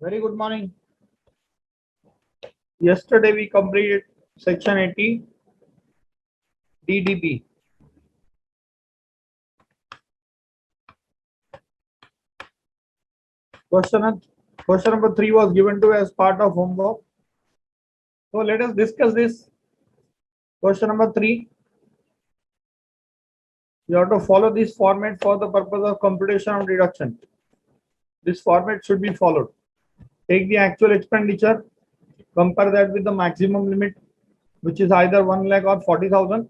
Very good morning. Yesterday we completed section 80 DDB. Question number 3 was given to as part of homework. So let us discuss this. Question number 3. You have to follow this format for the purpose of computation of deduction. This format should be followed. Take the actual expenditure, compare that with the maximum limit, which is either 1 lakh or 40,000.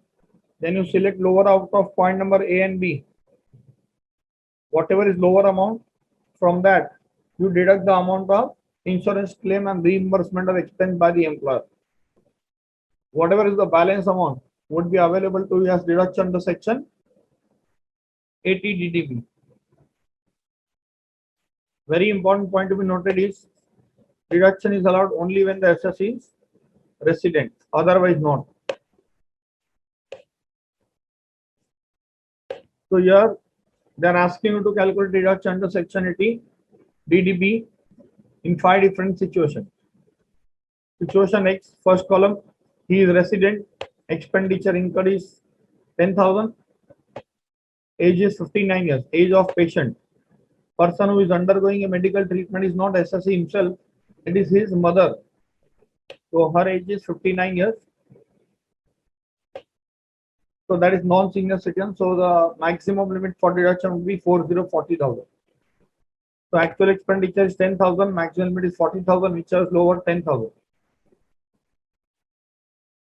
Then you select lower out of point number A and B. Whatever is lower amount, from that you deduct the amount of insurance claim and reimbursement of expense by the employer. Whatever is the balance amount would be available to you as deduction under section 80 DDB. Very important point to be noted is deduction is allowed only when the SS is resident, otherwise not. So here they are asking you to calculate deduction under section 80 DDB in 5 different situations. Situation X, first column, he is resident, expenditure incurred is 10,000, age is 59 years, age of patient. Person who is undergoing a medical treatment is not SSC himself, it is his mother. So her age is 59 years. So that is non-senior citizen. So the maximum limit for deduction would be 40,000. So actual expenditure is 10,000, maximum limit is 40,000, which is lower 10,000.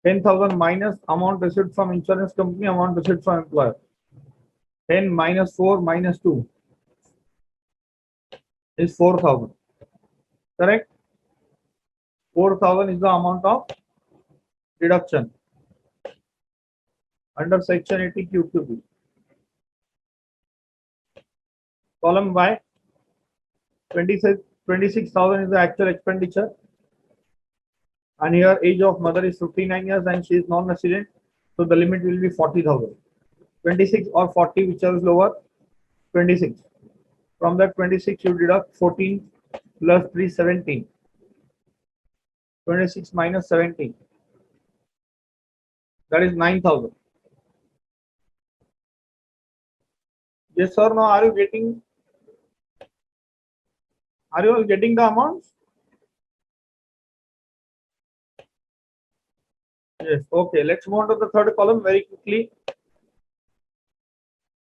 10,000 minus amount received from insurance company, amount received from employer. 10 minus 4 minus 2 is 4,000. Correct? 4,000 is the amount of deduction under section 80 QQB. Column Y, 26,000 is the actual expenditure. And here age of mother is 59 years and she is non-resident. So the limit will be 40,000. 26 or 40, whichever is lower, 26. From that 26 you deduct 14 plus 3, 17. 26 minus 17. That is 9,000. Yes or no? Are you all getting the amounts? Yes. Okay. Let's move on to the third column very quickly.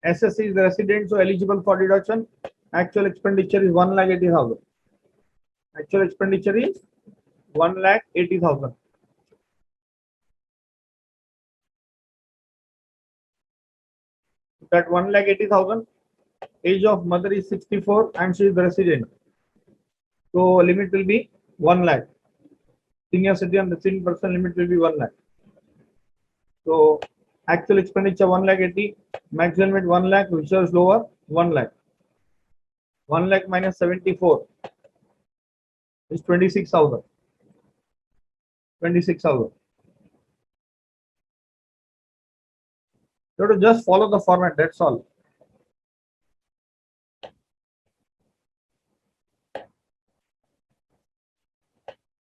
SSC is resident, so eligible for deduction. Actual expenditure is 1,80,000. Actual expenditure is 1,80,000. That 1,80,000. Age of mother is 64 and she is resident. So limit will be 1 lakh. Senior citizen resident person limit will be 1 lakh. So actual expenditure 1,80,000, maximum limit 1 lakh, which is lower 1 lakh. 1 lakh minus 74 is 26,000. 26,000. You have to just follow the format, that's all.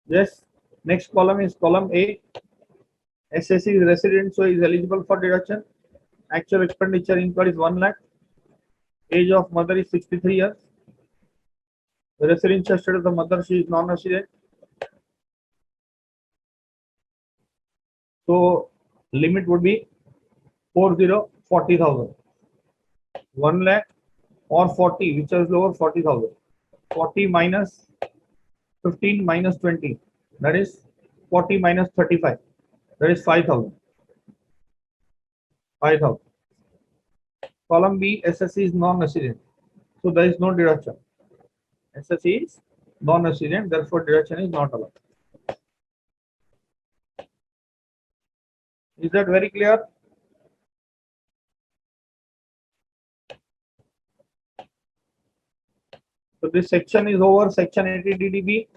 Yes. Next column is column A. SSC is resident, so is eligible for deduction. Actual expenditure incurred is 1 lakh. Age of mother is 63 years. The residential status of the mother, she is non-resident. So limit would be 40,000. 1 lakh or 40, which is lower 40,000. 40 minus 15 minus 20, that is 40 minus 35, that is 5,000. 5,000. Column B, SSC is non-resident, so there is no deduction. SSC is non-resident, therefore deduction is not allowed. Is that very clear? So this section is over, section 80 DDB.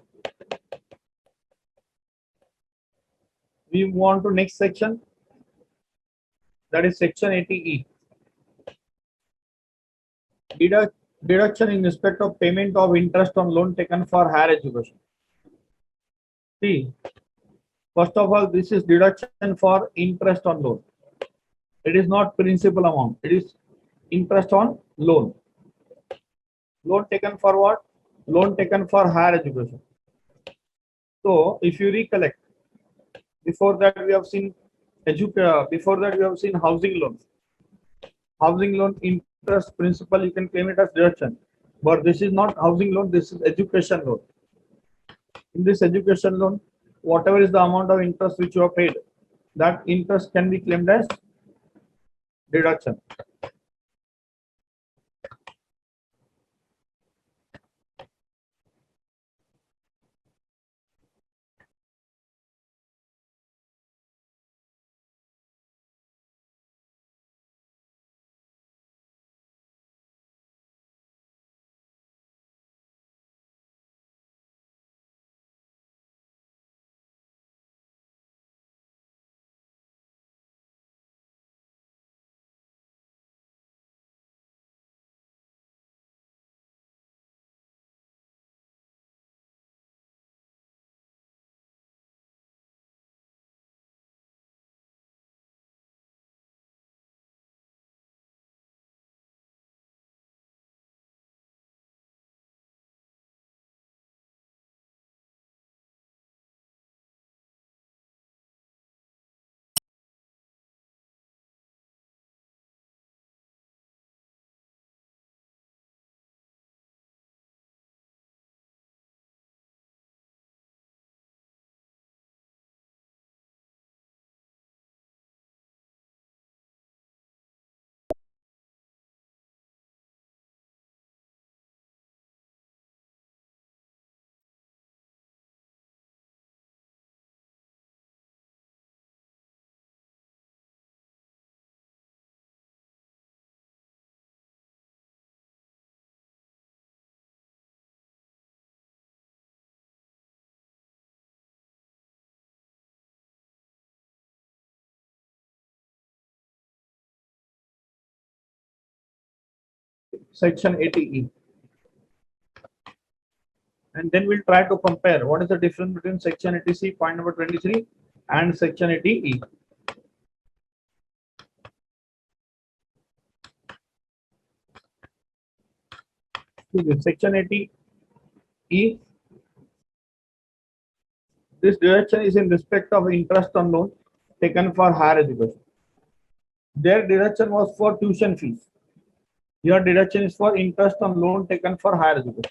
We move on to next section, that is section 80E. Deduction in respect of payment of interest on loan taken for higher education. See, first of all, this is deduction for interest on loan. It is not principal amount. It is interest on loan. Loan taken for what? Loan taken for higher education. So, if you recollect, before that we have seen before that we have seen housing loan. Housing loan interest principal you can claim it as deduction, but this is not housing loan. This is education loan. In this education loan, whatever is the amount of interest which you have paid, that interest can be claimed as deduction. Section 80E. And then we'll try to compare what is the difference between section 80C point number 23 and section 80E. Section 80E, this deduction is in respect of interest on loan taken for higher education. Their deduction was for tuition fees. Your deduction is for interest on loan taken for higher education.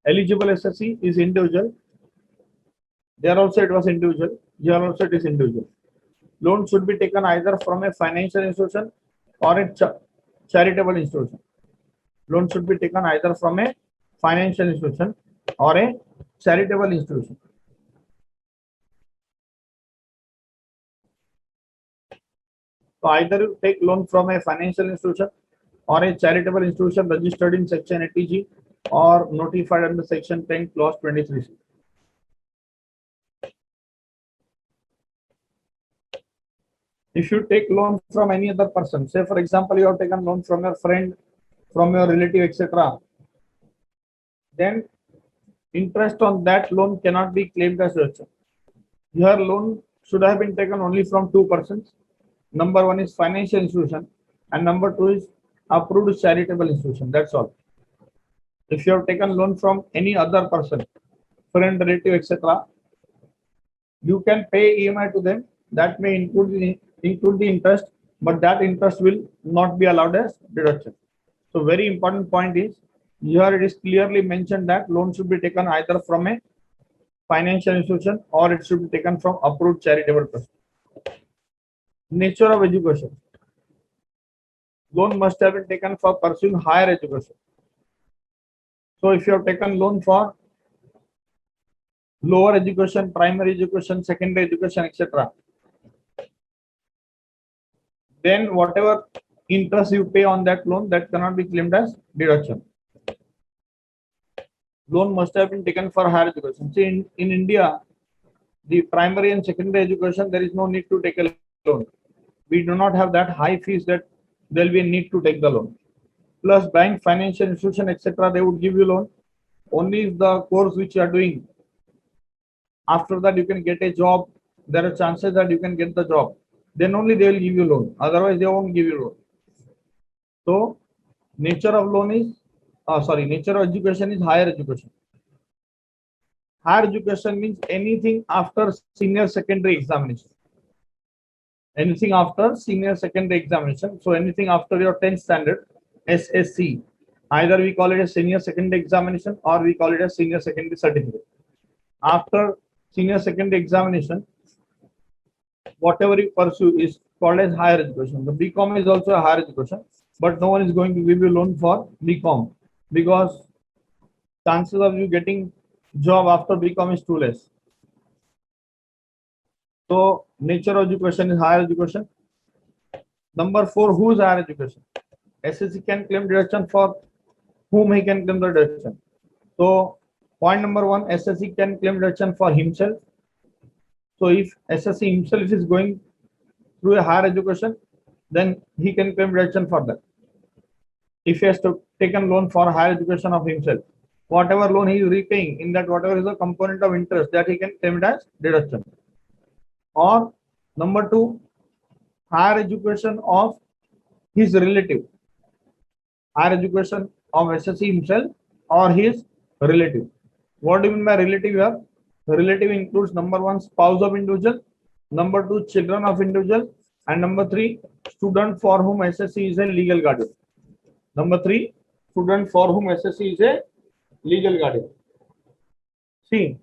Eligible SSC is individual. There also it was individual. Here also it is individual. Loan should be taken either from a financial institution or a charitable institution. Loan should be taken either from a financial institution or a charitable institution. So either you take loan from a financial institution or a charitable institution registered in section 80G or notified under section 10 clause 23C. If you take loan from any other person, say for example you have taken loan from your friend, from your relative, etc., then interest on that loan cannot be claimed as deduction. Your loan should have been taken only from two persons. Number one is financial institution and number two is approved charitable institution. That's all. If you have taken loan from any other person, friend, relative, etc., you can pay EMI to them. That may include the interest, but that interest will not be allowed as deduction. So very important point is here it is clearly mentioned that loan should be taken either from a financial institution or it should be taken from approved charitable trust. Nature of education. Loan must have been taken for pursuing higher education. So if you have taken loan for lower education, primary education, secondary education, etc., then whatever interest you pay on that loan, that cannot be claimed as deduction. Loan must have been taken for higher education. See, in India, the primary and secondary education, there is no need to take a loan. We do not have that high fees that there will be a need to take the loan. plus bank, financial institution, etc. They would give you loan. Only if the course which you are doing, after that you can get a job, there are chances that you can get the job. Then only they will give you loan. Otherwise, they won't give you loan. So, nature of loan is, nature of education is higher education. Higher education means anything after senior secondary examination. Anything after senior secondary examination. So anything after your 10th standard, SSC. Either we call it a senior secondary examination or we call it a senior secondary certificate. After senior secondary examination, whatever you pursue is called as higher education. The BCom is also a higher education, but no one is going to give you loan for BCom because chances of you getting job after BCom is too less. So nature of education is higher education. Number 4, who is higher education? SSC can claim deduction for whom he can claim the deduction. So point number 1, SSC can claim deduction for himself. So if SSC himself is going through a higher education, then he can claim deduction for that. If he has to take a loan for higher education of himself, whatever loan he is repaying, in that whatever is the component of interest, that he can claim it as deduction. Or number 2, higher education of his relative. Higher education of SSC himself or his relative. What do you mean by relative here? Relative includes number 1, spouse of individual, number 2, children of individual, and number 3, student for whom SSC is a legal guardian. Number 3, student for whom SSC is a legal guardian. See,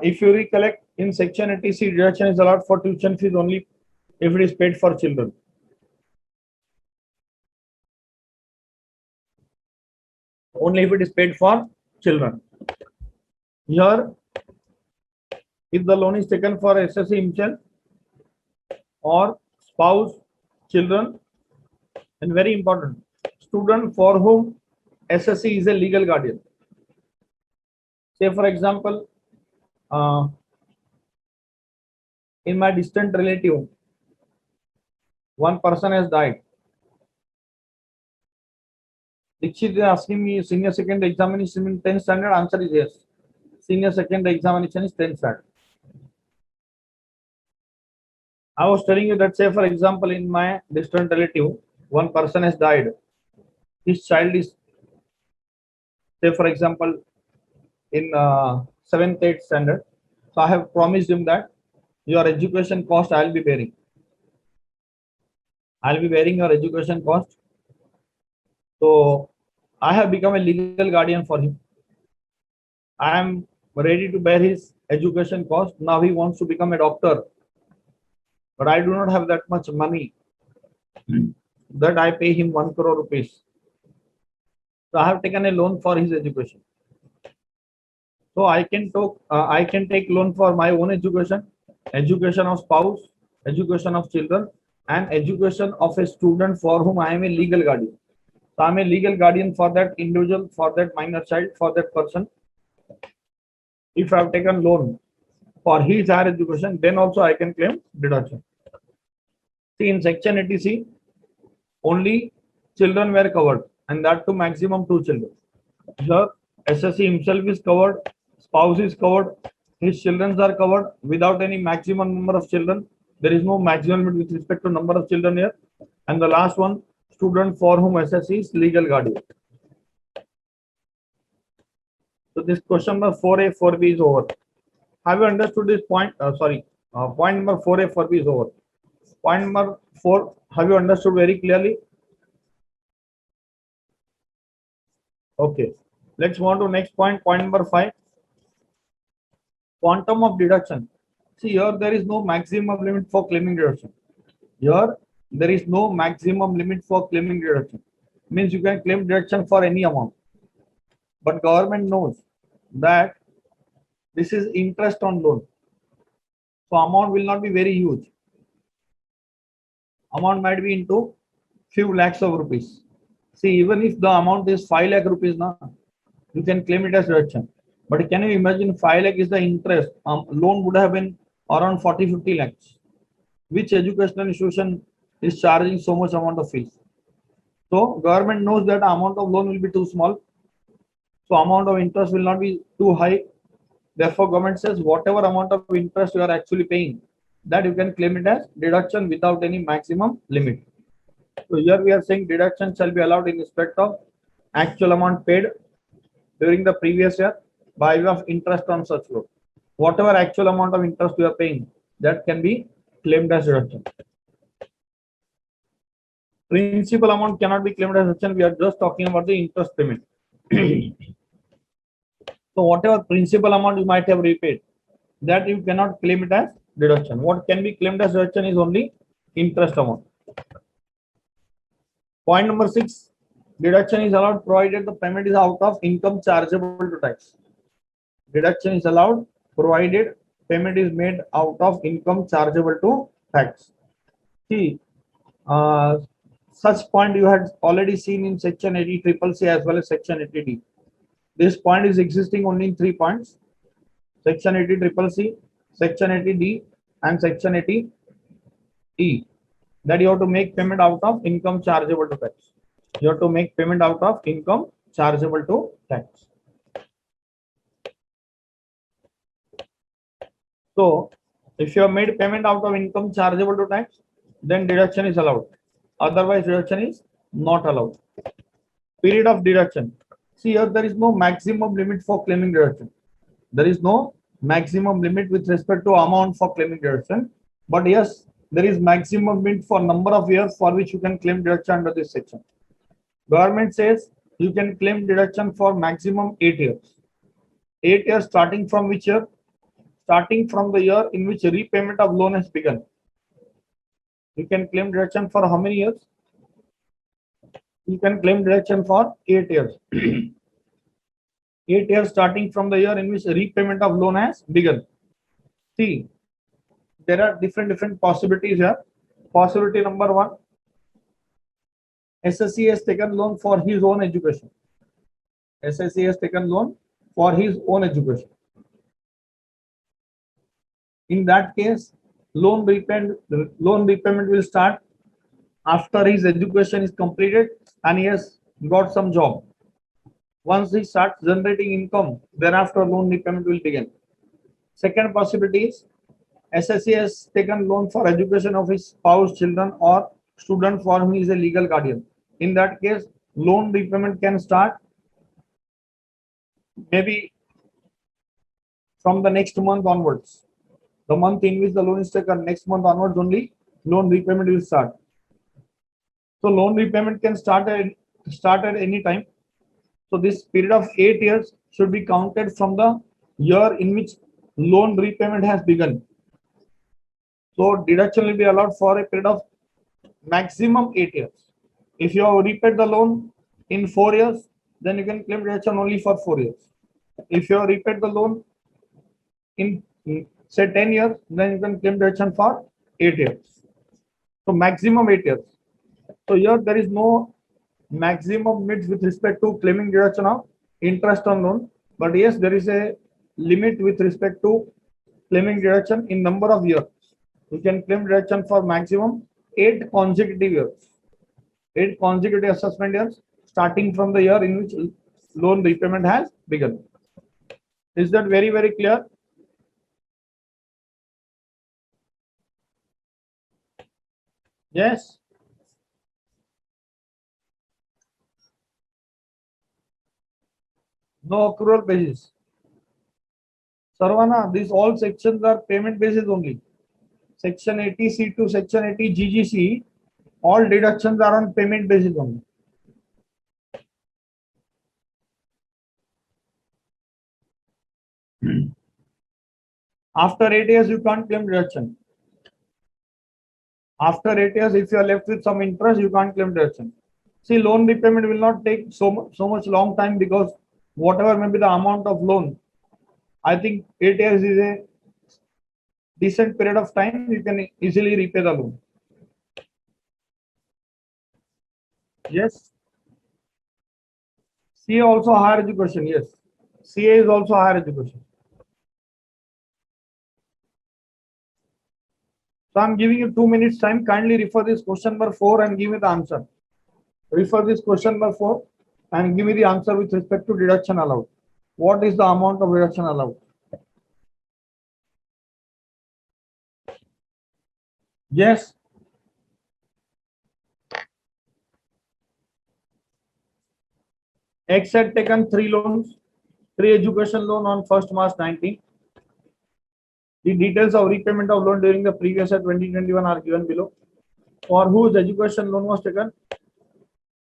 if you recollect, in section 80C, deduction is allowed for tuition fees only if it is paid for children. Only if it is paid for children. Here, if the loan is taken for SSC himself or spouse, children, and very important, student for whom SSC is a legal guardian. Say for example, in my distant relative, one person has died. Dixit is asking me senior secondary examination in 10th standard. Answer is yes. Senior secondary examination is 10th standard. I was telling you that, say for example, in my distant relative, one person has died. His child is, say for example, in 7th, 8th standard. So I have promised him that your education cost I will be bearing. I will be bearing your education cost. So I have become a legal guardian for him. I am ready to bear his education cost. Now he wants to become a doctor, but I do not have that much money that I pay him 1 crore rupees. So I have taken a loan for his education. So I can take loan for my own education, education of spouse, education of children, and education of a student for whom I am a legal guardian. So I am a legal guardian for that individual, for that minor child, for that person. If I have taken loan for his higher education, then also I can claim deduction. See, in section 80C, only children were covered, and that to maximum 2 children. Here, SSC himself is covered, spouse is covered, his children are covered without any maximum number of children. There is no maximum limit with respect to number of children here. And the last one, student for whom SSC is legal guardian. So this question number 4A, 4B is over. Have you understood this point? Point number 4A, 4B is over. Point number 4, have you understood very clearly? Okay. Let's move on to next point, point number 5. Quantum of deduction. See, here there is no maximum limit for claiming deduction. Here there is no maximum limit for claiming deduction. Means you can claim deduction for any amount. But government knows that this is interest on loan. So amount will not be very huge. Amount might be into few lakhs of rupees. See, even if the amount is 5 lakh rupees now, you can claim it as deduction. But can you imagine 5 lakh is the interest? Loan would have been around 40-50 lakhs. Which educational institution is charging so much amount of fees. So government knows that amount of loan will be too small. So amount of interest will not be too high. Therefore, government says whatever amount of interest you are actually paying, that you can claim it as deduction without any maximum limit. So here we are saying deduction shall be allowed in respect of actual amount paid during the previous year by way of interest on such loan. Whatever actual amount of interest you are paying, that can be claimed as deduction. Principal amount cannot be claimed as deduction. We are just talking about the interest payment. So whatever principal amount you might have repaid, that you cannot claim it as deduction. What can be claimed as deduction is only interest amount. Point number 6, deduction is allowed provided the payment is out of income chargeable to tax. Deduction is allowed provided payment is made out of income chargeable to tax. See, such point you had already seen in section 80 triple C as well as section 80D. This point is existing only in 3 points: section 80 triple C, section 80D, and section 80E. That you have to make payment out of income chargeable to tax. You have to make payment out of income chargeable to tax. So, if you have made payment out of income chargeable to tax, then deduction is allowed. Otherwise, deduction is not allowed. Period of deduction. See here, there is no maximum limit for claiming deduction. There is no maximum limit with respect to amount for claiming deduction. But yes, there is maximum limit for number of years for which you can claim deduction under this section. Government says you can claim deduction for maximum 8 years. 8 years starting from which year? Starting from the year in which repayment of loan has begun. You can claim deduction for how many years? You can claim deduction for 8 years. 8 years starting from the year in which repayment of loan has begun. See, there are different possibilities here. Possibility number 1, SSC has taken loan for his own education. SSC has taken loan for his own education. In that case, loan repayment will start after his education is completed and he has got some job. Once he starts generating income, thereafter loan repayment will begin. Second possibility is SSC has taken loan for education of his spouse, children, or student for whom he is a legal guardian. In that case, loan repayment can start maybe from the next month onwards. The month in which the loan is taken, next month onwards only loan repayment will start. So loan repayment can start at any time. So this period of 8 years should be counted from the year in which loan repayment has begun. So deduction will be allowed for a period of maximum 8 years. If you have repaid the loan in 4 years, then you can claim deduction only for 4 years. If you have repaid the loan in say 10 years, then you can claim deduction for 8 years. So maximum 8 years. So here there is no maximum limit with respect to claiming deduction of interest on loan, but yes, there is a limit with respect to claiming deduction in number of years. You can claim deduction for maximum 8 consecutive years. 8 consecutive assessment years starting from the year in which loan repayment has begun. Is that very clear? Yes. No accrual basis. Sarvana, these all sections are payment basis only. Section 80C to section 80 GGC, all deductions are on payment basis only. After 8 years, you can't claim deduction. After 8 years, if you are left with some interest, you can't claim deduction. See, loan repayment will not take so much long time, because whatever may be the amount of loan, I think 8 years is a decent period of time. You can easily repay the loan. Yes. CA also higher education. Yes. CA is also higher education. So I'm giving you 2 minutes time. Kindly refer this question number 4 and give me the answer. Refer this question number 4 and give me the answer with respect to deduction allowed. What is the amount of deduction allowed? Yes. X had taken 3 loans, 3 education loan on 1st March 19. The details of repayment of loan during the previous year 2021 are given below. For whose education loan was taken?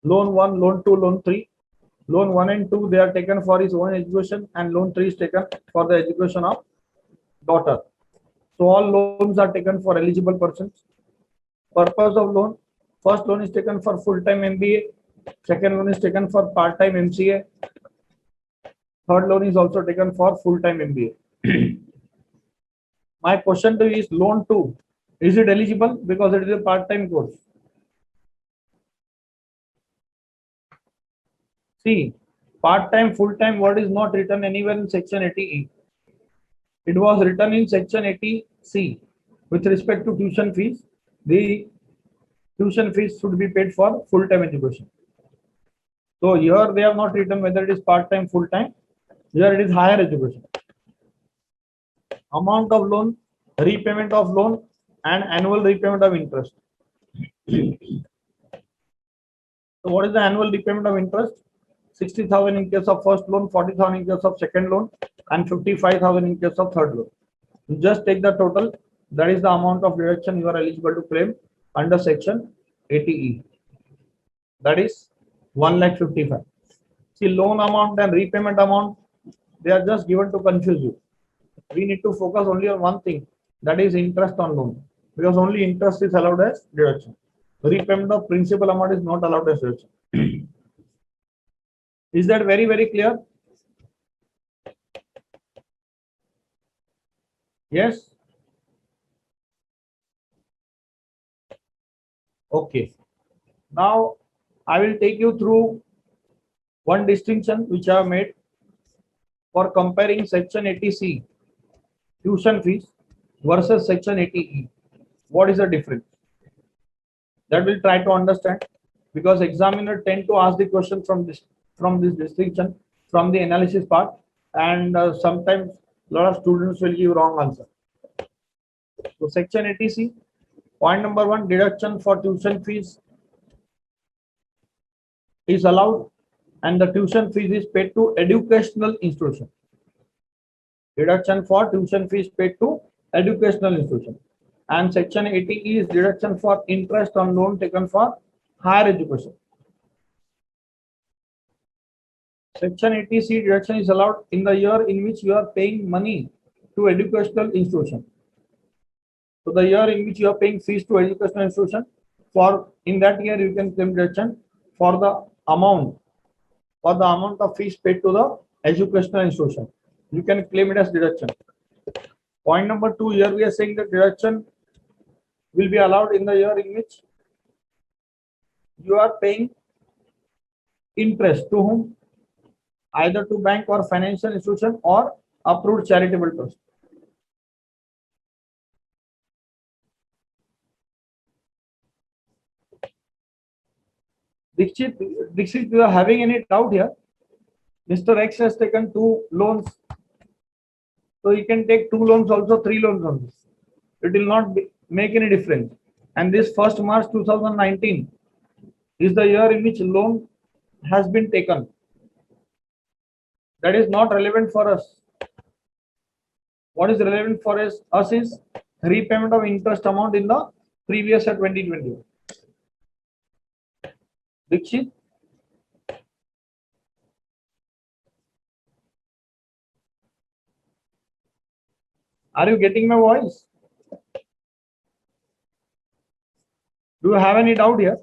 Loan 1, loan 2, loan 3. Loan 1 and 2 they are taken for his own education, and loan 3 is taken for the education of daughter. So all loans are taken for eligible persons. Purpose of loan: first loan is taken for full-time MBA, second loan is taken for part-time MCA, third loan is also taken for full-time MBA. My question to you is, loan 2, is it eligible because it is a part-time course? See, part-time, full-time word is not written anywhere in section 80E. It was written in section 80C. With respect to tuition fees, the tuition fees should be paid for full-time education. So here they have not written whether it is part-time, full-time. Here it is higher education. Amount of loan, repayment of loan, and annual repayment of interest. So what is the annual repayment of interest? 60,000 in case of first loan, 40,000 in case of second loan, and 55,000 in case of third loan. You just take the total. That is the amount of deduction you are eligible to claim under section 80E. That is 1,55,000. See, loan amount and repayment amount, they are just given to confuse you. We need to focus only on one thing, that is interest on loan, because only interest is allowed as deduction. Repayment of principal amount is not allowed as deduction. Is that very, very clear? Yes? Okay. Now, I will take you through one distinction which I have made for comparing section 80C tuition fees versus section 80E. What is the difference? That we'll try to understand, because examiner tend to ask the question from this distinction, from the analysis part, and sometimes a lot of students will give wrong answer. So section 80C, point number 1, deduction for tuition fees is allowed, and the tuition fees is paid to educational institution. Deduction for tuition fees paid to educational institution. And section 80E is deduction for interest on loan taken for higher education. Section 80C deduction is allowed in the year in which you are paying money to educational institution. So the year in which you are paying fees to educational institution, for in that year you can claim deduction for the amount of fees paid to the educational institution. You can claim it as deduction. Point number 2, here we are saying that deduction will be allowed in the year in which you are paying interest to whom? Either to bank or financial institution or approved charitable trust. Dixit, you are having any doubt here? Mr. X has taken 2 loans, so he can take 2 loans also, 3 loans also. It will not make any difference. And this 1st March 2019 is the year in which loan has been taken. That is not relevant for us. What is relevant for us is repayment of interest amount in the previous year 2020. Dixit, are you getting my voice? Do you have any doubt here?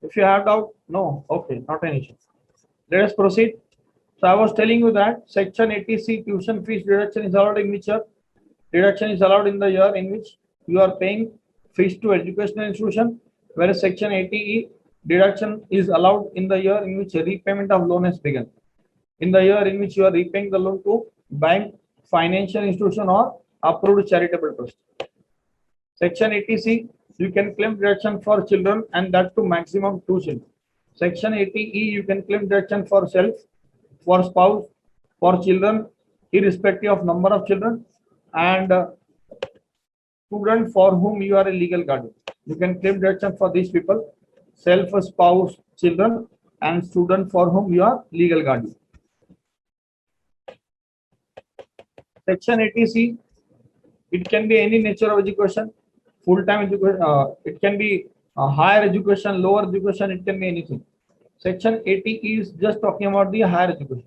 If you have doubt, no, okay, not an issue. Let us proceed. So I was telling you that section 80C tuition fees deduction is allowed in which year? Deduction is allowed in the year in which you are paying fees to educational institution, whereas section 80E deduction is allowed in the year in which repayment of loan has begun. in the year in which you are repaying the loan to bank, financial institution or approved charitable trust. Section 80C, you can claim deduction for children and that to maximum 2 children. Section 80E, you can claim deduction for self, for spouse, for children, irrespective of number of children, and student for whom you are a legal guardian. You can claim deduction for these people, self, spouse, children, and student for whom you are legal guardian. Section 80C, it can be any nature of education, full-time education, it can be higher education, lower education, it can be anything. Section 80E is just talking about the higher education.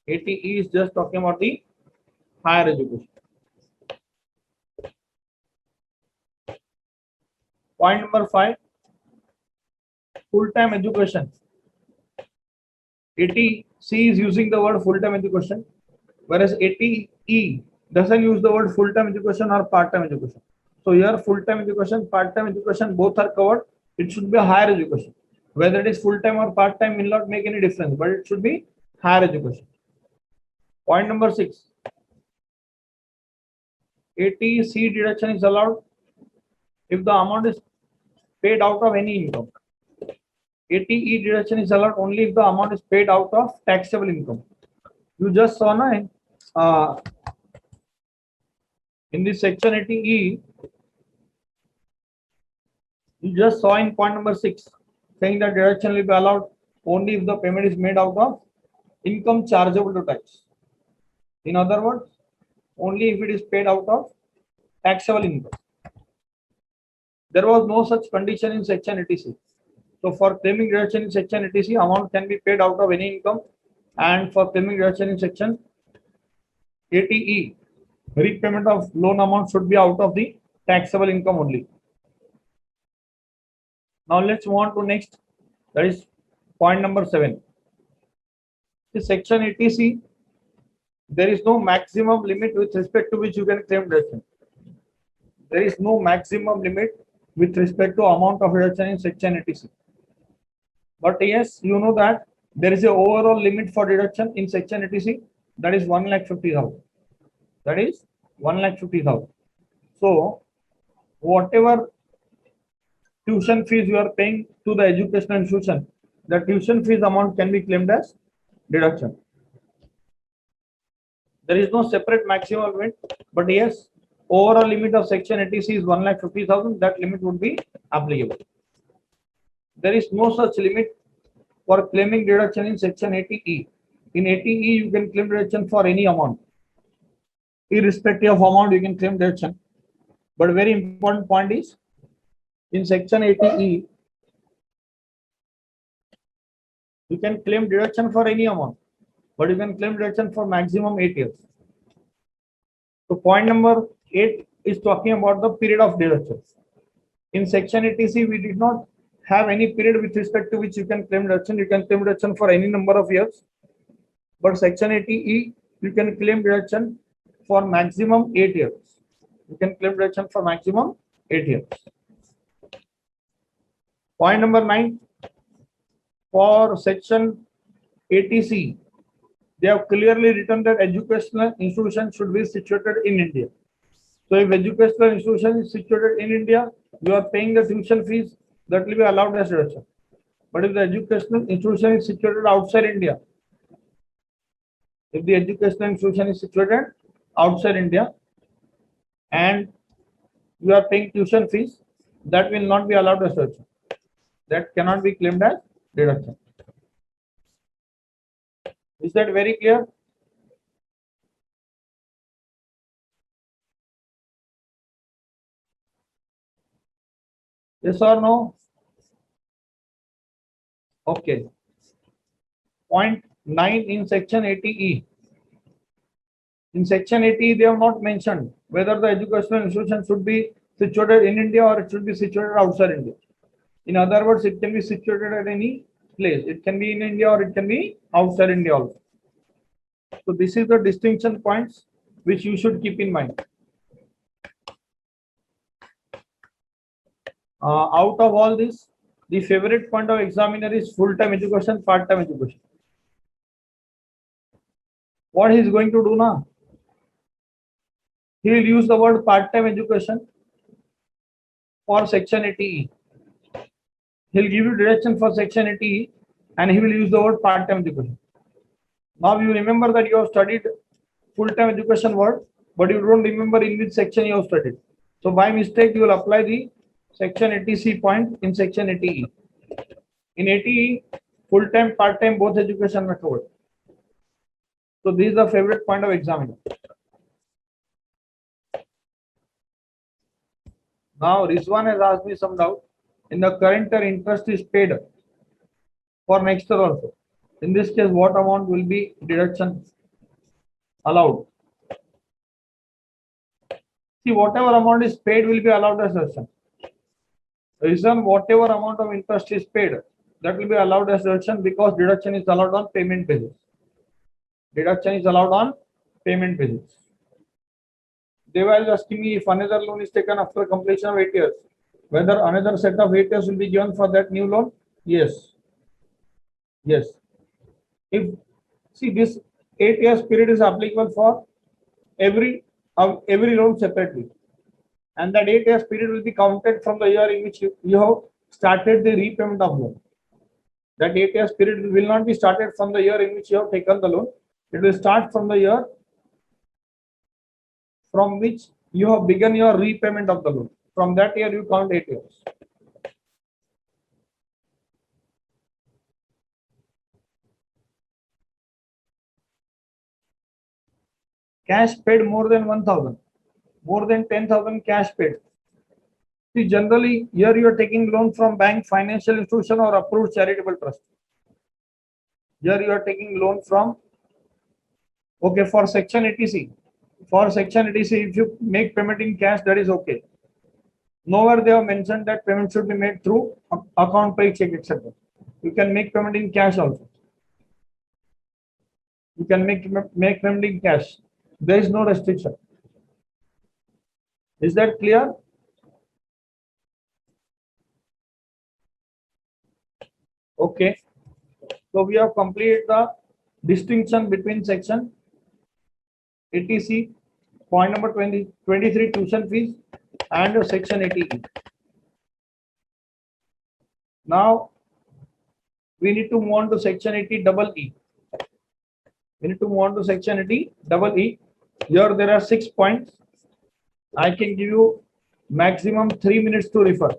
80E is just talking about the higher education. Point number 5, full-time education. 80C is using the word full-time education, whereas 80E doesn't use the word full-time education or part-time education. So here full-time education, part-time education, both are covered. It should be a higher education. Whether it is full-time or part-time will not make any difference, but it should be higher education. Point number 6, 80C deduction is allowed if the amount is paid out of any income. 80E deduction is allowed only if the amount is paid out of taxable income. You just saw in this section 80E, you just saw in point number 6 saying that deduction will be allowed only if the payment is made out of income chargeable to tax. In other words, only if it is paid out of taxable income. There was no such condition in section 80C. So for claiming deduction in section 80C, amount can be paid out of any income, and for claiming deduction in section 80E, repayment of loan amount should be out of the taxable income only. Now let's move on to next, that is point number 7. In section 80C, there is no maximum limit with respect to which you can claim deduction. There is no maximum limit with respect to amount of deduction in section 80C. But yes, you know that there is a overall limit for deduction in section 80C, that is 1,50,000. That is 1,50,000. So whatever tuition fees you are paying to the educational institution, the tuition fees amount can be claimed as deduction. There is no separate maximum limit, but yes, overall limit of section 80C is 1,50,000. That limit would be applicable. There is no such limit for claiming deduction in section 80E. In 80E, you can claim deduction for any amount. Irrespective of amount, you can claim deduction. But very important point is, in section 80E, you can claim deduction for any amount, but you can claim deduction for maximum 8 years. So point number 8 is talking about the period of deduction. In section 80C, we did not have any period with respect to which you can claim deduction. You can claim deduction for any number of years. But section 80E, you can claim deduction for maximum 8 years. You can claim deduction for maximum 8 years. Point number 9, for section 80C, they have clearly written that educational institution should be situated in India. So if educational institution is situated in India, you are paying the tuition fees, that will be allowed as deduction. But if the educational institution is situated outside India, if the educational institution is situated outside India and you are paying tuition fees, that will not be allowed as deduction. That cannot be claimed as deduction. Is that very clear? Yes or no? Okay. Point 9 in section 80E. In section 80, they have not mentioned whether the educational institution should be situated in India or it should be situated outside India. In other words, it can be situated at any place. It can be in India or it can be outside India also. So this is the distinction points which you should keep in mind. Out of all this, the favorite point of examiner is full-time education, part-time education. What he is going to do now? He will use the word part-time education for section 80E. He'll give you deduction for section 80E and he will use the word part-time education. Now you remember that you have studied full-time education word, but you don't remember in which section you have studied. So by mistake, you will apply the section 80C point in section 80E. In 80E, full-time, part-time, both education are covered. So this is the favorite point of examiner. Now Rizwan has asked me some doubt. In the current year, interest is paid for next year also. In this case, what amount will be deduction allowed? See, whatever amount is paid will be allowed as deduction. Reason, whatever amount of interest is paid, that will be allowed as deduction because deduction is allowed on payment basis. Deduction is allowed on payment basis. Deva is asking me if another loan is taken after completion of 8 years, whether another set of 8 years will be given for that new loan? Yes. Yes. If see this 8 years period is applicable for every loan separately, and that 8 years period will be counted from the year in which you have started the repayment of loan. That 8 years period will not be started from the year in which you have taken the loan. It will start from the year from which you have begun your repayment of the loan. From that year you count 8 years. Cash paid more than 1,000, more than 10,000 cash paid. See, generally here you are taking loan from bank, financial institution or approved charitable trust. Here you are taking loan from, okay, for section 80C. For section 80C, if you make payment in cash, that is okay. Nowhere they have mentioned that payment should be made through account pay check, etc. You can make payment in cash also. You can make payment in cash. There is no restriction. Is that clear? Okay. So we have completed the distinction between section 80C, point number 23 tuition fees, and section 80E. Now we need to move on to section 80EE. We need to move on to section 80EE. Here there are 6 points. I can give you maximum 3 minutes to refer.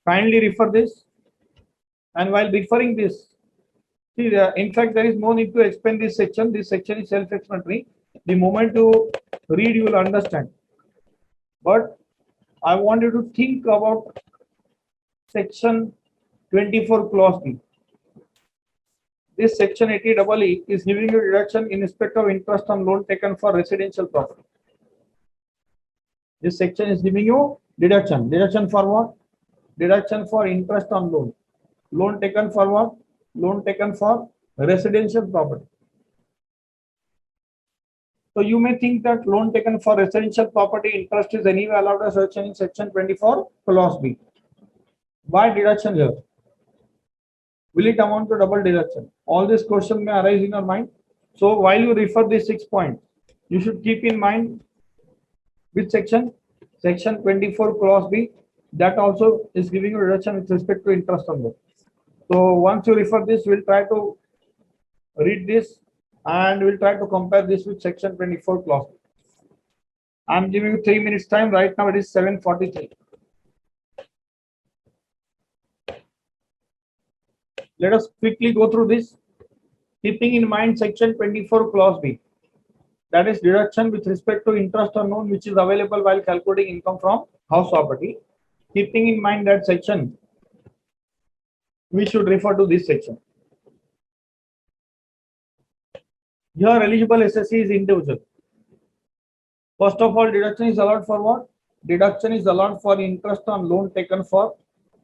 Kindly refer this. And while referring this, see, in fact, there is no need to explain this section. This section is self-explanatory. The moment you read, you will understand. But I want you to think about section 24 clause B. This section 80EE is giving you deduction in respect of interest on loan taken for residential property. This section is giving you deduction. Deduction for what? Deduction for interest on loan. Loan taken for what? Loan taken for residential property. So you may think that loan taken for residential property interest is anyway allowed as deduction in section 24 clause B. Why deduction here? Will it amount to double deduction? All this question may arise in your mind. So while you refer these 6 points, you should keep in mind which section? Section 24 clause B. That also is giving you reduction with respect to interest on loan. So once you refer this, we'll try to read this and we'll try to compare this with section 24 clause B. I'm giving you 3 minutes time. Right now it is 7:43. Let us quickly go through this, keeping in mind section 24 clause B. That is deduction with respect to interest on loan which is available while calculating income from house property. Keeping in mind that section, we should refer to this section. Here eligible SSC is individual. First of all, deduction is allowed for what? Deduction is allowed for interest on loan taken for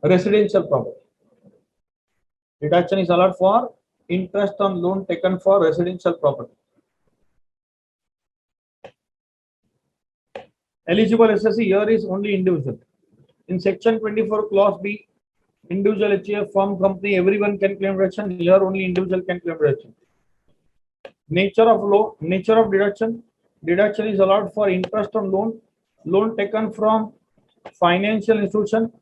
residential property. Deduction is allowed for interest on loan taken for residential property. Eligible SSC here is only individual. In section 24 clause B, individual HUF, firm, company, everyone can claim deduction. Here only individual can claim deduction. Nature of deduction. Deduction is allowed for interest on loan taken from financial institution,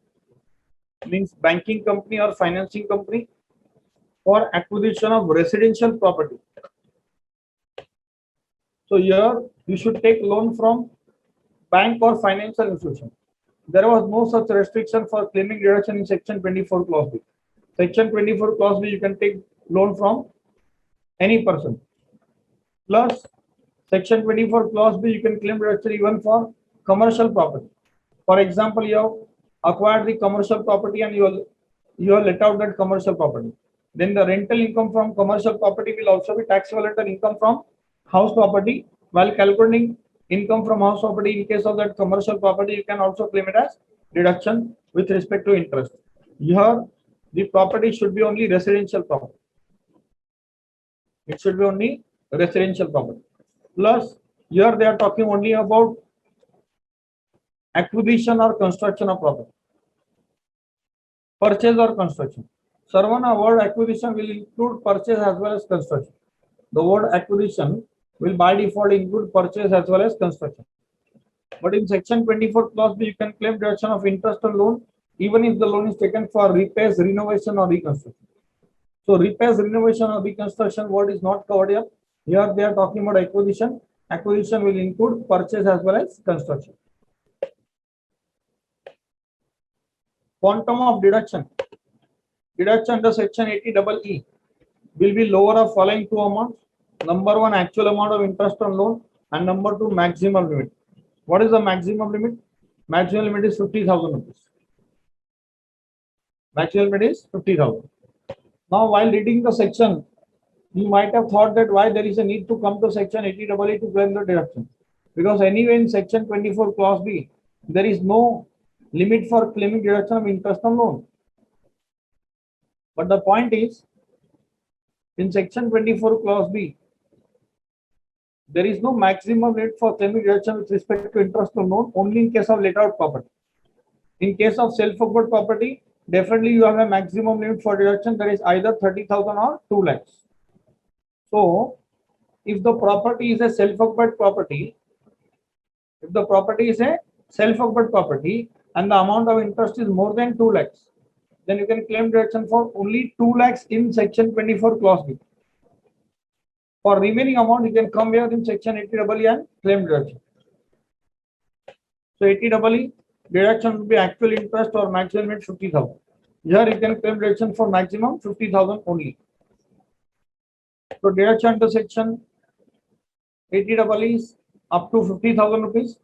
means banking company or financing company, for acquisition of residential property. So here you should take loan from bank or financial institution. There was no such restriction for claiming deduction in section 24 clause B. Section 24 clause B, you can take loan from any person. Plus section 24 clause B, you can claim deduction even for commercial property. For example, you have acquired the commercial property and you have let out that commercial property. Then the rental income from commercial property will also be taxable under income from house property. While calculating income from house property, in case of that commercial property, you can also claim it as deduction with respect to interest. Here, the property should be only residential property. It should be only residential property. Plus, here they are talking only about acquisition or construction of property. Purchase or construction. Sarvana, word acquisition will include purchase as well as construction. The word acquisition will by default include purchase as well as construction. But in section 24 clause B, you can claim deduction of interest on loan even if the loan is taken for repairs, renovation or reconstruction. So repairs, renovation or reconstruction word is not covered here. Here they are talking about acquisition. Acquisition will include purchase as well as construction. Quantum of deduction. Deduction under section 80EE will be lower of following two amounts. Number one, actual amount of interest on loan, and number two, maximum limit. What is the maximum limit? Maximum limit is 50,000 rupees. Maximum limit is 50,000. Now, while reading the section, you might have thought that why there is a need to come to section 80EE to claim the deduction. Because anyway in section 24 clause B, there is no limit for claiming deduction of interest on loan. But the point is, in section 24 clause B, there is no maximum limit for claiming deduction with respect to interest on loan, only in case of let out property. In case of self-occupied property, definitely you have a maximum limit for deduction, that is either 30,000 or 2 lakhs. So, if the property is a self-occupied property, and the amount of interest is more than 2 lakhs, then you can claim deduction for only 2 lakhs in section 24 clause B. For remaining amount, you can come here in section 80EE and claim deduction. So 80EE deduction will be actual interest or maximum limit 50,000. Here you can claim deduction for maximum 50,000 only. So deduction under section 80EE is up to 50,000 rupees.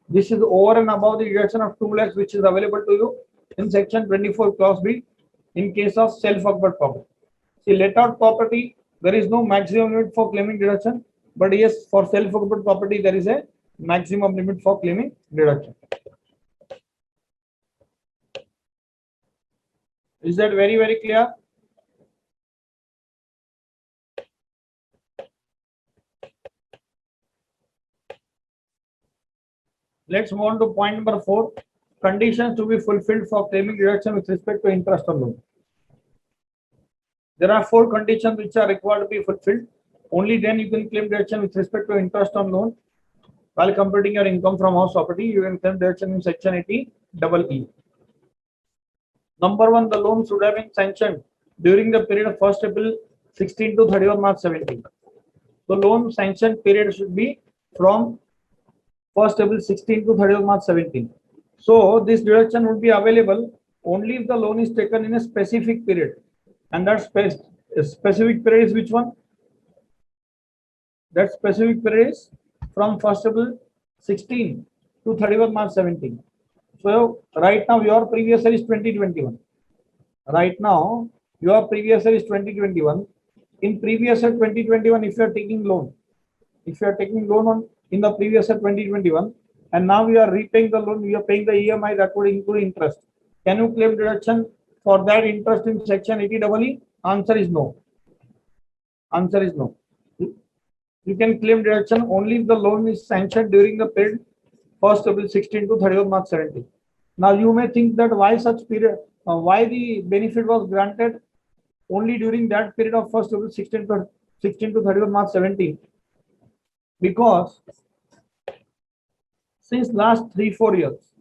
This is over and above the deduction of 2 lakhs which is available to you in section 24 clause B in case of self-occupied property. See, let out property, there is no maximum limit for claiming deduction, but yes, for self-occupied property there is a maximum limit for claiming deduction. Is that very, very clear? Let's move on to point number 4. Conditions to be fulfilled for claiming deduction with respect to interest on loan. There are 4 conditions which are required to be fulfilled. Only then you can claim deduction with respect to interest on loan. While computing your income from house property, you can claim deduction in section 80EE. Number 1, the loan should have been sanctioned during the period of 1st April 16 to 31 March 17. The loan sanction period should be from 1st April 16 to 31 March 17. So this deduction would be available only if the loan is taken in a specific period. And that specific period is which one? That specific period is from 1st April 16 to 31 March 17. So right now your previous year is 2021. Right now your previous year is 2021. In previous year 2021, if you are taking loan, on in the previous year 2021, and now you are repaying the loan, you are paying the EMI that would include interest. Can you claim deduction for that interest in section 80EE? Answer is no. Answer is no. You can claim deduction only if the loan is sanctioned during the period 1st April 16 to 31 March 17. Now you may think that why such period, why the benefit was granted only during that period of 1st April 16 to 16 to 31 March 17, because since last 3-4 years,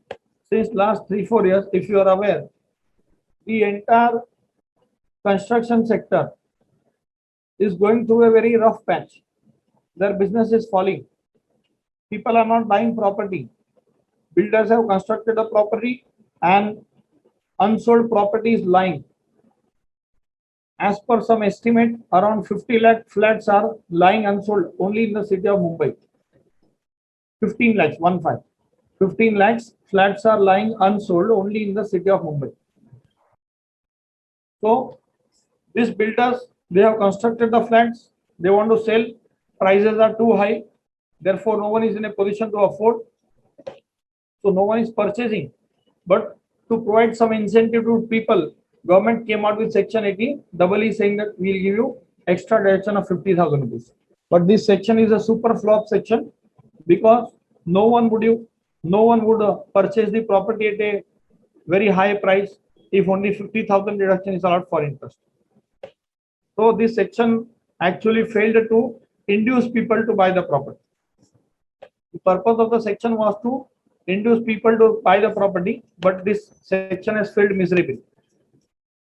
if you are aware, the entire construction sector is going through a very rough patch. Their business is falling. People are not buying property. Builders have constructed a property and unsold property is lying. As per some estimate, around 50 lakh flats are lying unsold only in the city of Mumbai. 15 lakhs, 15 lakhs flats are lying unsold only in the city of Mumbai. So these builders, they have constructed the flats, they want to sell, prices are too high, therefore no one is in a position to afford. So no one is purchasing. But to provide some incentive to people, government came out with Section 80 doubly saying that we'll give you extra deduction of 50,000 rupees. But this section is a super flop section, because no one would purchase the property at a very high price if only 50,000 deduction is allowed for interest. So this section actually failed to induce people to buy the property. The purpose of the section was to induce people to buy the property, but this section has failed miserably.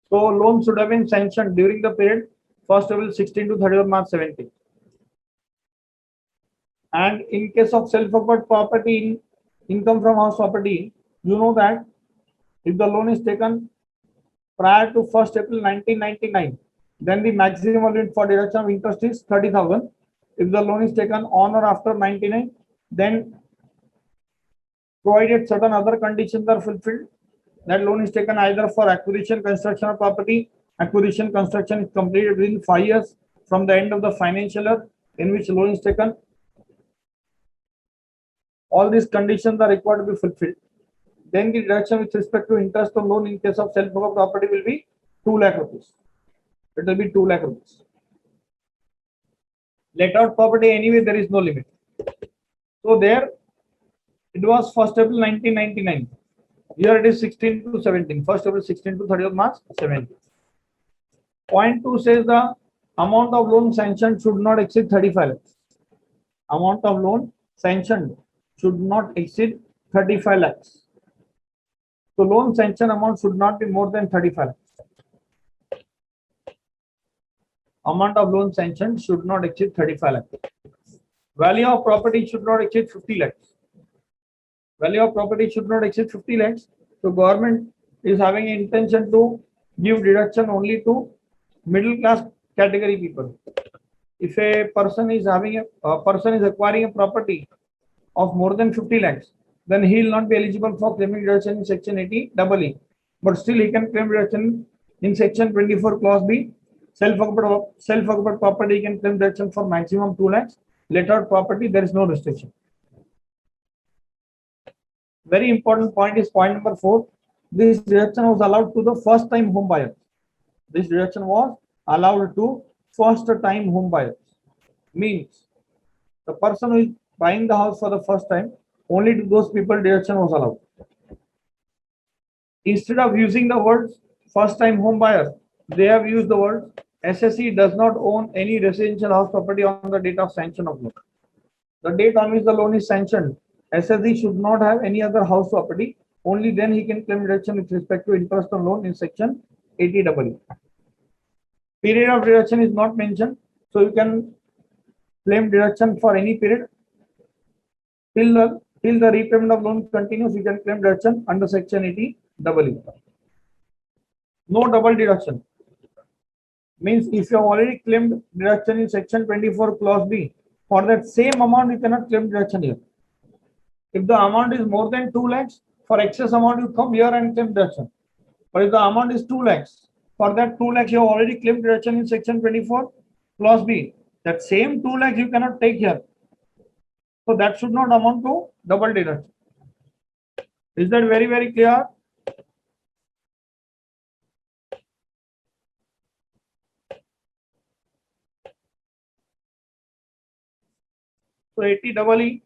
So loans should have been sanctioned during the period 1st April 16 to 31 March 17. And in case of self-occupied property, income from house property, you know that if the loan is taken prior to 1st April 1999, then the maximum limit for deduction of interest is 30,000. If the loan is taken on or after 99, then provided certain other conditions are fulfilled, that loan is taken either for acquisition, construction of property. Acquisition, construction is completed within 5 years from the end of the financial year in which loan is taken. All these conditions are required to be fulfilled. Then the deduction with respect to interest on loan in case of self-occupied property will be 2 lakh rupees. It will be 2 lakh rupees. Let out property anyway, there is no limit. So there it was 1st April 1999. Here it is 16 to 17. 1st April 16 to 30th March 17. Point 2 says the amount of loan sanctioned should not exceed 35 lakhs. Amount of loan sanctioned should not exceed 35 lakhs. So loan sanction amount should not be more than 35 lakhs. Amount of loan sanctioned should not exceed 35 lakhs. Value of property should not exceed 50 lakhs. Value of property should not exceed 50 lakhs. So government is having an intention to give deduction only to middle class category people. If a person is acquiring a property of more than 50 lakhs, then he will not be eligible for claiming deduction in Section 80 EE. But still he can claim deduction in Section 24 Clause B. Self-occupied property, he can claim deduction for maximum 2 lakhs. Let out property, there is no restriction. Very important point is point number 4. This deduction was allowed to the first time home buyers. This deduction was allowed to first time home buyers. Means the person who is buying the house for the first time, only to those people deduction was allowed. Instead of using the words first time home buyer, they have used the word SSE does not own any residential house property on the date of sanction of loan. The date on which the loan is sanctioned, SSE should not have any other house property. Only then he can claim deduction with respect to interest on loan in Section 80 EE. Period of deduction is not mentioned, so you can claim deduction for any period. Till the repayment of loan continues, you can claim deduction under Section 80 EE. No double deduction. Means if you have already claimed deduction in Section 24 Clause B, for that same amount you cannot claim deduction here. If the amount is more than 2 lakhs, for excess amount you come here and claim deduction. But if the amount is 2 lakhs, for that 2 lakhs you have already claimed deduction in Section 24 Clause B. That same 2 lakhs you cannot take here. So that should not amount to double deduction. Is that very, very clear? So 80 EE.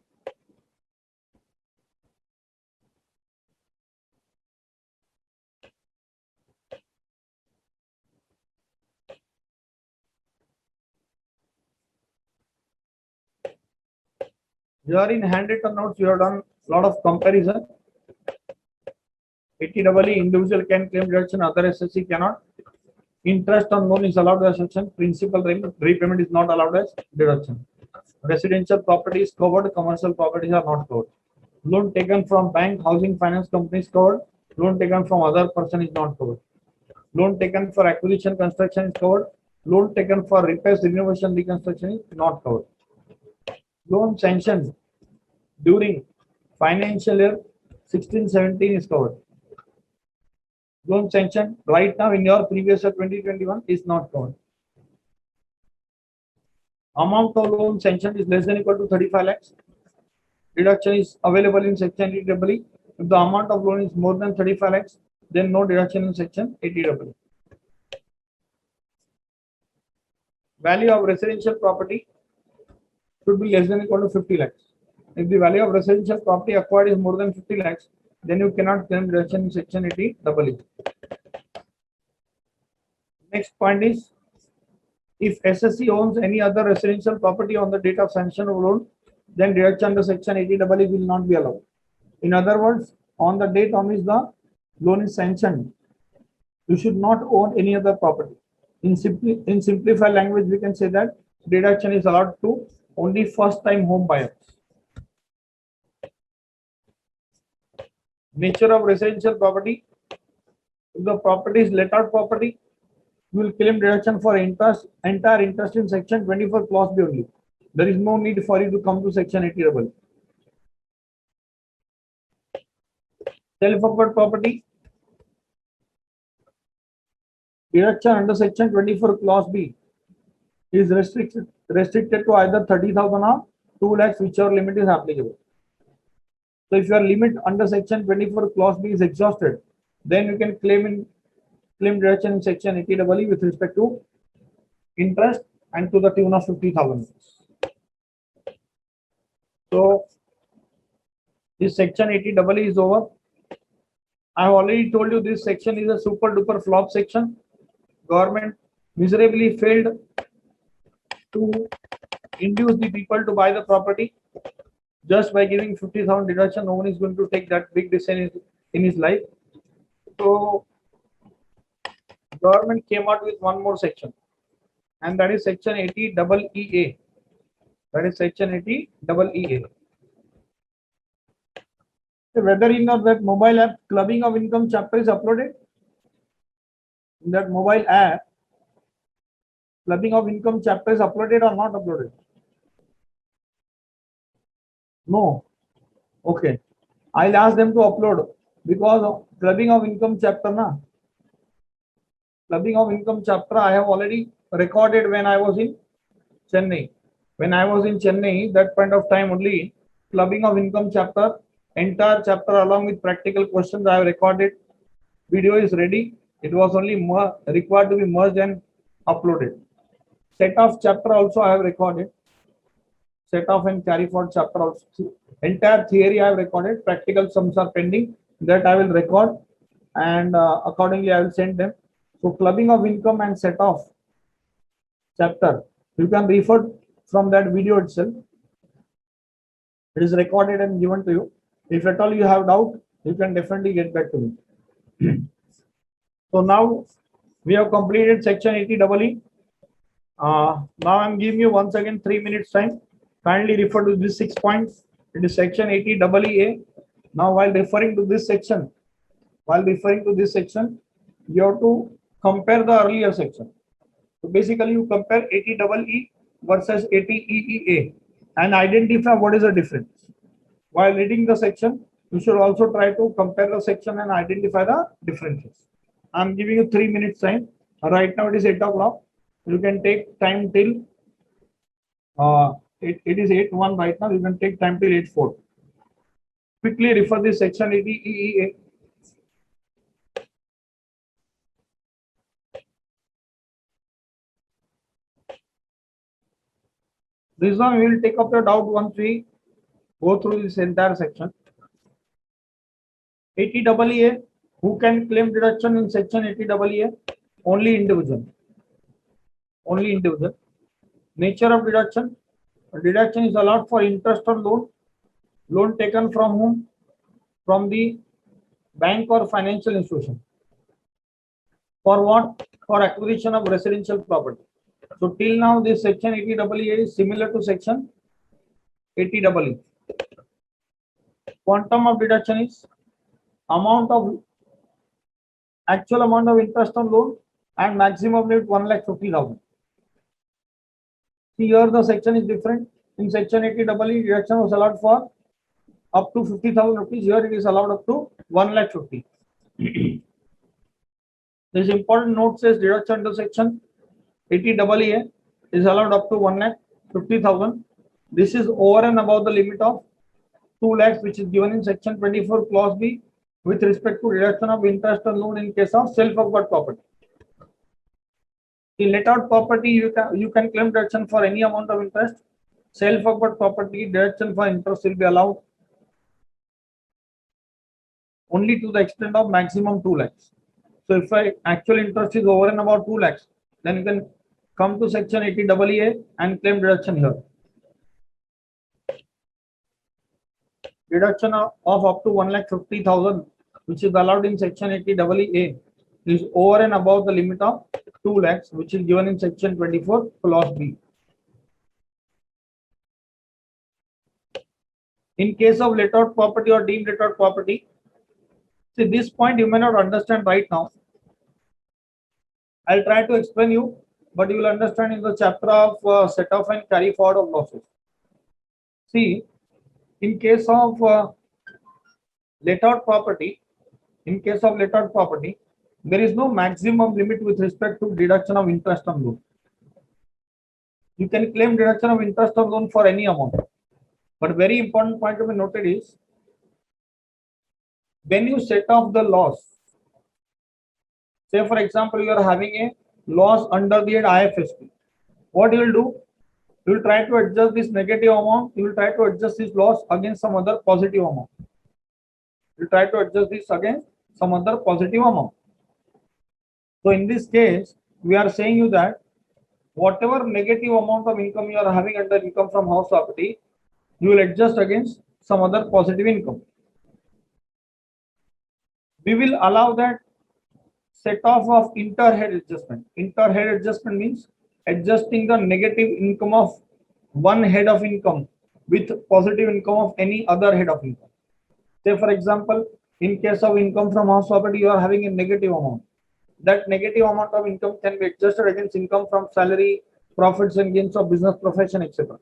Here in handwritten notes, you have done a lot of comparison. 80EE individual can claim deduction, other SSC cannot. Interest on loan is allowed as deduction. Principal repayment is not allowed as deduction. Residential property is covered. Commercial properties are not covered. Loan taken from bank, housing finance company is covered. Loan taken from other person is not covered. Loan taken for acquisition construction is covered. Loan taken for repairs, renovation, reconstruction is not covered. Loan sanctioned during financial year 16-17 is covered. Loan sanctioned right now in your previous year 2021 is not covered. Amount of loan sanctioned is less than equal to 35 lakhs. Deduction is available in section 80EE. If the amount of loan is more than 35 lakhs, then no deduction in section 80EE. Value of residential property should be less than equal to 50 lakhs. If the value of residential property acquired is more than 50 lakhs, then you cannot claim deduction in section 80EE. Next point is, if SSC owns any other residential property on the date of sanction of loan, then deduction under section 80EE will not be allowed. In other words, on the date on which the loan is sanctioned, you should not own any other property. In simplified language, we can say that deduction is allowed to only first-time home buyers. Nature of residential property: if the property is let out property, you will claim deduction for entire interest in section 24 clause B only. There is no need for you to come to section 80EE. Self-acquired property, deduction under section 24 clause B is restricted to either 30,000 or 2 lakhs, whichever limit is applicable. So if your limit under section 24 clause B is exhausted, then you can claim deduction in section 80EE with respect to interest and to the tune of 50,000. So this section 80EE is over. I have already told you this section is a super duper flop section. Government miserably failed to induce the people to buy the property. Just by giving 50,000 deduction, no one is going to take that big decision in his life. So government came out with one more section, and that is section 80EE. That is section 80EE. Whether in that mobile app clubbing of income chapter is uploaded, in that mobile app clubbing of income chapter is uploaded or not uploaded? No. Okay. I'll ask them to upload, because of clubbing of income chapter clubbing of income chapter I have already recorded when I was in Chennai. When I was in Chennai, that point of time only, clubbing of income chapter, entire chapter along with practical questions I have recorded. Video is ready. It was only required to be merged and uploaded. Set off chapter also I have recorded. Set off and carry forward chapter also. Entire theory I have recorded. Practical sums are pending. That I will record, and accordingly I will send them. So clubbing of income and set off chapter, you can refer from that video itself. It is recorded and given to you. If at all you have doubt, you can definitely get back to me. So now we have completed section 80EE. Now I'm giving you once again 3 minutes time. Kindly refer to these 6 points. It is section 80EE. Now while referring to this section, you have to compare the earlier section. So basically you compare 80EE versus 80EEA and identify what is the difference. While reading the section, you should also try to compare the section and identify the differences. I'm giving you 3 minutes time. Right now it is 8 o'clock. You can take time till it is 8:01 right now. You can take time till 8:04. Quickly refer this section 80EEA. This one we will take up your doubt once we go through this entire section. 80EEA, who can claim deduction in section 80EEA? Only individual. Only individual. Nature of deduction. Deduction is allowed for interest on loan, Loan taken from whom? From the bank or financial institution. For what? For acquisition of residential property. So till now this section 80EE is similar to section 80EE. Quantum of deduction is amount of actual amount of interest on loan and maximum limit 1,50,000. See here the section is different. In section 80EE deduction was allowed for up to 50,000 rupees. Here it is allowed up to 1,50,000. This important note says deduction under section 80EE is allowed up to 1,50,000. This is over and above the limit of 2 lakhs which is given in section 24 clause B with respect to reduction of interest on loan in case of self-acquired property. In let out property, you can claim deduction for any amount of interest. Self-acquired property deduction for interest will be allowed only to the extent of maximum 2 lakhs. So if actual interest is over and above 2 lakhs, then you can come to section 80EE and claim deduction here. Deduction of up to 1,50,000 which is allowed in section 80EE is over and above the limit of 2 lakhs which is given in section 24 clause B. In case of let out property or deemed let out property, see this point you may not understand right now. I'll try to explain you, but you will understand in the chapter of set off and carry forward of losses. See, in case of let out property, there is no maximum limit with respect to deduction of interest on loan. You can claim deduction of interest on loan for any amount. But very important point to be noted is when you set off the loss, say for example, you are having a loss under the IFSP. What you will do? You will try to adjust this negative amount. You will try to adjust this loss against some other positive amount. You try to adjust this against some other positive amount. So in this case, we are saying you that whatever negative amount of income you are having under income from house property, you will adjust against some other positive income. We will allow that set off of inter-head adjustment. Inter-head adjustment means adjusting the negative income of one head of income with positive income of any other head of income. Say for example, in case of income from house property, you are having a negative amount. That negative amount of income can be adjusted against income from salary, profits and gains of business profession, etc.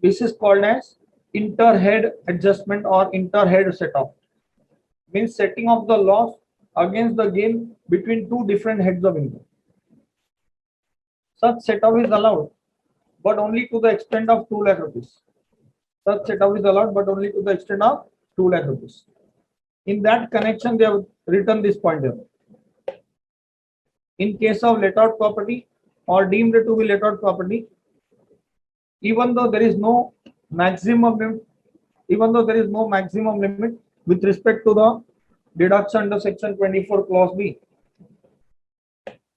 This is called as inter-head adjustment or inter-head set-off. Means setting off the loss against the gain between two different heads of income. Such set-off is allowed, but only to the extent of 2 lakh rupees. Such set-off is allowed, but only to the extent of 2 lakh rupees. In that connection, they have written this point here. In case of let out property or deemed to be let out property, even though there is no maximum limit, with respect to the deduction under section 24 clause B,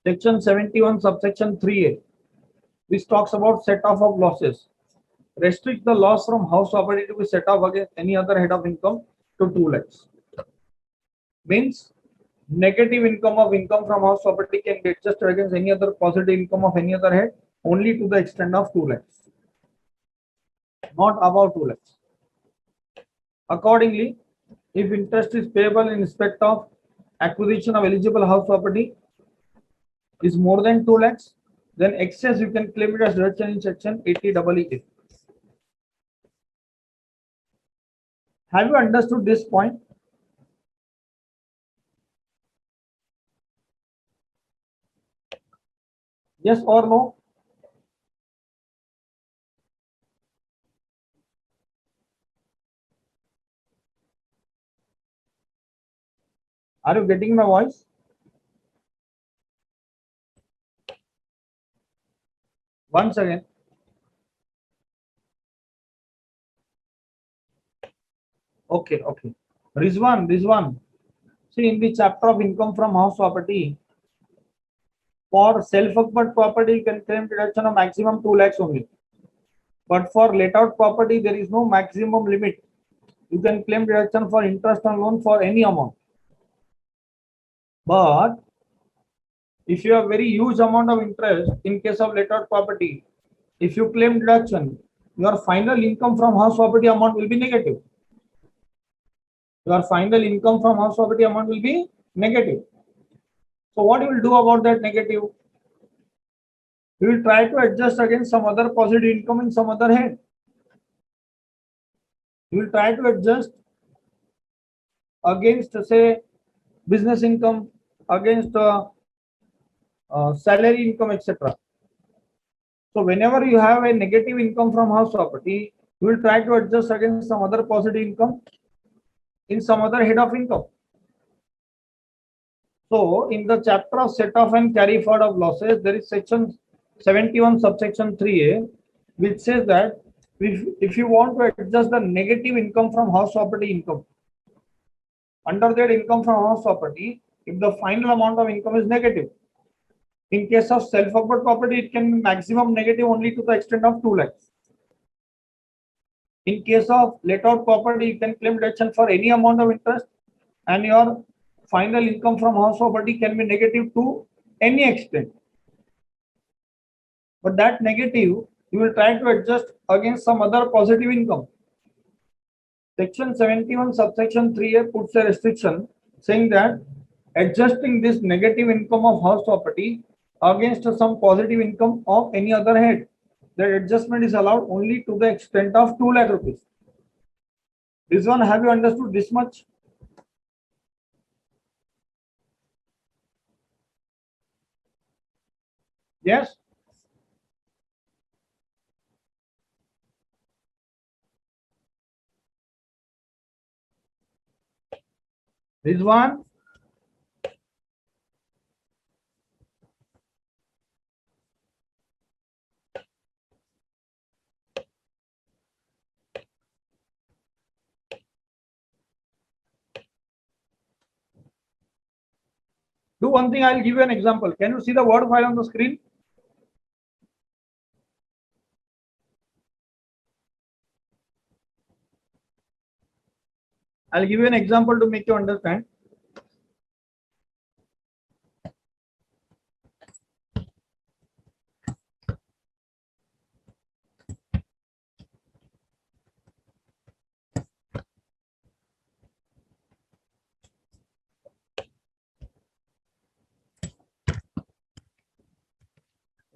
section 71 subsection 3A, which talks about set off of losses. Restrict the loss from house property to be set off against any other head of income to 2 lakhs. Means negative income from house property can be adjusted against any other positive income of any other head only to the extent of 2 lakhs, not above 2 lakhs. Accordingly, if interest is payable in respect of acquisition of eligible house property is more than 2 lakhs, then excess you can claim it as deduction in section 80EE. Have you understood this point? Yes or no? Are you getting my voice? Once again, okay. Rizwan. See, in the chapter of income from house property, for self-acquired property, you can claim deduction of maximum 2 lakhs only. But for let out property, there is no maximum limit. You can claim deduction for interest on loan for any amount. But if you have very huge amount of interest in case of let out property, if you claim deduction, your final income from house property amount will be negative. Your final income from house property amount will be negative. So what you will do about that negative? You will try to adjust against some other positive income in some other head. You will try to adjust against, say, business income, against salary income, etc. So whenever you have a negative income from house property, you will try to adjust against some other positive income in some other head of income. So in the chapter of set off and carry forward of losses, there is section 71 subsection 3a, which says that if you want to adjust the negative income from house property income, under that income from house property, if the final amount of income is negative, in case of self-occuped property, it can be maximum negative only to the extent of 2 lakhs. In case of let out property, you can claim deduction for any amount of interest, and your final income from house property can be negative to any extent. But that negative, you will try to adjust against some other positive income. Section 71 subsection 3a puts a restriction saying that adjusting this negative income of house property against some positive income of any other head, that adjustment is allowed only to the extent of 2 lakh rupees. This one, have you understood this much? Yes? This one? Do one thing, I'll give you an example. Can you see the word file on the screen? I'll give you an example to make you understand.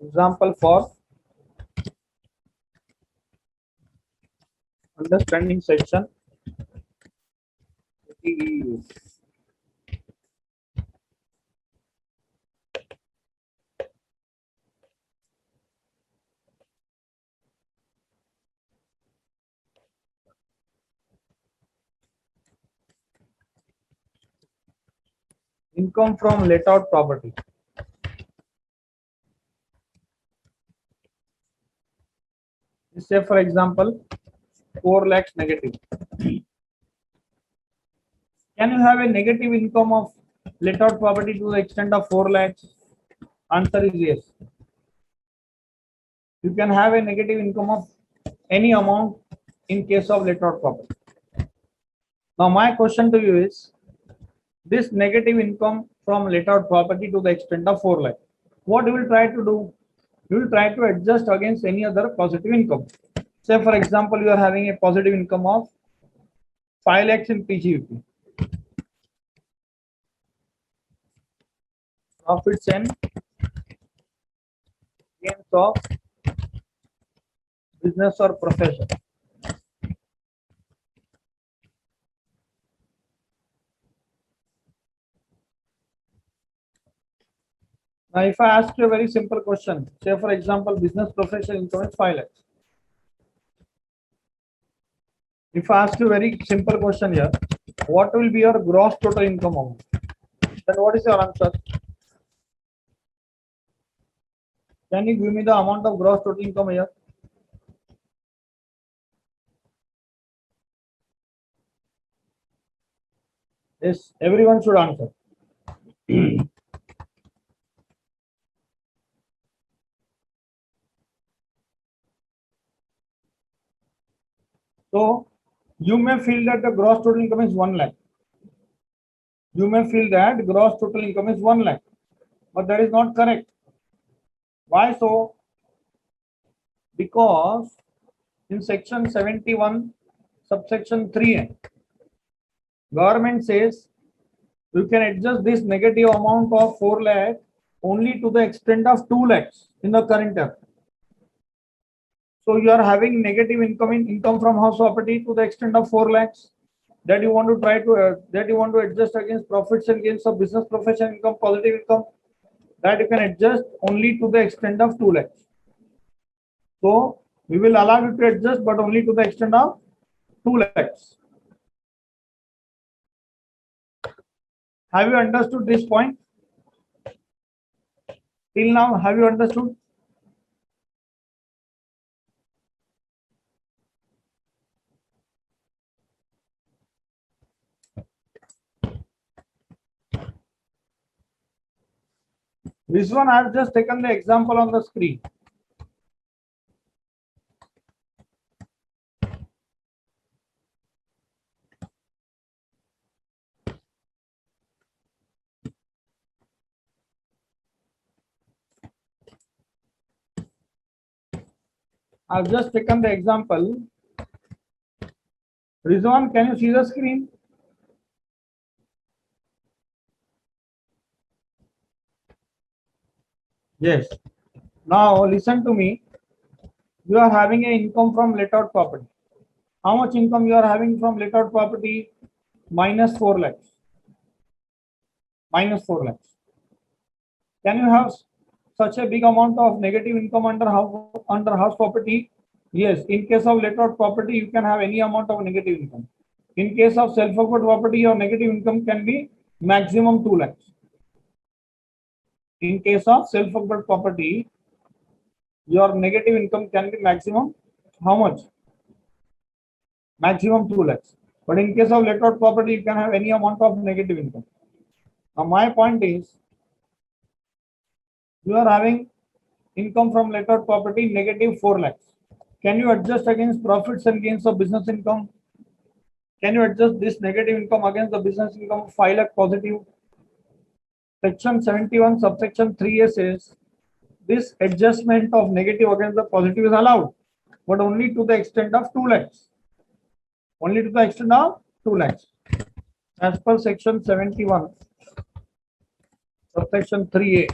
Example for understanding section. Income from let out property. Say for example, 4 lakhs negative. Can you have a negative income of let out property to the extent of 4 lakhs? Answer is yes. You can have a negative income of any amount in case of let out property. Now my question to you is, this negative income from let out property to the extent of 4 lakhs, what you will try to do? You will try to adjust against any other positive income. Say for example, you are having a positive income of 5 lakhs in PGVP. Profits and gains of business or profession. Now, if I ask you a very simple question, say for example, business profession income is 5 lakhs. If I ask you a very simple question here, what will be your gross total income amount? Then what is your answer? Can you give me the amount of gross total income here? Yes, everyone should answer. So you may feel that the gross total income is 1 lakh. You may feel that gross total income is 1 lakh, but that is not correct. Why so? Because in section 71, subsection 3A, government says you can adjust this negative amount of 4 lakh only to the extent of 2 lakhs in the current year. So you are having negative income from house property to the extent of 4 lakhs that you want to adjust against profits and gains of business profession income, positive income, that you can adjust only to the extent of 2 lakhs. So we will allow you to adjust, but only to the extent of 2 lakhs. Have you understood this point? Till now, have you understood? This one I have just taken the example on the screen. I've just taken the example. Rizwan, can you see the screen? Yes. Now listen to me. You are having an income from let out property. How much income you are having from let out property? Minus 4 lakhs. Minus 4 lakhs. Can you have such a big amount of negative income under house property? Yes. In case of let out property, you can have any amount of negative income. In case of self-occupied property, your negative income can be maximum 2 lakhs. In case of self-occupied property, your negative income can be maximum how much? Maximum 2 lakhs. But in case of let out property, you can have any amount of negative income. Now my point is, you are having income from let out property negative 4 lakhs. Can you adjust against profits and gains of business income? Can you adjust this negative income against the business income of 5 lakh positive? Section 71 subsection 3A says this adjustment of negative against the positive is allowed, but only to the extent of 2 lakhs. Only to the extent of 2 lakhs. As per section 71 subsection 3A.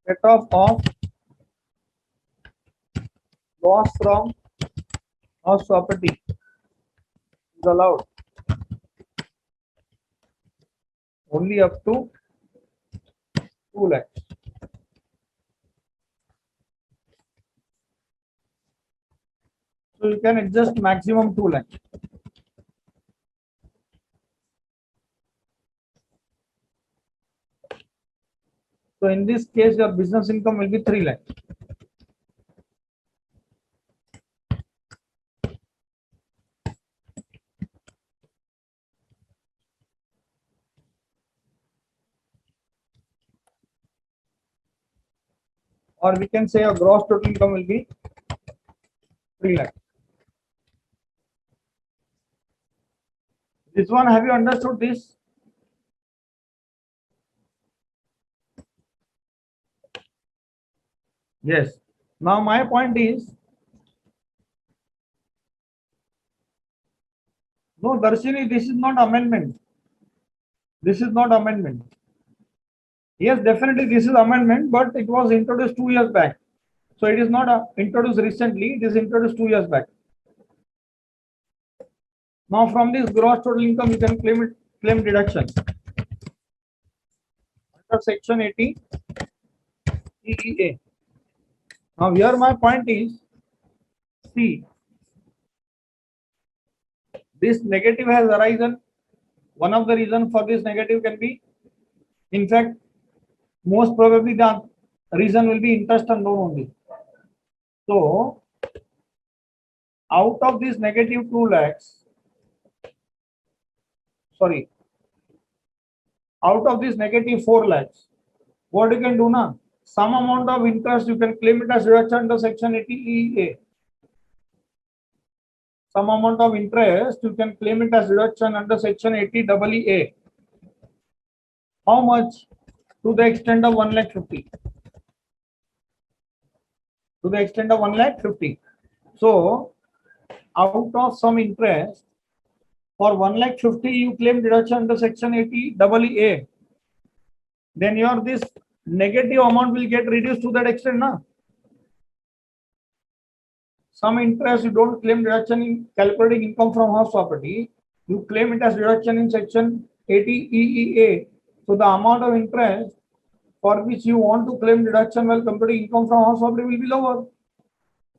Set-off of loss from house property is allowed only up to 2 lakhs. So you can adjust maximum 2 lakhs. So in this case, your business income will be 3 lakhs. Or we can say your gross total income will be 3 lakhs. This one, have you understood this? Yes. Now my point is, no, Darshini, this is not amendment. This is not amendment. Yes, definitely this is amendment, but it was introduced 2 years back. So it is not introduced recently, it is introduced 2 years back. Now from this gross total income, you can claim deduction. Under section 80 CEA. Now here my point is, see, this negative has arisen. One of the reasons for this negative can be, in fact, most probably the reason will be interest and loan only. So out of this negative 2 lakhs, out of this negative 4 lakhs, what you can do now? some amount of interest you can claim it as reduction under section 80 EA. Some amount of interest you can claim it as reduction under section 80 EA. How much? To the extent of 1,50,000. To the extent of 1,50,000. So out of some interest for 1,50,000 you claim deduction under section 80 EA. Then your this negative amount will get reduced to that extent, na? Some interest you don't claim deduction in calculating income from house property. You claim it as deduction in section 80 EEA. So the amount of interest for which you want to claim deduction while computing income from house property will be lower.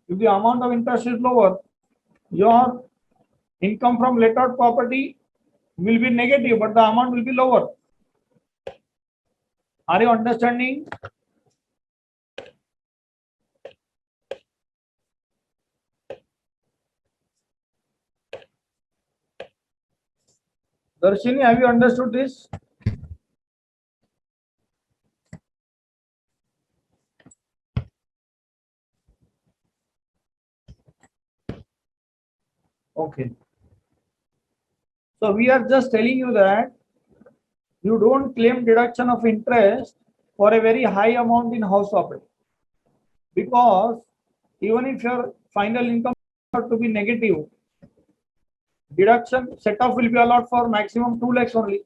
If the amount of interest is lower, your income from let out property will be negative, but the amount will be lower. Are you understanding? Darshini, have you understood this? Okay. So we are just telling you that you don't claim deduction of interest for a very high amount in house property, because even if your final income to be negative, deduction set off will be allowed for maximum 2 lakhs only.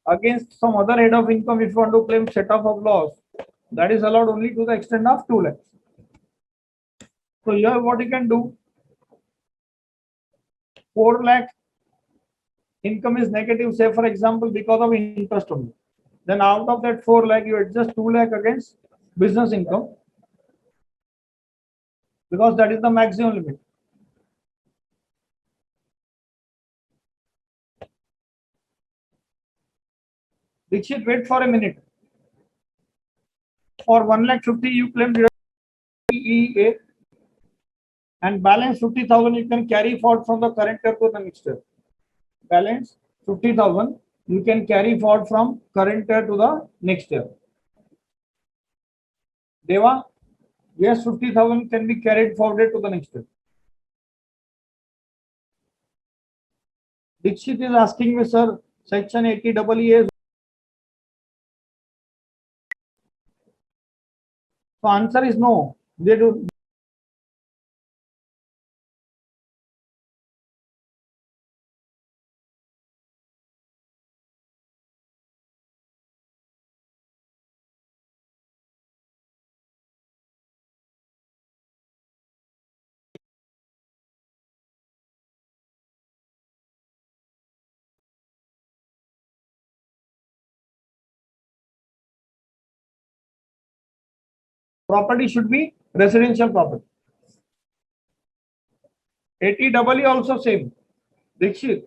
Against some other head of income, if you want to claim set off of loss, that is allowed only to the extent of 2 lakhs. So here what you can do, 4 lakh income is negative, say for example, because of interest only. Then out of that 4 lakh, you adjust 2 lakh against business income, because that is the maximum limit. Dikshit, wait for a minute. For 1,50,000 you claim EEA, and balance 50,000 you can carry forward from the current year to the next year. Balance 50,000 you can carry forward from current year to the next year. Deva, yes, 50,000 can be carried forward to the next year. Dikshit is asking me, sir, section 80 EA. So answer is no. They do. Property should be residential property. 80 EE also same. Dikshit.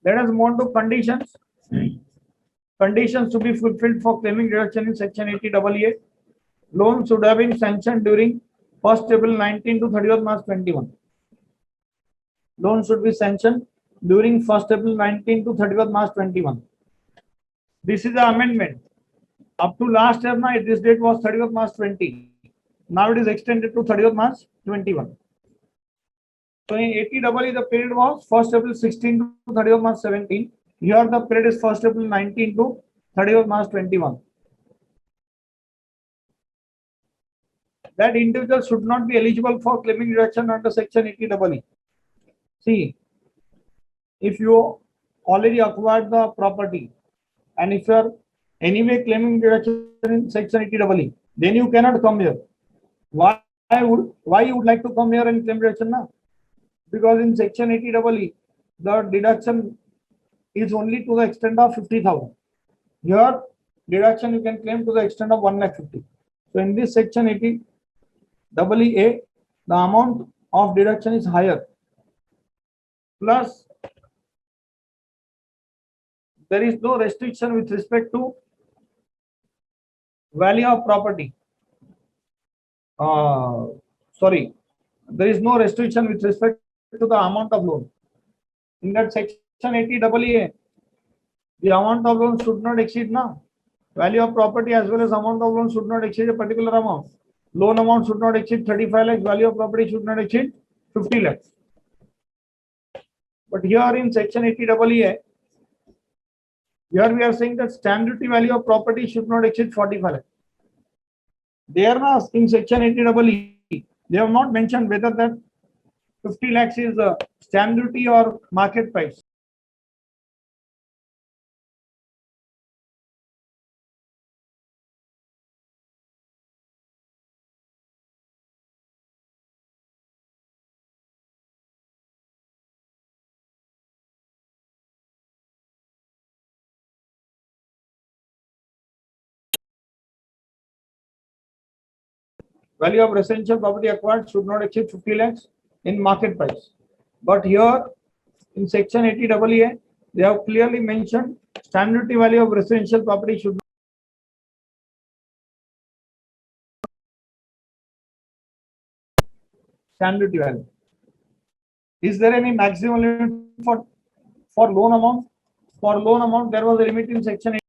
Let us move on to conditions. Conditions to be fulfilled for claiming deduction in section 80 EA. Loan should have been sanctioned during 1st April 19 to 30th March 21. Loan should be sanctioned during 1st April 19 to 30th March 21. This is the amendment. Up to last year, this date was 30th March 20. Now it is extended to 30th March 21. So in 80EE, the period was 1st April 16 to 30th March 17. Here the period is 1st April 19 to 30th March 21. That individual should not be eligible for claiming deduction under section 80EE. See, if you already acquired the property and if you are anyway claiming deduction in section 80EE, then you cannot come here. Why you would like to come here and claim deduction now? Because in section 80EE, the deduction is only to the extent of 50,000. Here, deduction you can claim to the extent of 1,50,000. So in this section 80EE, the amount of deduction is higher. Plus, there is no restriction with respect to value of property. There is no restriction with respect to the amount of loan. In that section 80EE, the amount of loan should not exceed value of property as well as amount of loan should not exceed a particular amount. Loan amount should not exceed 35 lakhs, value of property should not exceed 50 lakhs. But here in section 80EE, here we are saying that stamp duty value of property should not exceed 45 lakhs. There in section 80EE, they have not mentioned whether that 50 lakhs is stamp duty or market price. Value of residential property acquired should not exceed 50 lakhs in market price. But here in section 80EE, they have clearly mentioned stamp duty value of residential property should not stamp duty value. Is there any maximum limit for loan amount? For loan amount, there was a limit in section 8.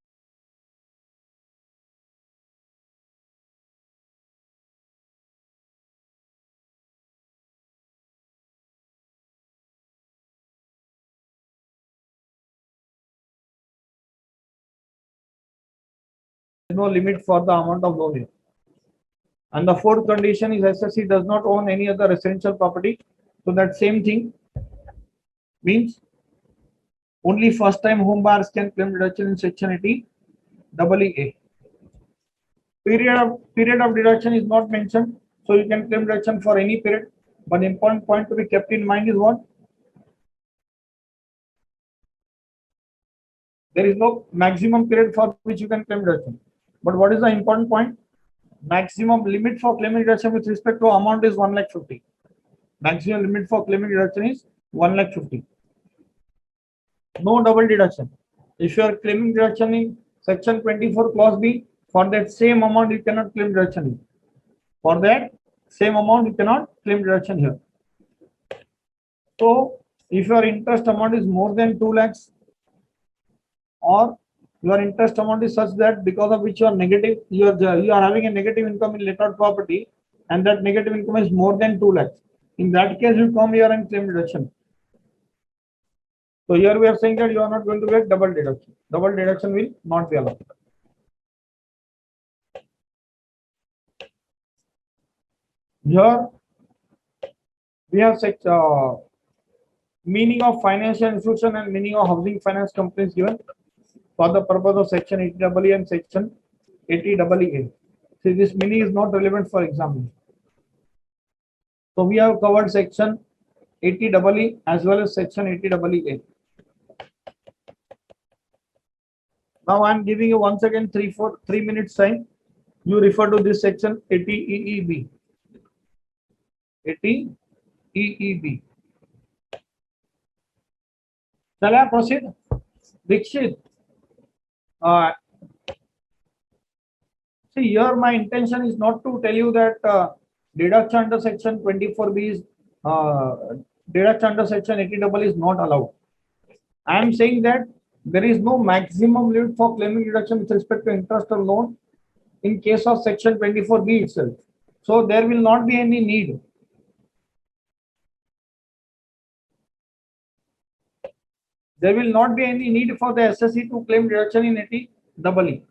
No limit for the amount of loan here. And the fourth condition is SSC does not own any other residential property. So that same thing means only first time home buyers can claim deduction in section 80EE. Period of deduction is not mentioned, so you can claim deduction for any period. But important point to be kept in mind is what? There is no maximum period for which you can claim deduction. But what is the important point? Maximum limit for claiming deduction with respect to amount is 1,50,000. Maximum limit for claiming deduction is 1,50,000. No double deduction. If you are claiming deduction in section 24 clause B, for that same amount you cannot claim deduction. For that same amount you cannot claim deduction here. So if your interest amount is more than 2 lakhs or your interest amount is such that because of which you are negative, you are having a negative income in letter property and that negative income is more than 2 lakhs. In that case, you come here and claim deduction. So here we are saying that you are not going to get double deduction. Double deduction will not be allowed. Here we have such meaning of financial institution and meaning of housing finance companies given for the purpose of section 80EE and section 80EA. See, this meaning is not relevant for example. So we have covered section 80EE as well as section 80EA. Now I am giving you once again 3 minutes time. You refer to this section 80EEB. 80EEB. Shall I proceed? Dikshit. See, See, here my intention is not to tell you that deduction under section 24B is deduction under section 80 is not allowed. I am saying that there is no maximum limit for claiming deduction with respect to interest or loan in case of section 24B itself. So there will not be any need. There will not be any need for the SSE to claim deduction in 80EE.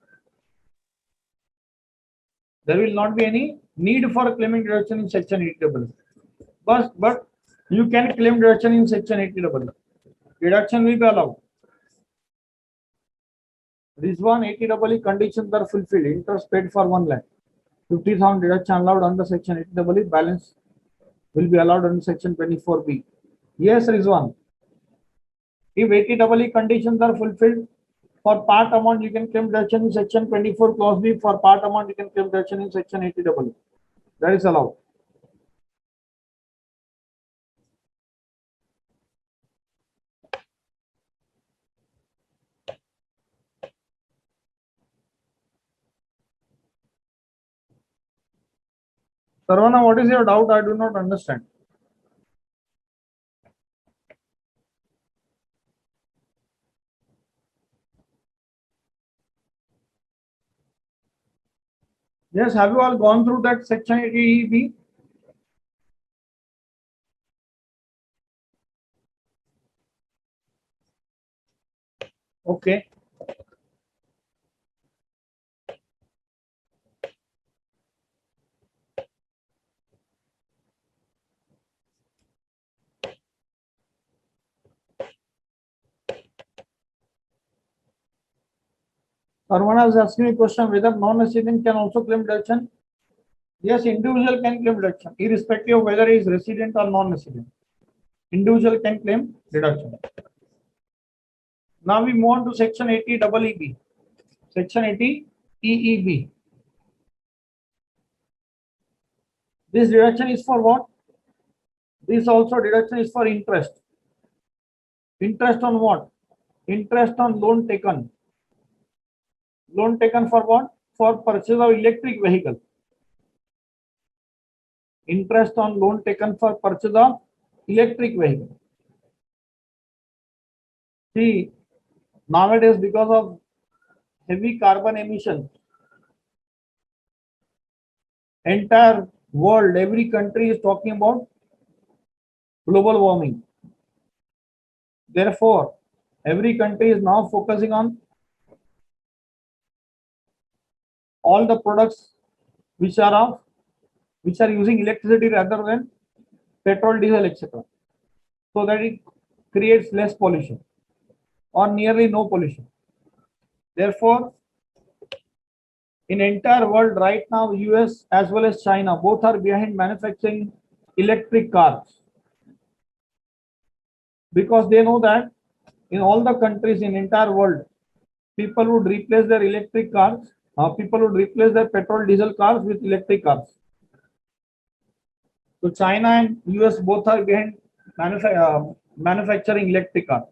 There will not be any need for claiming deduction in section 80EE. But you can claim deduction in section 80EE. Deduction will be allowed. This one 80EE conditions are fulfilled. Interest paid for 1 lakh. 50,000 deduction allowed under section 80EE. Balance will be allowed under section 24B. Yes, Rizwan. If 80EE conditions are fulfilled, for part amount you can claim deduction in section 24 clause B. For part amount you can claim deduction in section 80EE. That is allowed. Sarvana, what is your doubt? I do not understand. Yes, have you all gone through that section 80EB? Okay. Sarvana is asking a question whether non-resident can also claim deduction. Yes, individual can claim deduction, irrespective of whether he is resident or non-resident. Individual can claim deduction. Now we move on to section 80EEB. Section 80EEB. This deduction is for what? This also deduction is for interest. Interest on what? Interest on loan taken. Loan taken for what? For purchase of electric vehicle. Interest on loan taken for purchase of electric vehicle. See, nowadays because of heavy carbon emission, entire world, every country is talking about global warming. Therefore, every country is now focusing on all the products which are using electricity rather than petrol, diesel, etc. So that it creates less pollution or nearly no pollution. Therefore, in entire world right now, US as well as China, both are behind manufacturing electric cars, because they know that in all the countries in entire world, people would replace their electric cars, people would replace their petrol, diesel cars with electric cars. So China and US both are behind manufacturing electric cars,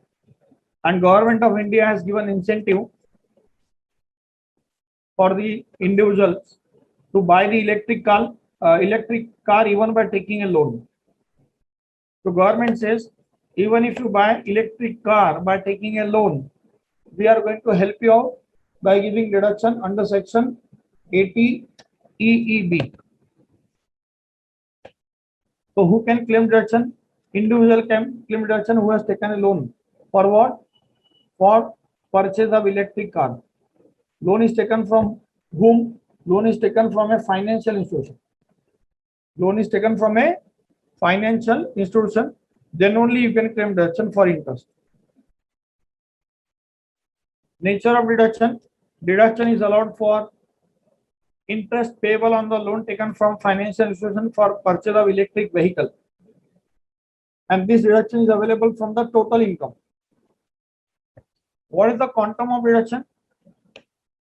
and government of India has given incentive for the individuals to buy the electric car even by taking a loan. So government says, even if you buy electric car by taking a loan, we are going to help you out by giving deduction under section 80EEB. So who can claim deduction? Individual can claim deduction who has taken a loan. For what? For purchase of electric car. Loan is taken from whom? Loan is taken from a financial institution. Loan is taken from a financial institution. Then only you can claim deduction for interest. Nature of deduction. Deduction is allowed for interest payable on the loan taken from financial institution for purchase of electric vehicle. And this deduction is available from the total income. What is the quantum of deduction?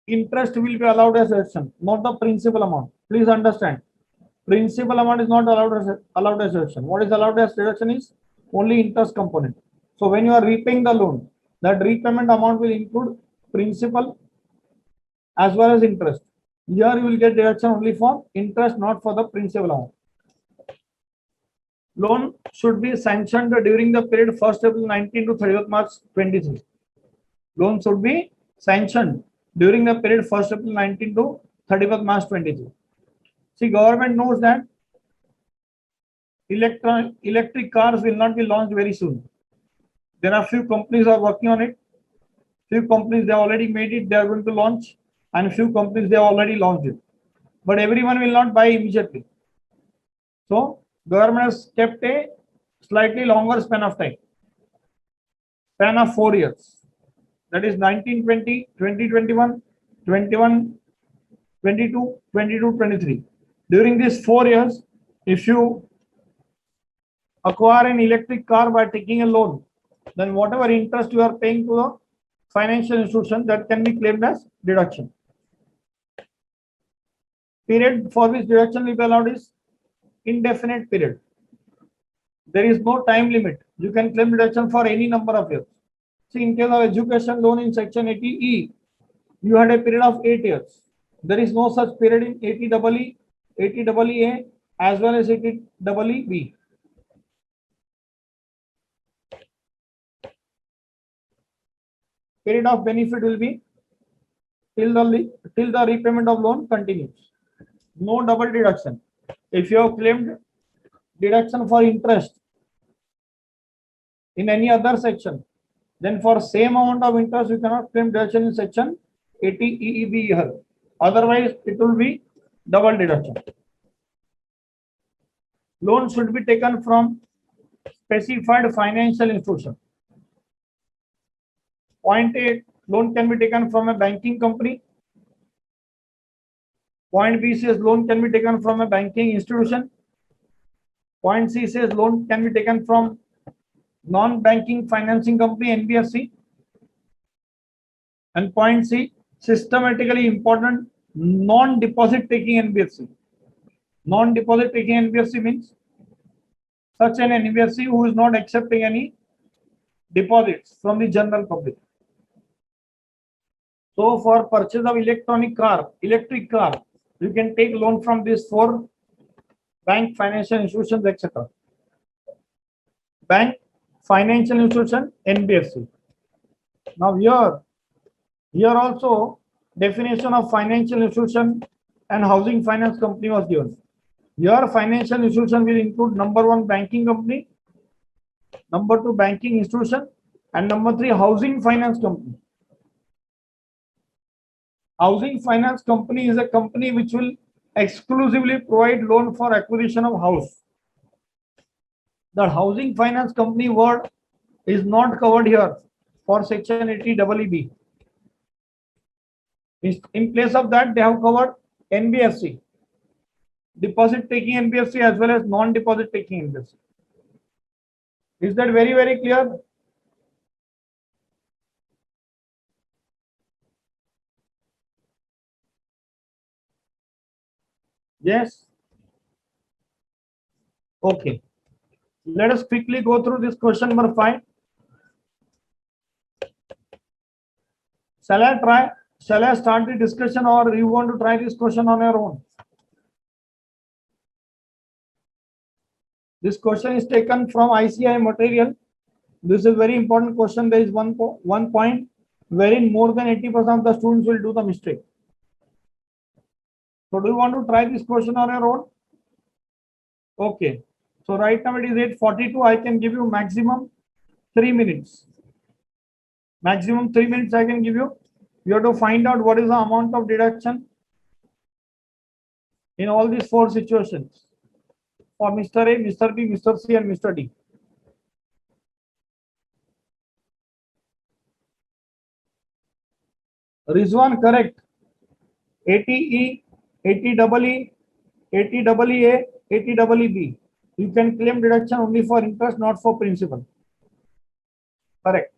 Interest will be allowed as deduction, not the principal amount. Please understand. Principal amount is not allowed as deduction. What is allowed as deduction is only interest component. So when you are repaying the loan, that repayment amount will include principal as well as interest. Here you will get deduction only for interest, not for the principal amount. Loan should be sanctioned during the period 1st April 19 to 30th March 23. Loan should be sanctioned during the period 1st April 19 to 31st March 23. See, government knows that electric cars will not be launched very soon. There are few companies are working on it. Few companies they already made it, they are going to launch, and few companies they have already launched it. But everyone will not buy immediately. So government has kept a slightly longer span of time, span of 4 years. That is 1920, 2021, 21, 22, 22, 23. During these 4 years, if you acquire an electric car by taking a loan, then whatever interest you are paying to the financial institution, that can be claimed as deduction. Period for which deduction will be allowed is indefinite period. There is no time limit. You can claim deduction for any number of years. See, in case of education loan in section 80E, you had a period of 8 years. There is no such period in 80EE, 80EE as well as 80EEB. Period of benefit will be till the repayment of loan continues. No double deduction. If you have claimed deduction for interest in any other section, then for same amount of interest you cannot claim deduction in section 80EEB here. Otherwise, it will be double deduction. Loan should be taken from specified financial institution. Point A, loan can be taken from a banking company. Point B says loan can be taken from a banking institution. Point C says loan can be taken from non-banking financing company, NBFC. And point C, systematically important, non-deposit taking NBFC. Non-deposit taking NBFC means such an NBFC who is not accepting any deposits from the general public. So for purchase of electric car, you can take loan from these 4 bank, financial institutions, etc. Bank, financial institution, NBFC. Now here also definition of financial institution and housing finance company was given. Here financial institution will include number 1 banking company, number 2 banking institution, and number 3 housing finance company. Housing finance company is a company which will exclusively provide loan for acquisition of house. The housing finance company word is not covered here for section 80EEB. In place of that, they have covered NBFC, deposit taking NBFC as well as non-deposit taking NBFC. Is that very, very clear? Yes. Okay. Let us quickly go through this question number 5. Shall I start the discussion, or you want to try this question on your own? This question is taken from ICI material. This is very important question. There is one point wherein more than 80% of the students will do the mistake. So do you want to try this question on your own? Okay. So right now it is 8:42. I can give you maximum 3 minutes. Maximum 3 minutes I can give you. You have to find out what is the amount of deduction in all these 4 situations for Mr. A, Mr. B, Mr. C, and Mr. D. Rizwan, correct. 80E, 80EE, 80EA, 80EB. You can claim deduction only for interest, not for principal. Correct.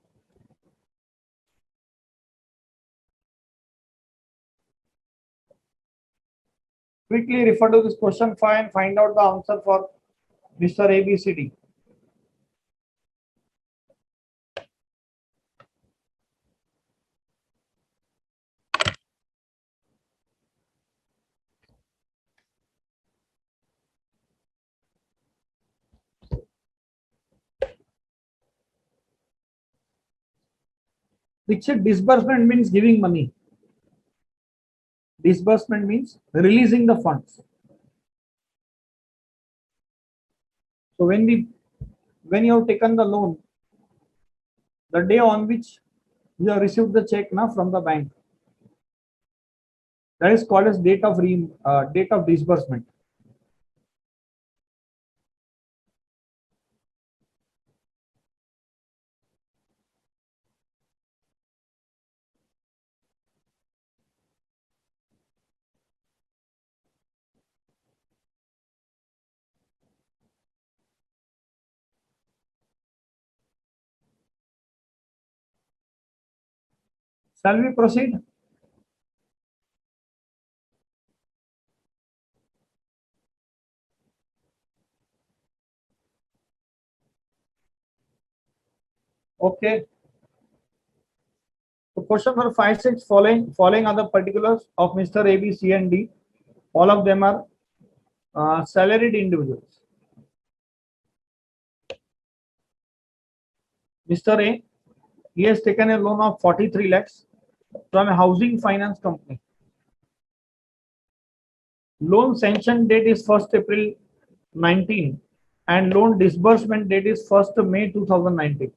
Quickly refer to this question 5 and find out the answer for Mr. ABCD. Dixit, disbursement means giving money. Disbursement means releasing the funds. So when you have taken the loan, the day on which you have received the check now from the bank, that is called as date of disbursement. Shall we proceed? Okay. So question number 5, 6, following are the particulars of Mr. A, B, C, and D. All of them are salaried individuals. Mr. A, he has taken a loan of 43 lakhs from a housing finance company. Loan sanction date is 1st April 19 and loan disbursement date is 1st May 2019.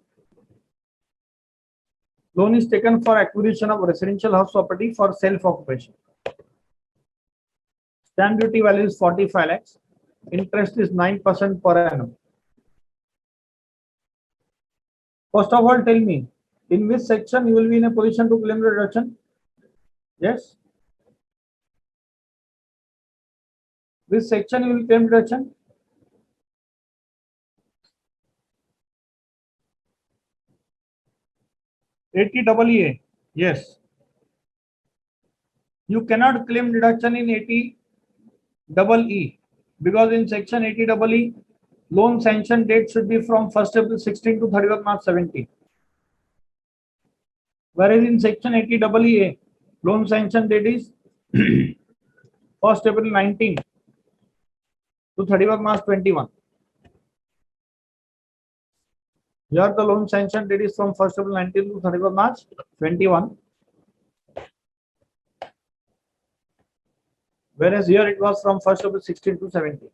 Loan is taken for acquisition of residential house property for self-occupation. Stamp duty value is 45 lakhs. Interest is 9% per annum. First of all, tell me, in which section you will be in a position to claim the deduction? Yes. Which section you will claim deduction? ATEE. Yes. You cannot claim deduction in ATEE because in section ATEE, loan sanction date should be from 1st April 16 to 31 March 17. Whereas in section ATEE, loan sanction date is 1st April 19 to 31 March 21. Here the loan sanction date is from 1st April 19 to 31 March 21. Whereas here it was from 1st April 16 to 17.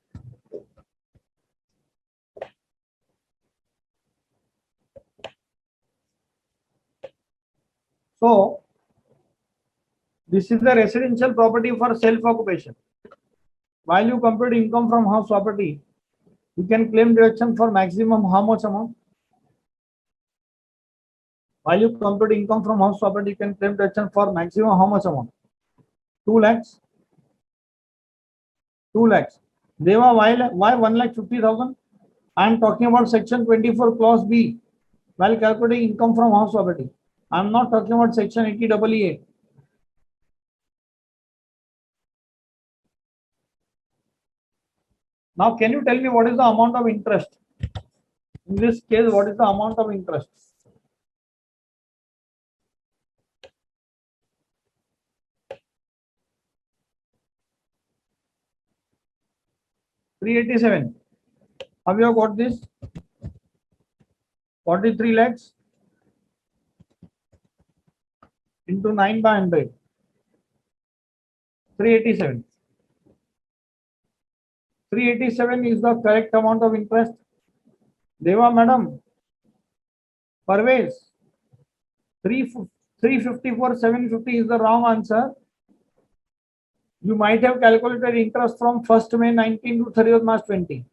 So this is the residential property for self-occupation. While you compute income from house property, you can claim deduction for maximum how much amount? While you compute income from house property, you can claim deduction for maximum how much amount? 2 lakhs. 2 lakhs. Deva, why 1,50,000? I am talking about section 24 clause B while calculating income from house property. I am not talking about section ATEE. Now, can you tell me what is the amount of interest? In this case, what is the amount of interest? $387. Have you got this? 43 lakhs into 9 by 100. 387. 387 is the correct amount of interest. Deva madam, Parvez, 354 750 is the wrong answer. You might have calculated interest from 1st May 19 to 30th March 20.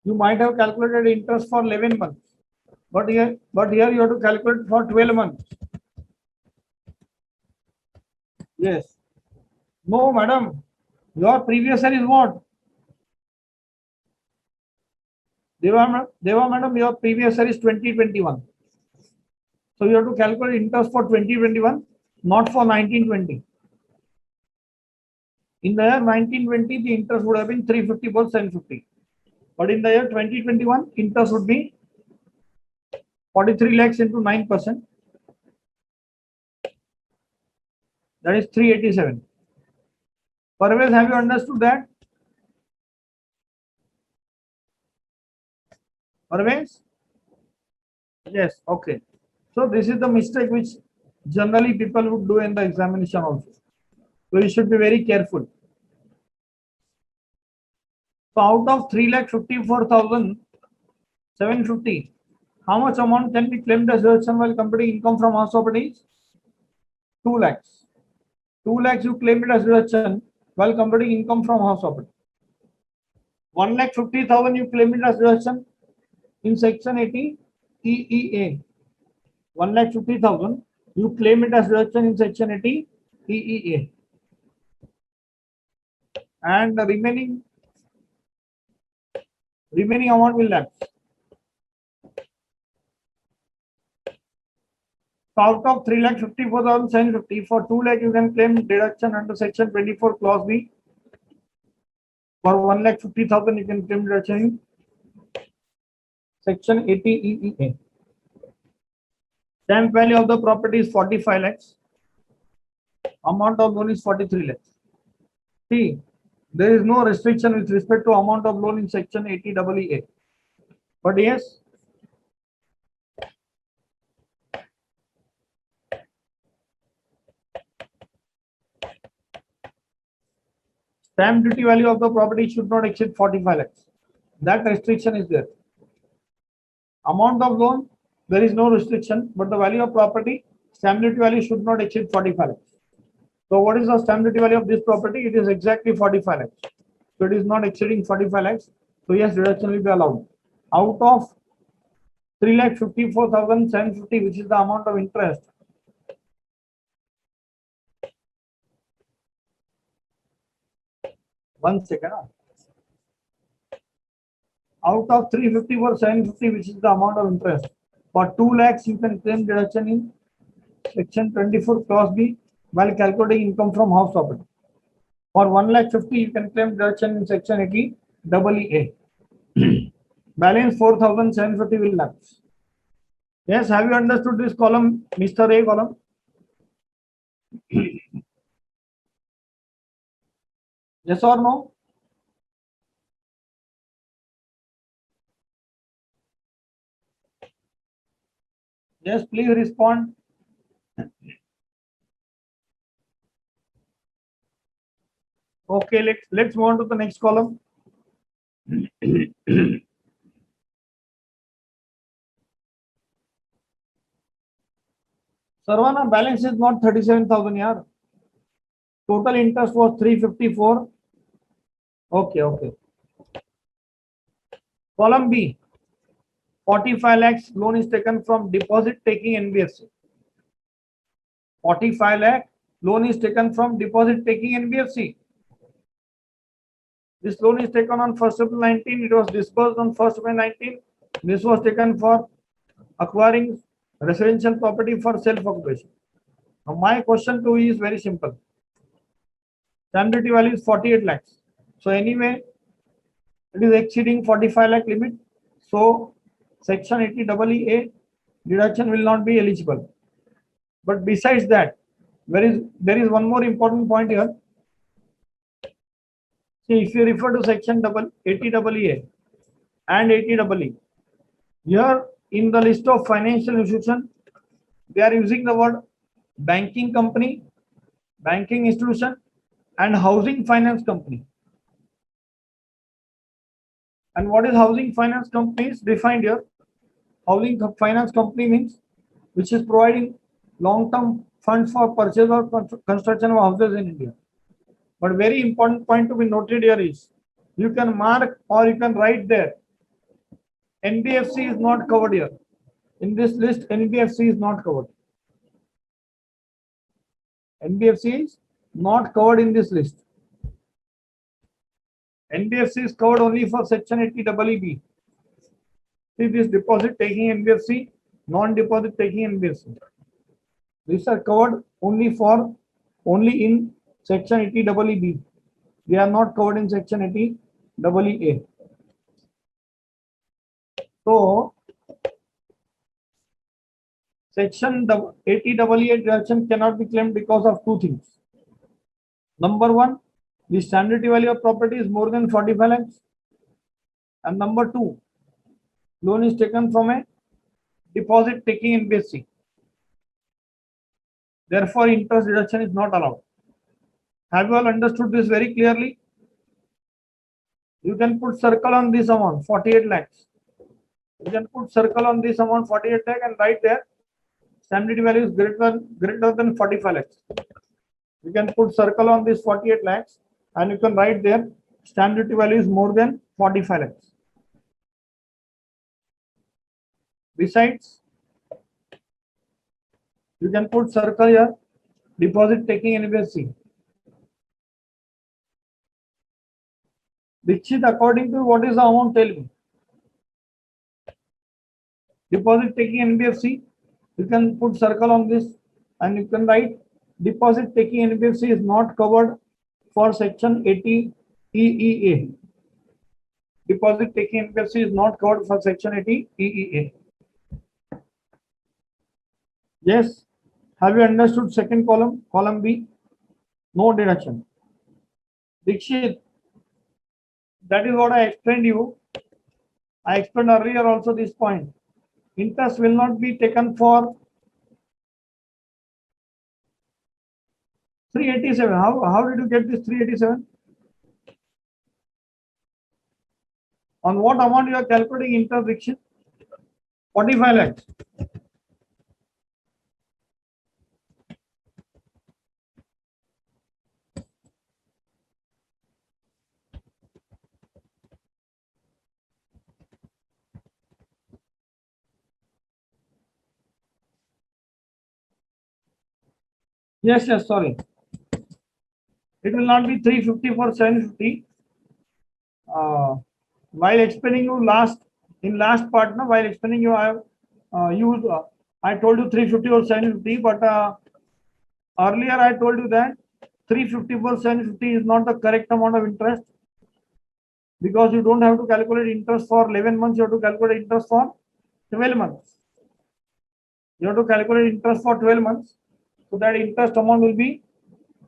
You might have calculated interest for 11 months, but here you have to calculate for 12 months. Yes. No, madam. Your previous year is what? Deva madam, your previous year is 2021. So you have to calculate interest for 2021, not for 1920. In the year 1920, the interest would have been 354 750. But in the year 2021, interest would be 43 lakhs into 9%. That is 387. Parvez, have you understood that? Parvez? Yes, okay. So this is the mistake which generally people would do in the examination also. So you should be very careful. So out of 3,54,750, how much amount can be claimed as deduction while computing income from house properties? 2 lakhs. 2 lakhs you claim it as deduction while computing income from house property. 1,50,000 you claim it as deduction in section 80 EEA. 1,50,000 you claim it as deduction in section 80 EEA. And the remaining amount will lapse. So out of 3,54,750, for 2 lakh you can claim deduction under section 24 clause B. For 1,50,000 you can claim deduction in section 80 EEA. Stamp value of the property is 45 lakhs. Amount of loan is 43 lakhs. See, there is no restriction with respect to amount of loan in section 80 EEA. But yes, stamp duty value of the property should not exceed 45 lakhs. That restriction is there. Amount of loan, there is no restriction, but the value of property, stamp duty value should not exceed 45 lakhs. So what is the stamp duty value of this property? It is exactly 45 lakhs. So it is not exceeding 45 lakhs. So yes, deduction will be allowed. Out of 3,54,750, which is the amount of interest, one second. Out of 354,750, which is the amount of interest, for 2 lakhs you can claim deduction in section 24 clause B while calculating income from house property. For 1,50,000 you can claim deduction in section 80 EEA. Balance 4,750 will lapse. Yes, have you understood this column, Mr. A column? Yes or no? Yes, please respond. Okay, let's move on to the next column. Sarvana, balance is not 37,000 yaar. Total interest was 354. Okay. Column B, 45 lakhs loan is taken from deposit taking NBFC. 45 lakh loan is taken from deposit taking NBFC. This loan is taken on 1st April 19. It was disbursed on 1st May 19. This was taken for acquiring residential property for self-occupation. Now my question to you is very simple. Stamp duty value is 48 lakhs. So anyway, it is exceeding 45 lakh limit. So section 80 EEA deduction will not be eligible. But besides that, there is one more important point here. See, if you refer to section 80 EEA and 80 EE, here in the list of financial institution, they are using the word banking company, banking institution, and housing finance company. And what is housing finance company is defined here. Housing finance company means which is providing long-term funds for purchase or construction of houses in India. But very important point to be noted here is you can mark or you can write there. NBFC is not covered here. In this list, NBFC is not covered. NBFC is not covered in this list. NBFC is covered only for section 80 EEB. See this deposit taking NBFC, non-deposit taking NBFC. These are covered only in section 80 EEB. They are not covered in section 80 EEA. So section 80 EEA deduction cannot be claimed because of two things. Number one, the stamp duty value of property is more than 45 lakhs. And number two, loan is taken from a deposit taking NBFC. Therefore, interest deduction is not allowed. Have you all understood this very clearly? You can put circle on this amount, 48 lakhs. You can put circle on this amount, 48 lakh, and write there stamp duty value is greater than 45 lakhs. You can put circle on this 48 lakhs, and you can write there stamp duty value is more than 45 lakhs. Besides, you can put circle here, deposit taking NBFC. Dixit, according to what is the amount, tell me. Deposit taking NBFC, you can put circle on this and you can write deposit taking NBFC is not covered for section 80 EEA. Deposit taking NBFC is not covered for section 80 EEA. Yes. Have you understood second column? Column B, no deduction. Dixit, that is what I explained you. I explained earlier also this point. Interest will not be taken for 387. How did you get this 387? On what amount you are calculating interest, Dixit? 45 lakhs. Yes, sorry. It will not be 350 for 750. While explaining you last part, no, while explaining you, I have used, I told you 350 or 750, but earlier I told you that 350 for 750 is not the correct amount of interest, because you don't have to calculate interest for 11 months, you have to calculate interest for 12 months. You have to calculate interest for 12 months. So that interest amount will be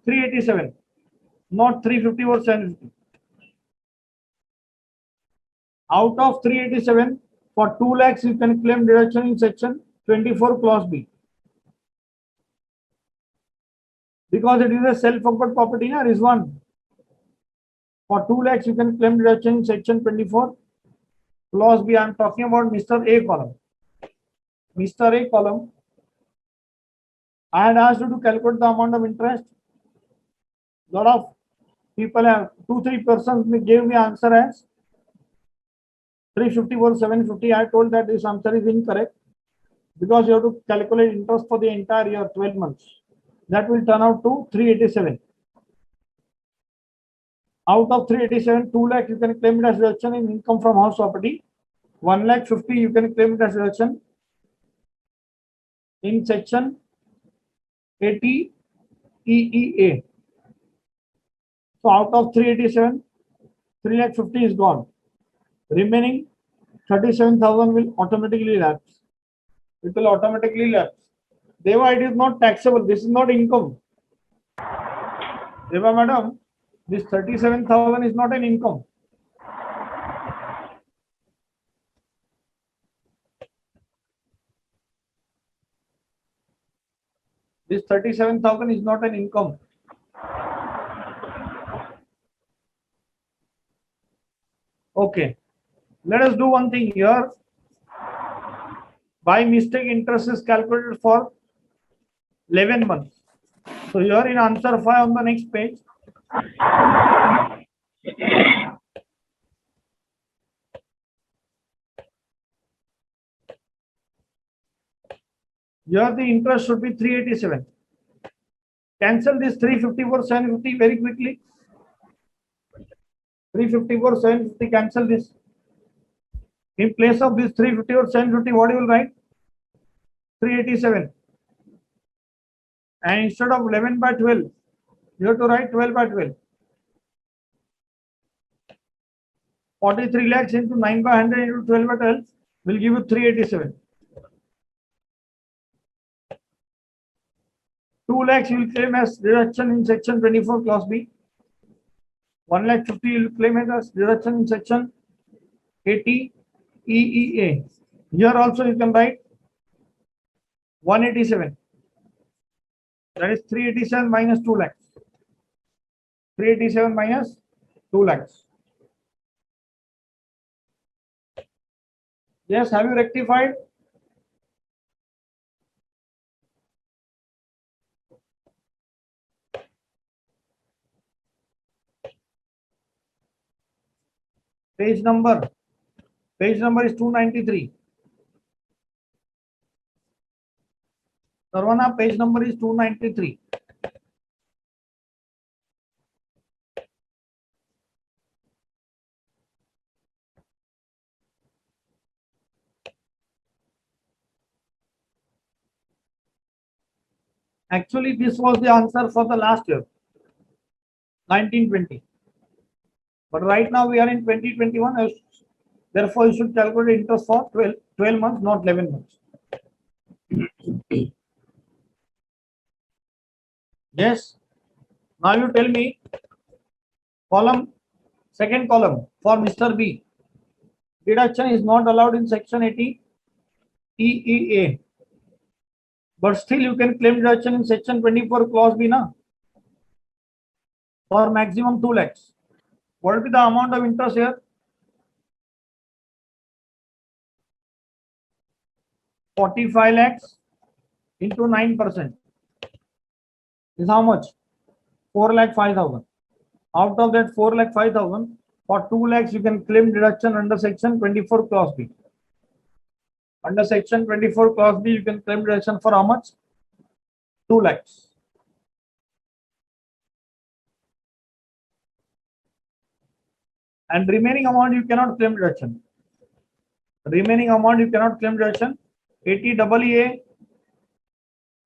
387, not 350 or 750. Out of 387, for 2 lakhs, you can claim deduction in section 24 clause B. Because it is a self-occurred property, na, Rizwan. For 2 lakhs, you can claim deduction in section 24 clause B. I am talking about Mr. A column. Mr. A column, I had asked you to calculate the amount of interest. Lot of people have 2-3 persons gave me answer as 350 or 750. I told that this answer is incorrect, because you have to calculate interest for the entire year, 12 months. That will turn out to 387. Out of 387, 2 lakh you can claim it as reduction in income from house property. 1 lakh 50 you can claim it as reduction in section 80 EEA. So out of 387, 3 lakh 50 is gone. Remaining 37,000 will automatically lapse. It will automatically lapse. Deva, it is not taxable. This is not income. Deva madam, this 37,000 is not an income. This 37,000 is not an income. Okay. Let us do one thing here. By mistake, interest is calculated for 11 months. So here in answer 5 on the next page, here the interest should be 387. Cancel this 350 for 750 very quickly. 350 for 750, cancel this. In place of this 350 or 750, what you will write? 387. And instead of 11 by 12, you have to write 12 by 12. 43 lakhs into 9 by 100 into 12 by 12 will give you 387. 2 lakhs you will claim as deduction in section 24 clause B. 1 lakh 50 you will claim it as deduction in section 80 EEA. Here also you can write 187. That is 387 minus 2 lakhs. 387 minus 2 lakhs. Yes, have you rectified? Page number is 293. Sarvana, page number is 293. Actually, this was the answer for the last year, 1920. But right now we are in 2021. Therefore, you should calculate interest for 12 months, not 11 months. Yes. Now you tell me, second column for Mr. B. Deduction is not allowed in section 80 EEA. But still you can claim deduction in section 24 clause B na, for maximum 2 lakhs. What will be the amount of interest here? 45 lakhs into 9% is how much? 4,05,000. Out of that 4,05,000, for 2 lakhs you can claim deduction under section 24 clause B. Under section 24 clause B, you can claim deduction for how much? 2 lakhs. And remaining amount you cannot claim deduction. Remaining amount you cannot claim deduction. 80 EEA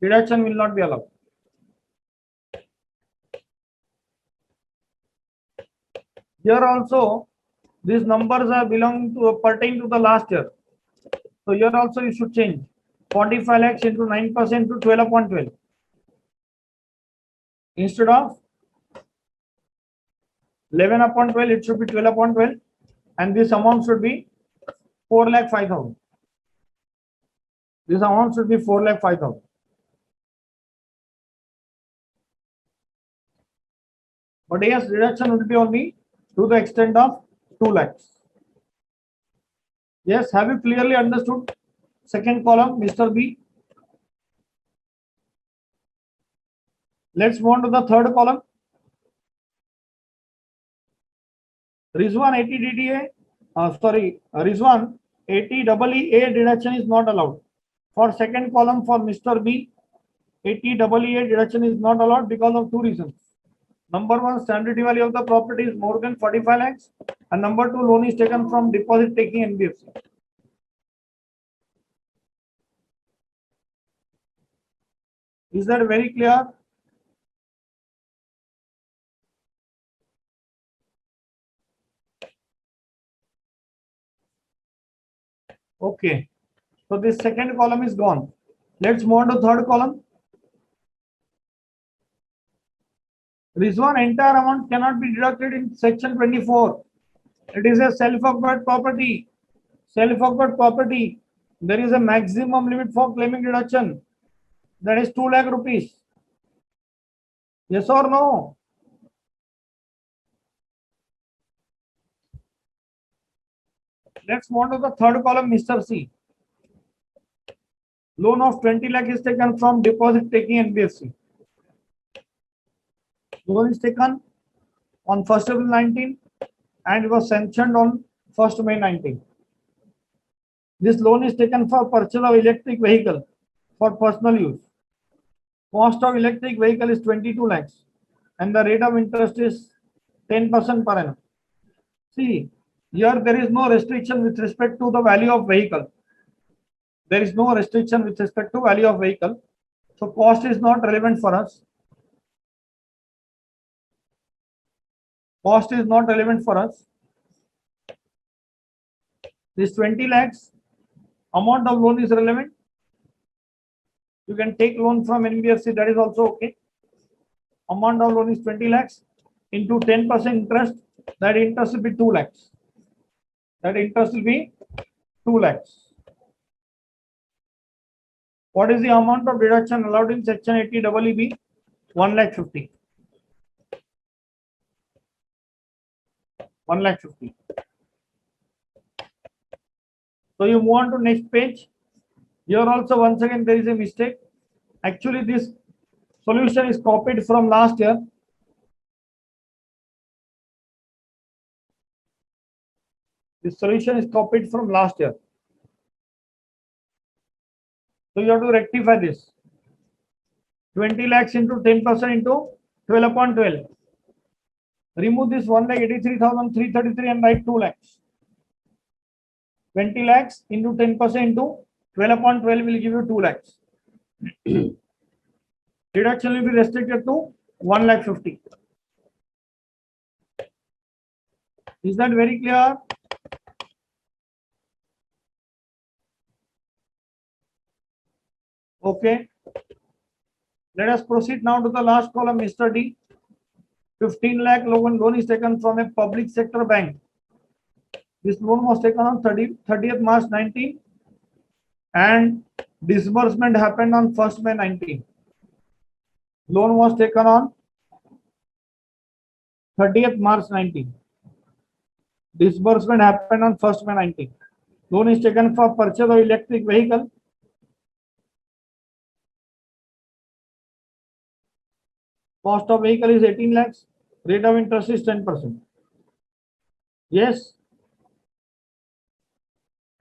deduction will not be allowed. Here also, these numbers are pertain to the last year. So here also you should change 45 lakhs into 9% to 12 upon 12. Instead of 11 upon 12, it should be 12 upon 12. And this amount should be 4,05,000. This amount should be 4,05,000. But yes, deduction will be only to the extent of 2 lakhs. Yes, have you clearly understood second column, Mr. B? Let's move on to the third column. Rizwan 80 DTA, Rizwan 80 EEA deduction is not allowed. For second column for Mr. B, 80 EEA deduction is not allowed because of 2 reasons. Number 1, standard value of the property is more than 45 lakhs. And number 2, loan is taken from deposit taking NBFC. Is that very clear? Okay. So this second column is gone. Let's move on to third column. Rizwan, entire amount cannot be deducted in section 24. It is a self-acquired property. Self-acquired property. There is a maximum limit for claiming deduction. That is 2 lakh rupees. Yes or no? Let's move on to the third column, Mr. C. Loan of 20 lakh is taken from deposit taking NBFC. Loan is taken on 1st April 19 and it was sanctioned on 1st May 19. This loan is taken for purchase of electric vehicle for personal use. Cost of electric vehicle is 22 lakhs and the rate of interest is 10% per annum. See, here there is no restriction with respect to the value of vehicle. There is no restriction with respect to value of vehicle. So cost is not relevant for us. Cost is not relevant for us. This 20 lakhs amount of loan is relevant. You can take loan from NBFC, that is also okay. Amount of loan is 20 lakhs into 10% interest. That interest will be 2 lakhs. That interest will be 2 lakhs. What is the amount of deduction allowed in section 80 EEB? 1,50,000. 1,50,000. So you move on to next page. Here also once again there is a mistake. Actually this solution is copied from last year. This solution is copied from last year. So you have to rectify this. 20 lakhs into 10% into 12 upon 12. Remove this 1,83,333 and write 2 lakhs. 20 lakhs into 10% into 12 upon 12 will give you 2 lakhs. Deduction will be restricted to 1,50,000. Is that very clear? Okay. Let us proceed now to the last column, Mr. D. 15 lakh loan is taken from a public sector bank. This loan was taken on 30th March 19 and disbursement happened on 1st May 19. Loan was taken on 30th March 19. Disbursement happened on 1st May 19. Loan is taken for purchase of electric vehicle. Cost of vehicle is 18 lakhs. Rate of interest is 10%. Yes.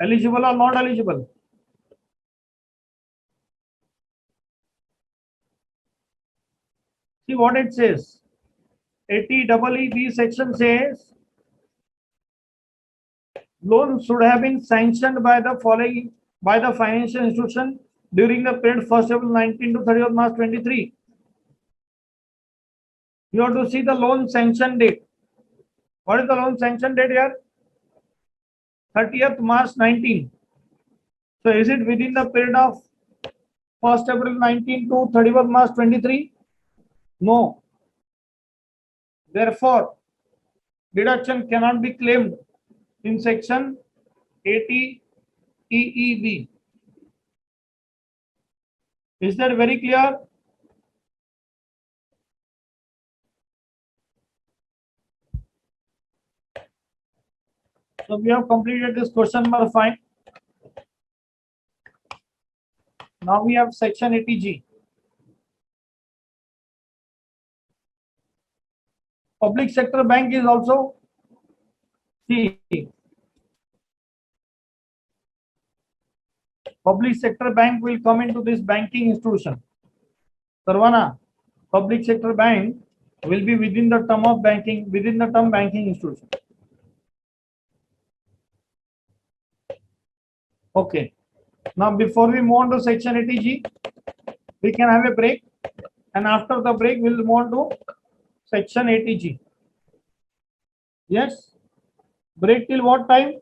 Eligible or not eligible? See what it says. 80 EEB section says loan should have been sanctioned by the financial institution during the period 1st April 19 to 30th March 23. You have to see the loan sanction date. What is the loan sanction date here? 30th March 19. So is it within the period of 1st April 19 to 31st March 23? No. Therefore, deduction cannot be claimed in section 80 EEB. Is that very clear? So we have completed this question number 5. Now we have section 80G. Public sector bank is also C. Public sector bank will come into this banking institution. Sarvana, public sector bank will be within the term of banking, within the term banking institution. Okay. Now before we move on to section 80G, we can have a break, and after the break we'll move on to section 80G. Yes. Break till what time?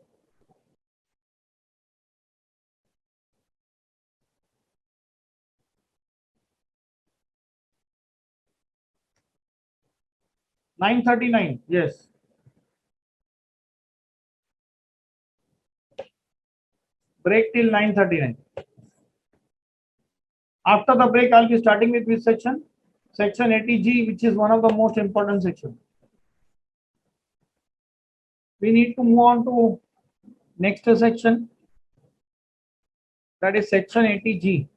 (9:39). Yes. Break till 9:39. After the break, I'll be starting with which section? Section 80G, which is one of the most important sections. We need to move on to next section, that is section 80G.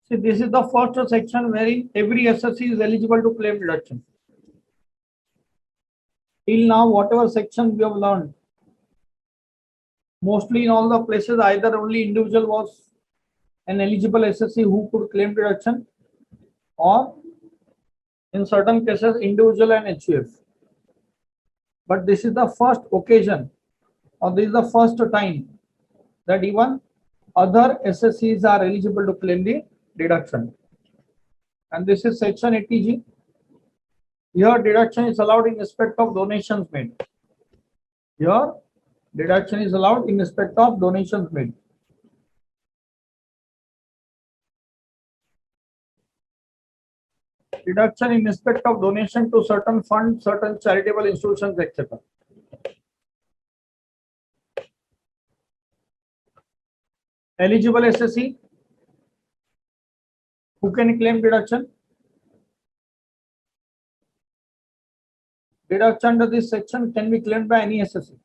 See, this is the first section wherein every SSC is eligible to claim deduction. Till now, whatever section we have learned, mostly in all the places, either only individual was an eligible SSC who could claim deduction, or in certain cases individual and HUF. But this is the first occasion, or this is the first time that even other SSCs are eligible to claim the deduction. And this is section 80G. Here deduction is allowed in respect of donations made. Here deduction is allowed in respect of donations made. Deduction in respect of donation to certain funds, certain charitable institutions, etc. Eligible SSE, who can claim deduction? Deduction under this section can be claimed by any SSE.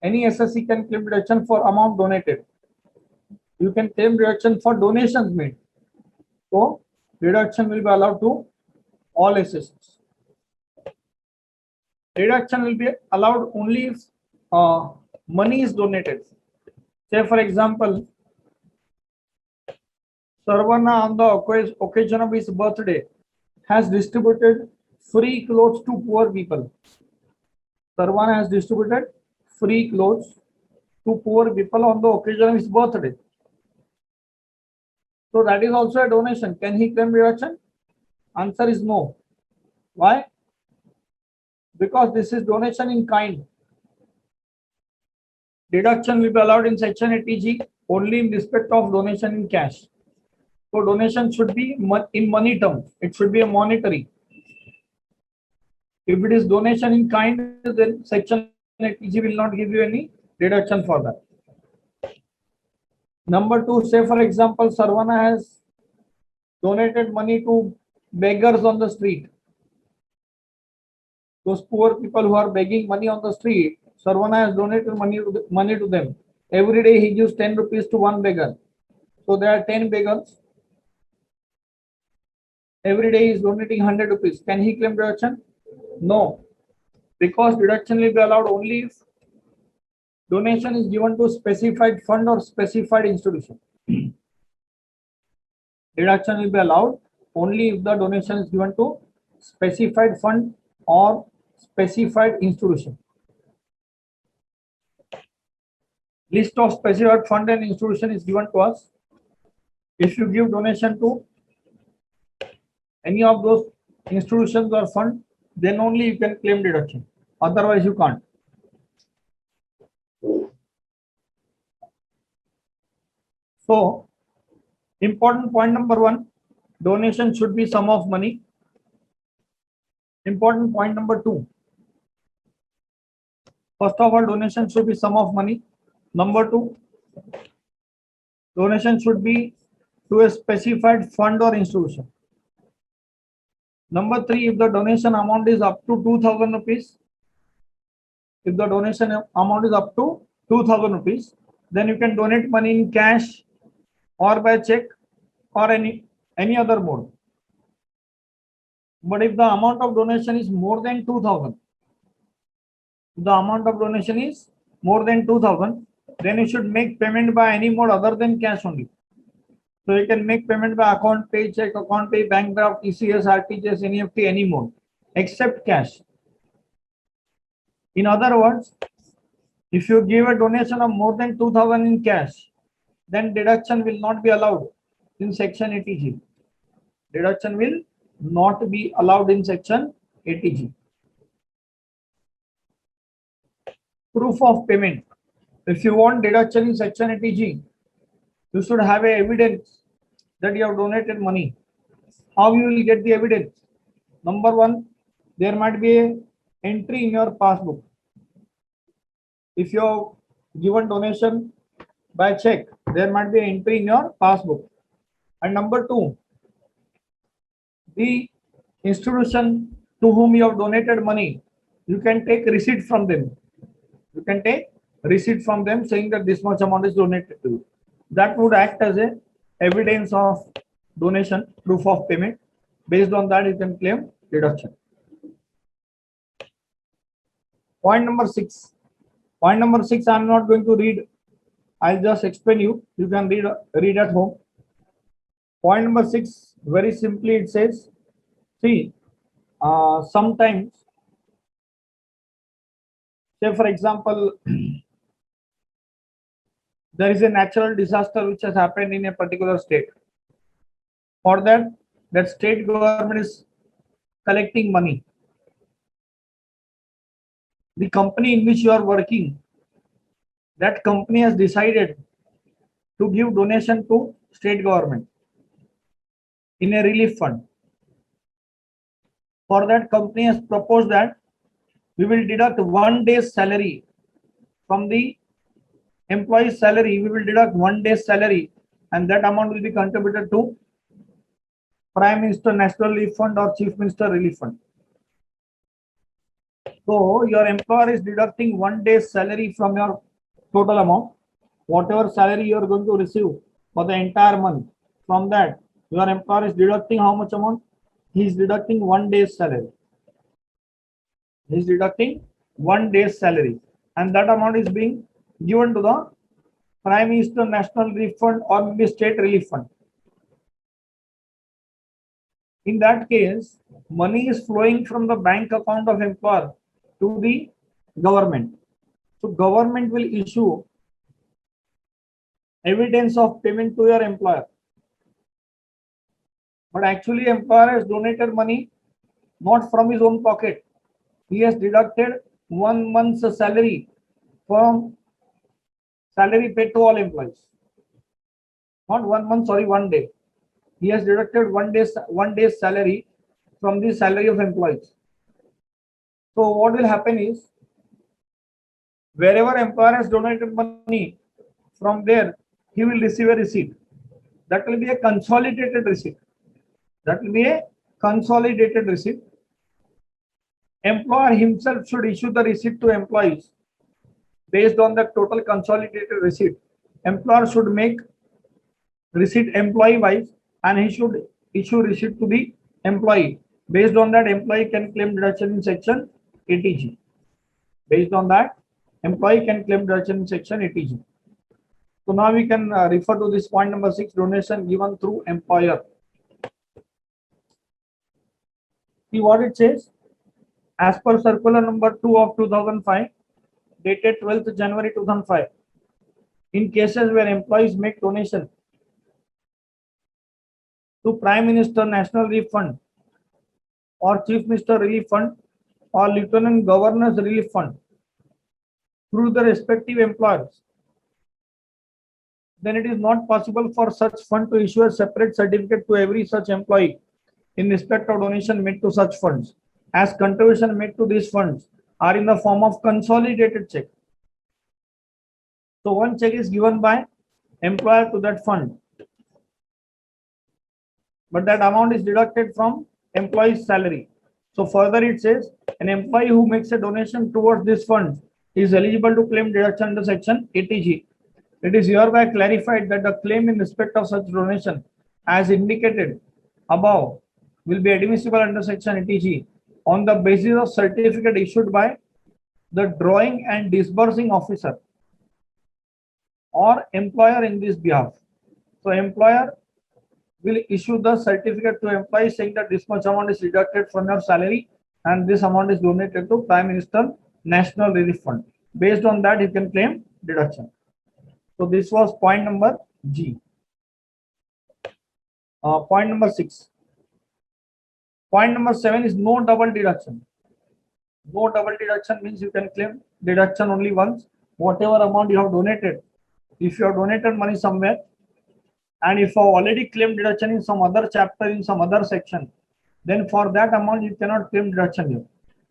Any SSE can claim deduction for amount donated. You can claim deduction for donations made. So deduction will be allowed to all SSEs. Deduction will be allowed only if money is donated. Say for example, Sarvana on the occasion of his birthday has distributed free clothes to poor people. Sarvana has distributed free clothes to poor people on the occasion of his birthday. So that is also a donation. Can he claim deduction? Answer is no. Why? Because this is donation in kind. Deduction will be allowed in section 80G only in respect of donation in cash. So donation should be in money terms. It should be a monetary. If it is donation in kind, then section 80G will not give you any deduction for that. Number two, say for example, Sarvana has donated money to beggars on the street. Those poor people who are begging money on the street, Sarvana has donated money to them. Every day he gives 10 rupees to one beggar. So there are 10 beggars. Every day he is donating 100 rupees. Can he claim deduction? No. Because deduction will be allowed only if donation is given to specified fund or specified institution. Deduction will be allowed only if the donation is given to specified fund or specified institution. List of specified fund and institution is given to us. If you give donation to any of those institutions or fund, then only you can claim deduction. Otherwise, you can't. So, important point number one, donation should be sum of money. Important point number two, first of all, donation should be sum of money. Number two, donation should be to a specified fund or institution. Number three, if the donation amount is up to 2,000 rupees, if the donation amount is up to 2,000 rupees, then you can donate money in cash or by check or any other mode. But if the amount of donation is more than 2,000, the amount of donation is more than 2,000, then you should make payment by any mode other than cash only. So you can make payment by account pay, check, account pay, bank draft, ECS, RTGS, NEFT, any mode except cash. In other words, if you give a donation of more than 2,000 in cash, then deduction will not be allowed in section 80G. Deduction will not be allowed in section 80G. Proof of payment. If you want deduction in section 80G, you should have a evidence that you have donated money. How you will get the evidence? Number one, there might be an entry in your passbook. If you have given donation by check, there might be an entry in your passbook. And number two, the institution to whom you have donated money, you can take receipt from them. You can take receipt from them saying that this much amount is donated to you. That would act as a evidence of donation, proof of payment. Based on that, you can claim deduction. Point number six. Point number six, I'm not going to read. I'll just explain you. You can read at home. Point number six, very simply it says, see, sometimes, say for example, there is a natural disaster which has happened in a particular state. For that state government is collecting money. The company in which you are working, that company has decided to give donation to state government. in a relief fund. For that, company has proposed that we will deduct 1 day's salary from the employee's salary. We will deduct 1 day's salary, and that amount will be contributed to Prime Minister National Relief Fund or Chief Minister Relief Fund. So your employer is deducting 1 day's salary from your total amount. Whatever salary you are going to receive for the entire month, from that your employer is deducting how much amount? He is deducting 1 day's salary. He is deducting 1 day's salary, and that amount is being given to the Prime Minister National Relief Fund or maybe State Relief Fund. In that case, money is flowing from the bank account of employer to the government. So government will issue evidence of payment to your employer. But actually employer has donated money not from his own pocket. He has deducted 1 month's salary from salary paid to all employees. Not 1 month, sorry, 1 day. He has deducted 1 day's salary from the salary of employees. So what will happen is, wherever employer has donated money, from there he will receive a receipt. That will be a consolidated receipt. That will be a consolidated receipt. Employer himself should issue the receipt to employees based on the total consolidated receipt. Employer should make receipt employee wise, and he should issue receipt to the employee. Based on that, employee can claim deduction in section 80G. Based on that, employee can claim deduction in section 80G. So now we can refer to this point number 6, donation given through employer. See what it says. As per circular number 2 of 2005, dated 12th January 2005, in cases where employees make donation to Prime Minister National Relief Fund or Chief Minister Relief Fund or Lieutenant Governor's Relief Fund through the respective employers, then it is not possible for such fund to issue a separate certificate to every such employee in respect of donation made to such funds, as contribution made to these funds are in the form of consolidated check. So one check is given by employer to that fund, but that amount is deducted from employee's salary. So further it says, an employee who makes a donation towards this fund is eligible to claim deduction under section 80G. It is hereby clarified that the claim in respect of such donation as indicated above will be admissible under section 80G on the basis of certificate issued by the drawing and disbursing officer or employer in this behalf. So employer will issue the certificate to employee saying that this much amount is deducted from your salary and this amount is donated to Prime Minister National Relief Fund. Based on that, you can claim deduction. So this was point number G. Point number 6. Point number 7 is no double deduction. No double deduction means you can claim deduction only once. Whatever amount you have donated, if you have donated money somewhere, and if you have already claimed deduction in some other chapter, in some other section, then for that amount you cannot claim deduction here.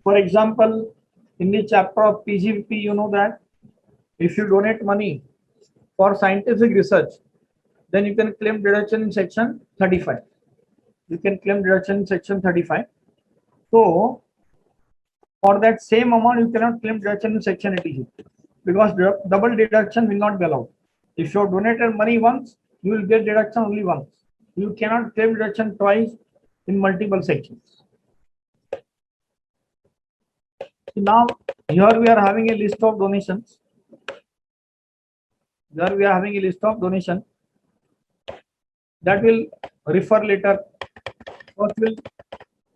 For example, in the chapter of PGVP, you know that if you donate money for scientific research, then you can claim deduction in section 35. You can claim deduction in section 35. So for that same amount, you cannot claim deduction in section 80G because double deduction will not be allowed. If you have donated money once, you will get deduction only once. You cannot claim deduction twice in multiple sections. Now, here we are having a list of donations. Here we are having a list of donation that will refer later. First, we'll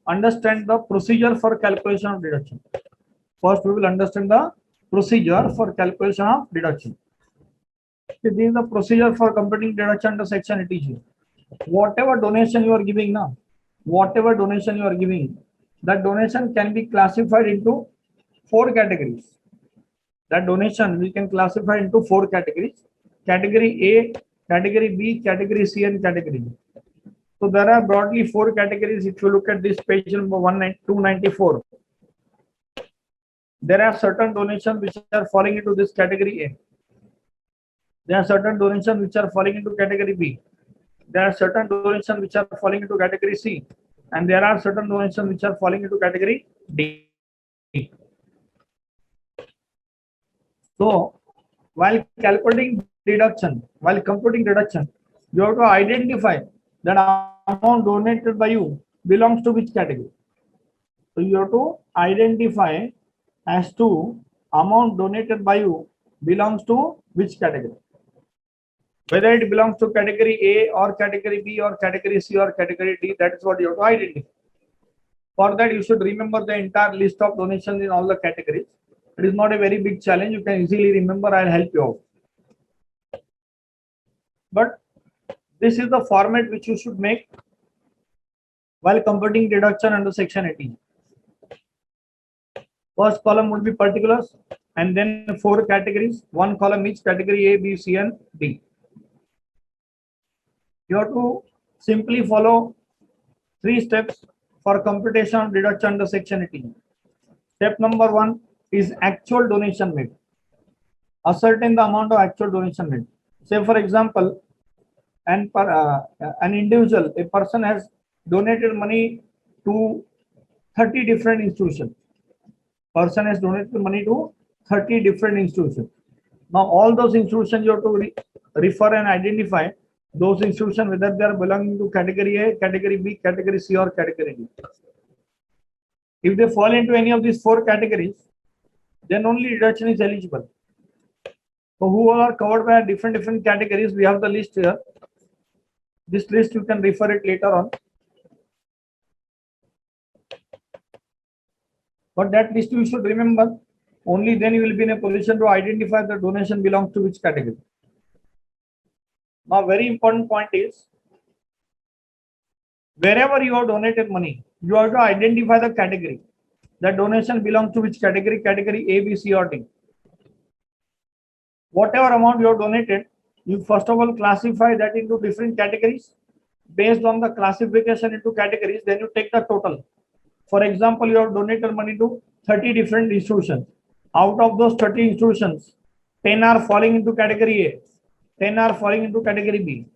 understand the procedure for calculation of deduction. First, we will understand the procedure for calculation of deduction. This is the procedure for computing deduction under section 80G. Whatever donation you are giving now, whatever donation you are giving, that donation can be classified into 4 categories. That donation we can classify into 4 categories. Category A, Category B, Category C, and Category D. So there are broadly four categories. If you look at this page number 294, there are certain donations which are falling into this category A. There are certain donations which are falling into category B. There are certain donations which are falling into category C, and there are certain donations which are falling into category D. So while calculating deduction, while computing deduction, you have to identify that amount donated by you belongs to which category. So you have to identify as to amount donated by you belongs to which category. Whether it belongs to category A or category B or category C or category D, that is what you have to identify. For that, you should remember the entire list of donations in all the categories. It is not a very big challenge. You can easily remember. I'll help you out. But this is the format which you should make while computing deduction under section 18. First column would be particulars, and then four categories. One column each category A, B, C, and D. You have to simply follow three steps for computation of deduction under section 18. Step number 1 is actual donation made. Ascertain the amount of actual donation made. Say for example, an individual, a person has donated money to 30 different institutions. Person has donated money to 30 different institutions. Now all those institutions you have to refer and identify those institutions whether they are belonging to category A, category B, category C, or category D. If they fall into any of these four categories, then only deduction is eligible. So who are covered by different categories, we have the list here. This list you can refer it later on. But that list you should remember. Only then you will be in a position to identify the donation belongs to which category. Now, very important point is, wherever you have donated money, you have to identify the category. That donation belongs to which category? Category A, B, C, or D. Whatever amount you have donated, you first of all classify that into different categories. Based on the classification into categories, then you take the total. For example, you have donated money to 30 different institutions. Out of those 30 institutions, 10 are falling into category A, 10 are falling into category B,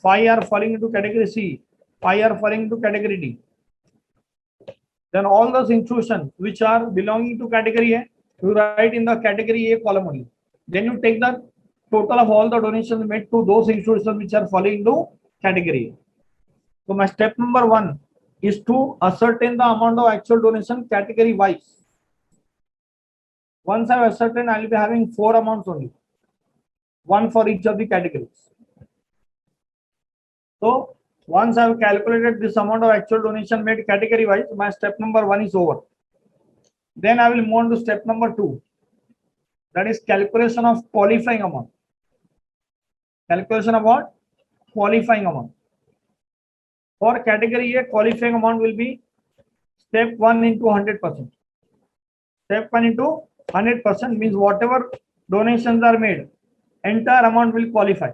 5 are falling into category C, 5 are falling into category D. Then all those institutions which are belonging to category A, you write in the category A column only. Then you take the total of all the donations made to those institutions which are falling into category A. So my step number 1 is to ascertain the amount of actual donation category wise. Once I have ascertained, I will be having 4 amounts only, one for each of the categories. So once I have calculated this amount of actual donation made category wise, my step number 1 is over. Then I will move on to step number 2. That is calculation of qualifying amount. Calculation of what? Qualifying amount. For category A, qualifying amount will be step 1 into 100%. Step 1 into 100% means whatever donations are made, entire amount will qualify.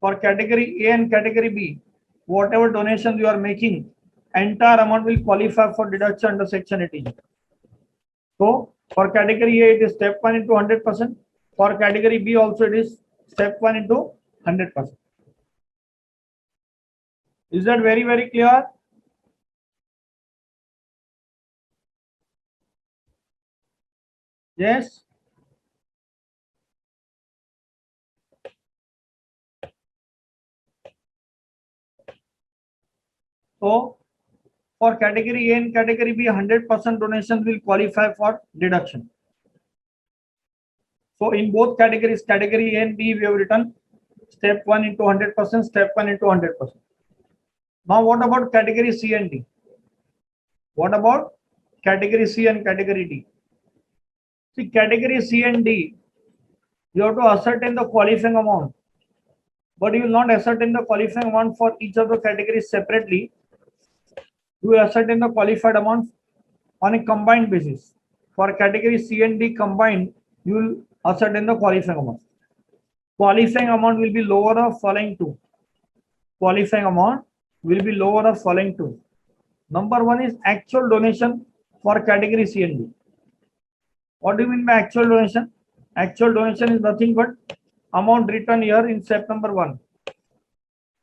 For category A and category B, whatever donations you are making, entire amount will qualify for deduction under section 18. So for category A, it is step 1 into 100%. For category B also it is step 1 into 100%. Is that very clear? Yes. So for category A and category B, 100% donations will qualify for deduction. So in both categories, category A and B, we have written step 1 into 100%, step 1 into 100%. Now what about category C and D? What about category C and category D? See, category C and D, you have to ascertain the qualifying amount, but you will not ascertain the qualifying amount for each of the categories separately. You will ascertain the qualified amount on a combined basis. For category C and D combined, you will ascertain the qualifying amount. Qualifying amount will be lower of following two. Qualifying amount will be lower of following two. Number one is actual donation for category C and D. What do you mean by actual donation? Actual donation is nothing but amount written here in step number one.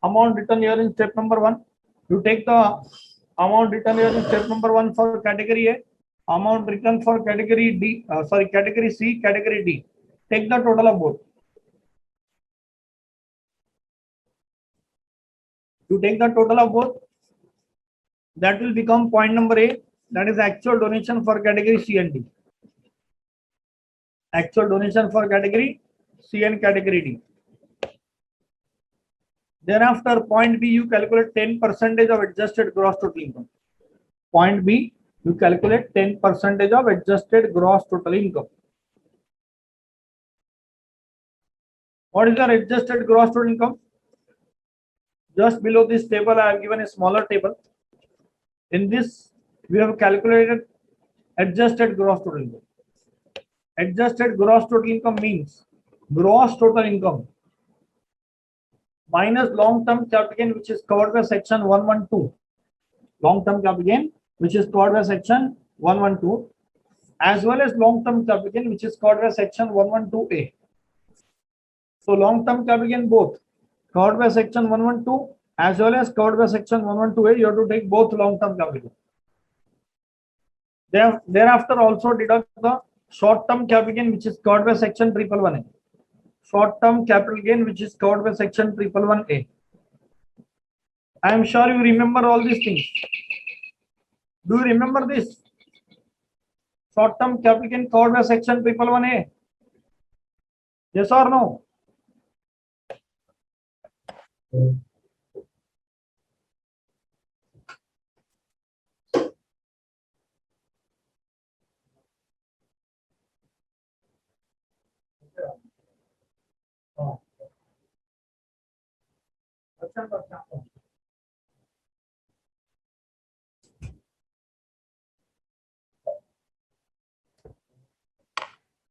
Amount written here in step number one. You take the amount written here in step number one for category A, amount written for category D, category C, category D. Take the total of both. You take the total of both. That will become point number A. That is actual donation for category C and D. Actual donation for category C and category D. Thereafter, point B, you calculate 10% of adjusted gross total income. Point B, you calculate 10% of adjusted gross total income. What is your adjusted gross total income? Just below this table, I have given a smaller table. In this, we have calculated adjusted gross total income. Adjusted gross total income means gross total income minus long-term capital gain, which is covered by section 112. Long-term capital gain, which is covered by section 112, as well as long-term capital gain, which is covered by section 112A. So long-term capital gain both covered by section 112 as well as covered by section 112A. You have to take both long-term capital gain. Thereafter, also deduct the short-term capital gain, which is covered by section 111A. Short-term capital gain, which is covered by section 111A. I am sure you remember all these things. Do you remember this? Short-term capital gain covered by section 111A. Yes or no?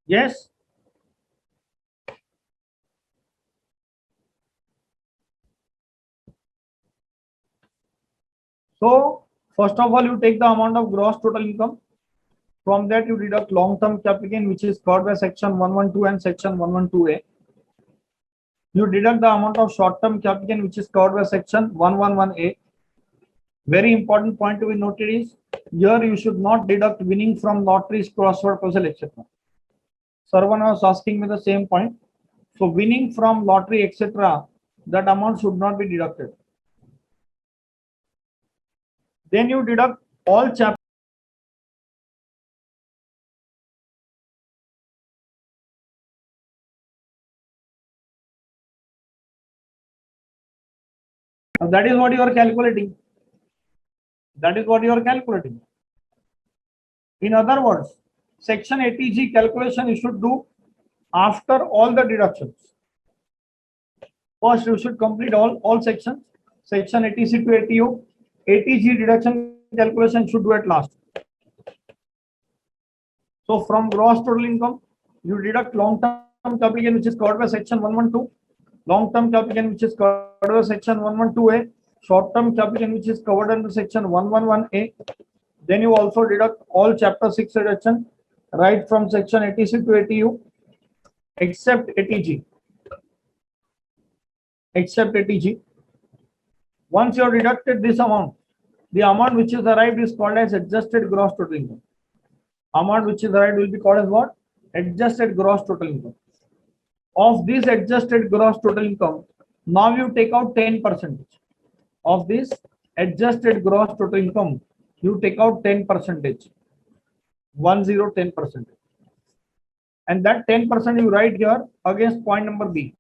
Yes. So, first of all, you take the amount of gross total income. From that, you deduct long-term capital gain, which is covered by section 112 and section 112A. You deduct the amount of short-term capital gain, which is covered by section 111A. Very important point to be noted is here you should not deduct winning from lotteries, crossword puzzle, etc. Someone was asking me the same point. So winning from lottery, etc., that amount should not be deducted. Then you deduct all chapters. That is what you are calculating. That is what you are calculating. In other words, section 80G calculation you should do after all the deductions. First, you should complete all sections. Section 80C to 80O. 80G deduction calculation should do at last. So from gross total income, you deduct long-term capital gain, which is covered by section 112. Long-term capital gain, which is covered by section 112A. Short-term capital gain, which is covered under section 111A. Then you also deduct all chapter 6 deduction right from section 80C to 80U except 80G. Except 80G. Once you have deducted this amount, the amount which is arrived is called as adjusted gross total income. Amount which is arrived will be called as what? Adjusted gross total income. Of this adjusted gross total income, now you take out 10%. Of this adjusted gross total income, you take out 10%. 10%. And that 10% you write here against point number B.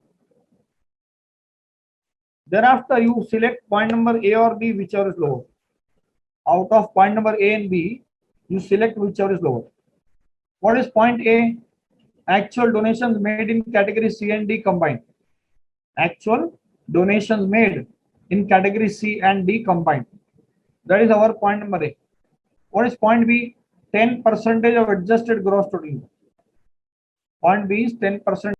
Thereafter, you select point number A or B, whichever is lower. Out of point number A and B, you select whichever is lower. What is point A? Actual donations made in category C and D combined. Actual donations made in category C and D combined. That is our point number A. What is point B? 10% of adjusted gross total income. Point B is 10%.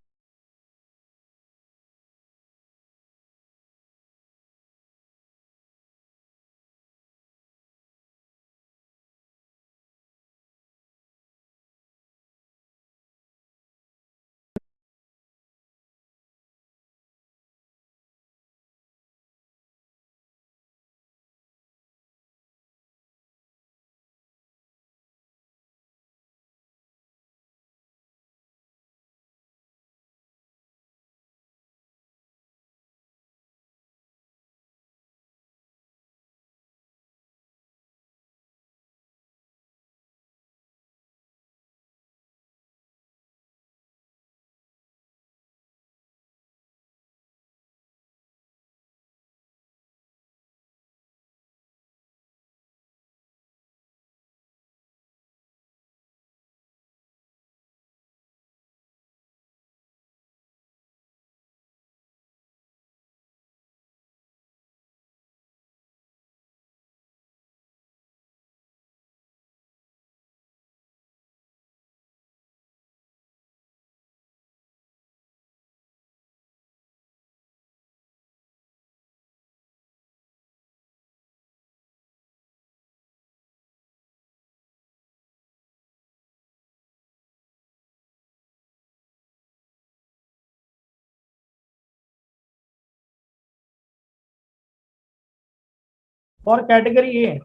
For category A,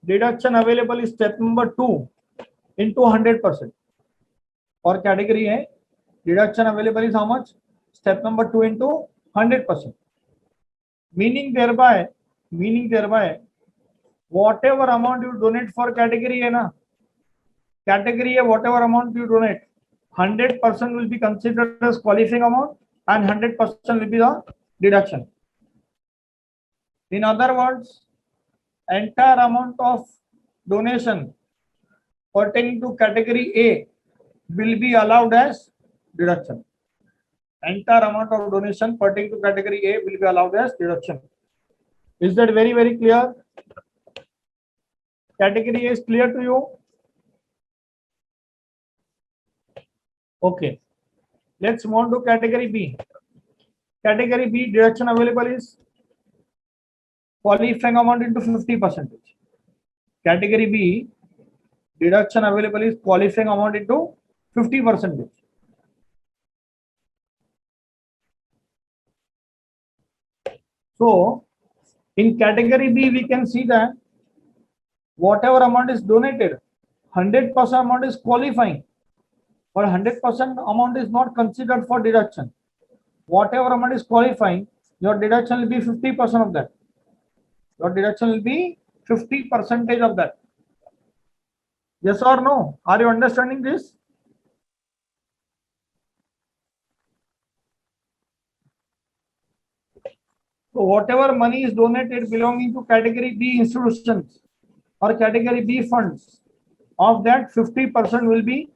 deduction available is step number 2 into 100%. For category A, deduction available is how much? Step number 2 into 100%. Meaning thereby, whatever amount you donate for category A, category A, whatever amount you donate, 100% will be considered as qualifying amount and 100% will be the deduction. In other words, entire amount of donation pertaining to category A will be allowed as deduction. Entire amount of donation pertaining to category A will be allowed as deduction. Is that very, very clear? Category A is clear to you? Okay. Let's move on to category B. Category B, deduction available is qualifying amount into 50%. Category B, deduction available is qualifying amount into 50%. So, in category B, we can see that whatever amount is donated, 100% amount is qualifying, but 100% amount is not considered for deduction. Whatever amount is qualifying, your deduction will be 50% of that. Your deduction will be 50% of that. Yes or no? Are you understanding this? So whatever money is donated belonging to category B institutions or category B funds, of that 50% will be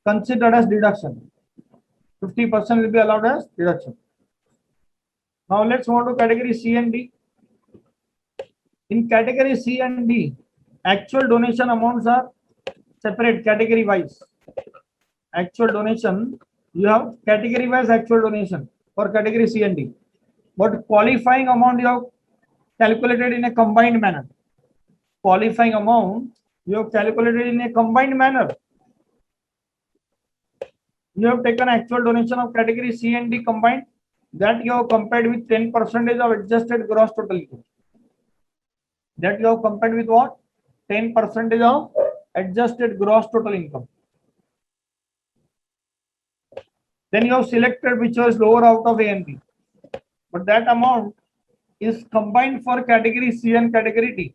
considered as deduction. 50% will be allowed as deduction. Now let's move to category C and D. In category C and D, actual donation amounts are separate category wise. Actual donation, you have category wise actual donation for category C and D. But qualifying amount you have calculated in a combined manner. Qualifying amount you have calculated in a combined manner. You have taken actual donation of category C and D combined, that you have compared with 10% of adjusted gross total income. That you have compared with what? 10% of adjusted gross total income. Then you have selected which was lower out of A and B. But that amount is combined for category C and category D.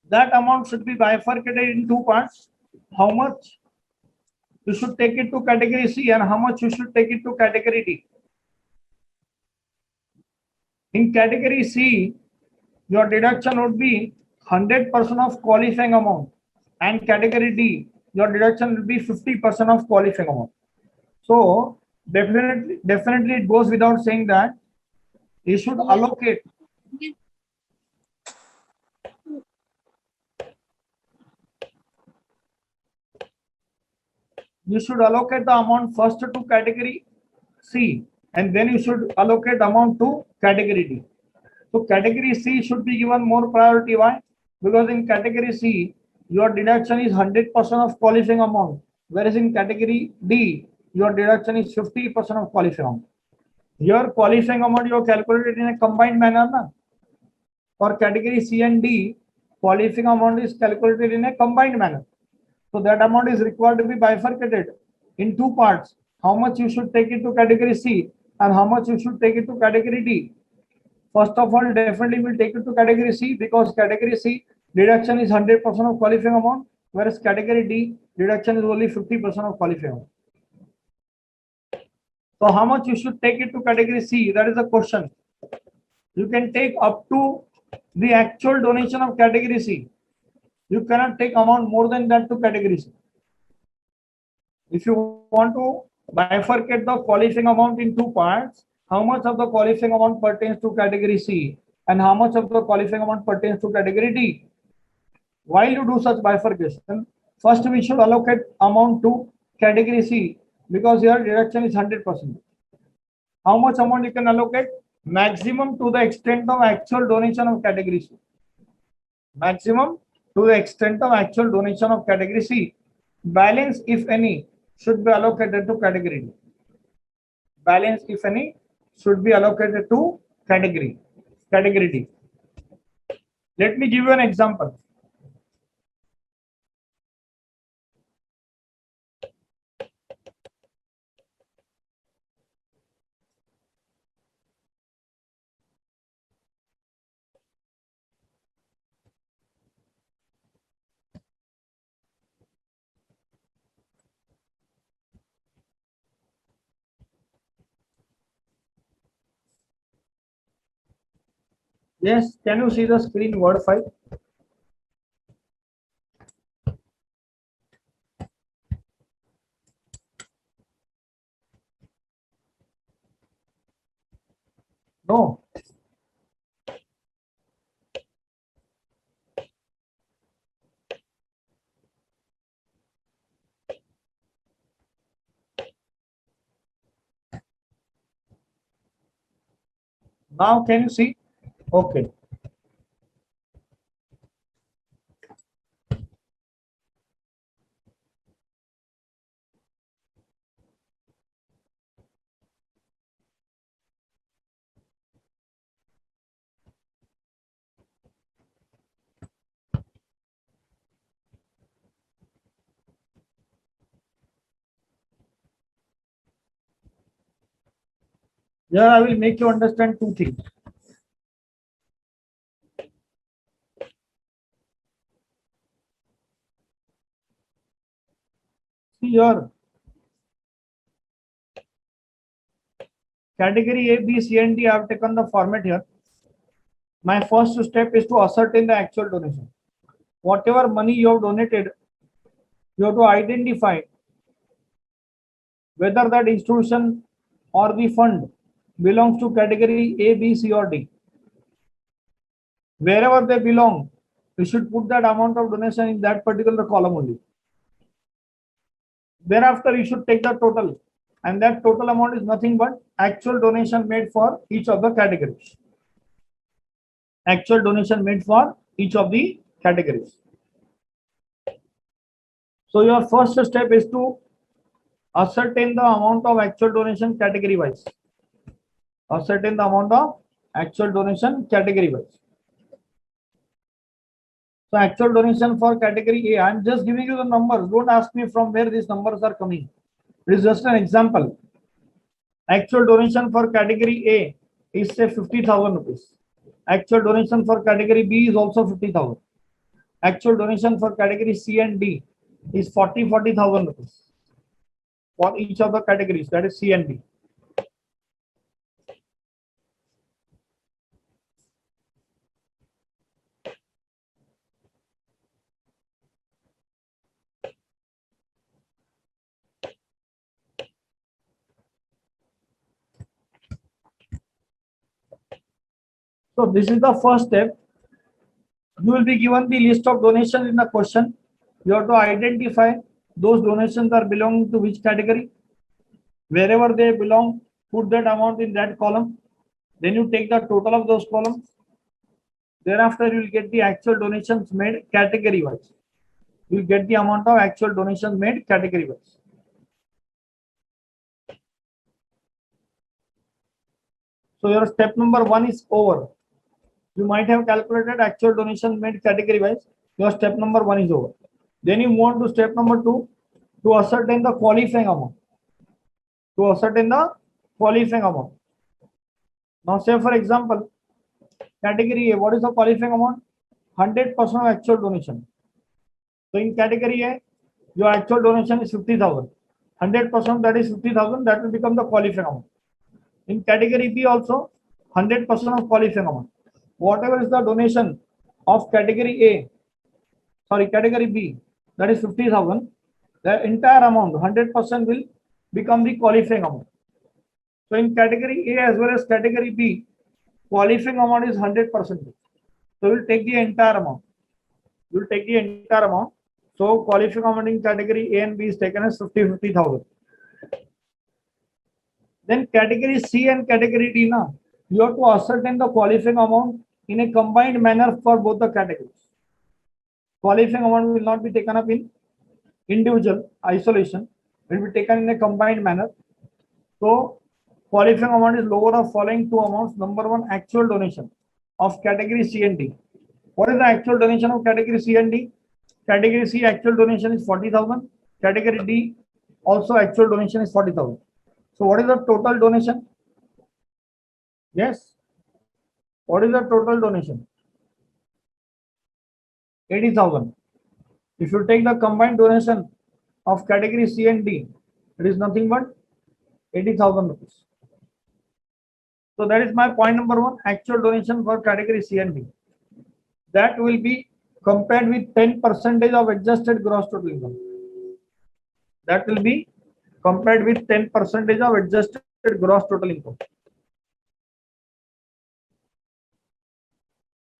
That amount should be bifurcated in two parts. How much you should take it to category C and how much you should take it to category D. In category C, your deduction would be 100% of qualifying amount, and category D, your deduction will be 50% of qualifying amount. So definitely it goes without saying that you should allocate the amount first to category C and then you should allocate amount to category D. So category C should be given more priority. Why? Because in category C, your deduction is 100% of qualifying amount, whereas in category D, your deduction is 50% of qualifying amount. Your qualifying amount you have calculated in a combined manner. Na? For category C and D, qualifying amount is calculated in a combined manner. So that amount is required to be bifurcated in two parts. How much you should take it to category C and how much you should take it to category D. First of all, definitely will take it to category C because category C deduction is 100% of qualifying amount, whereas category D deduction is only 50% of qualifying amount. So how much you should take it to category C? That is the question. You can take up to the actual donation of category C. You cannot take amount more than that to category C. If you want to bifurcate the qualifying amount in two parts, how much of the qualifying amount pertains to category C and how much of the qualifying amount pertains to category D. While you do such bifurcation, first we should allocate amount to category C because your deduction is 100%. How much amount you can allocate? Maximum to the extent of actual donation of category C. Maximum to the extent of actual donation of category C. Balance, if any, should be allocated to category D. Balance, if any, should be allocated to category. category D. Let me give you an example. Yes, can you see the screen word file? No. Now can you see? Okay. Here I will make you understand two things. See here, category A, B, C, and D. I have taken the format here. My first step is to ascertain the actual donation. Whatever money you have donated, you have to identify whether that institution or the fund belongs to category A, B, C, or D. Wherever they belong, you should put that amount of donation in that particular column only. Thereafter, you should take the total, and that total amount is nothing but actual donation made for each of the categories. Actual donation made for each of the categories. So your first step is to ascertain the amount of actual donation category wise. Ascertain the amount of actual donation category wise. So actual donation for category A, I am just giving you the numbers. Don't ask me from where these numbers are coming. It is just an example. Actual donation for category A is say 50,000 rupees. Actual donation for category B is also 50,000. Actual donation for category C and D is 40,000 rupees for each of the categories, that is C and D. So this is the first step. You will be given the list of donations in the question. You have to identify those donations are belonging to which category. Wherever they belong, put that amount in that column. Then you take the total of those columns. Thereafter, you will get the actual donations made category wise. You will get the amount of actual donations made category wise. So your step number 1 is over. You might have calculated actual donation made category wise. Your step number 1 is over. Then you move on to step number 2 to ascertain the qualifying amount. To ascertain the qualifying amount. Now say for example, category A, what is the qualifying amount? 100% of actual donation. So in category A, your actual donation is 50,000. 100% that is 50,000, that will become the qualifying amount. In category B also, 100% of qualifying amount. Whatever is the donation of category A, category B, that is 50,000, the entire amount, 100% will become the qualifying amount. So in category A as well as category B, qualifying amount is 100%. So we'll take the entire amount. We'll take the entire amount. So qualifying amount in category A and B is taken as 50,000. Then category C and category D, now you have to ascertain the qualifying amount in a combined manner for both the categories. Qualifying amount will not be taken up in individual isolation. It will be taken in a combined manner. So qualifying amount is lower of following two amounts. Number one, actual donation. of category C and D. What is the actual donation of category C and D? Category C actual donation is 40,000. Category D also actual donation is 40,000. So what is the total donation? Yes. What is the total donation? 80,000. If you take the combined donation of category C and D, it is nothing but 80,000 rupees. So that is my point number one, actual donation for category C and D. That will be compared with 10% of adjusted gross total income. That will be compared with 10% of adjusted gross total income.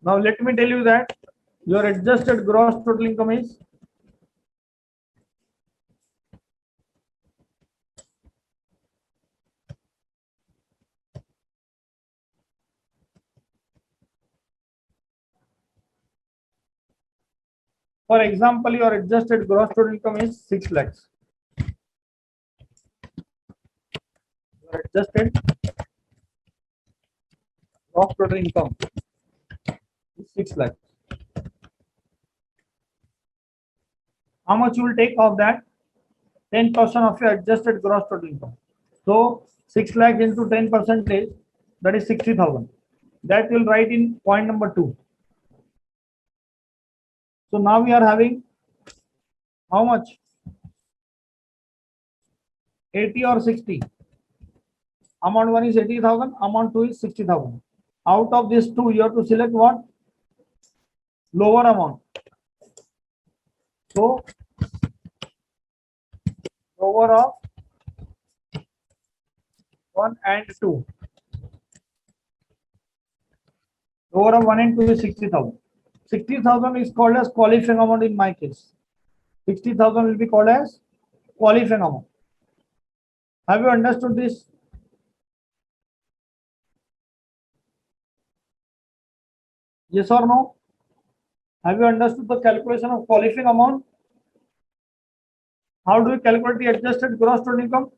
Now let me tell you that your adjusted gross total income is for example, your adjusted gross total income is 6 lakhs. Your adjusted gross total income is 6 lakhs. How much you will take of that? 10% of your adjusted gross total income. So 6 lakhs into 10%, that is 60,000. That will write in point number 2. So now we are having how much? 80 or 60. Amount 1 is 80,000, amount 2 is 60,000. Out of this 2, you have to select what? Lower amount. So lower of 1 and 2. Lower of 1 and 2 is 60,000. 60,000 is called as qualifying amount in my case. 60,000 will be called as qualifying amount. Have you understood this? Yes or no? Have you understood the calculation of qualifying amount? How do we calculate the adjusted gross total income?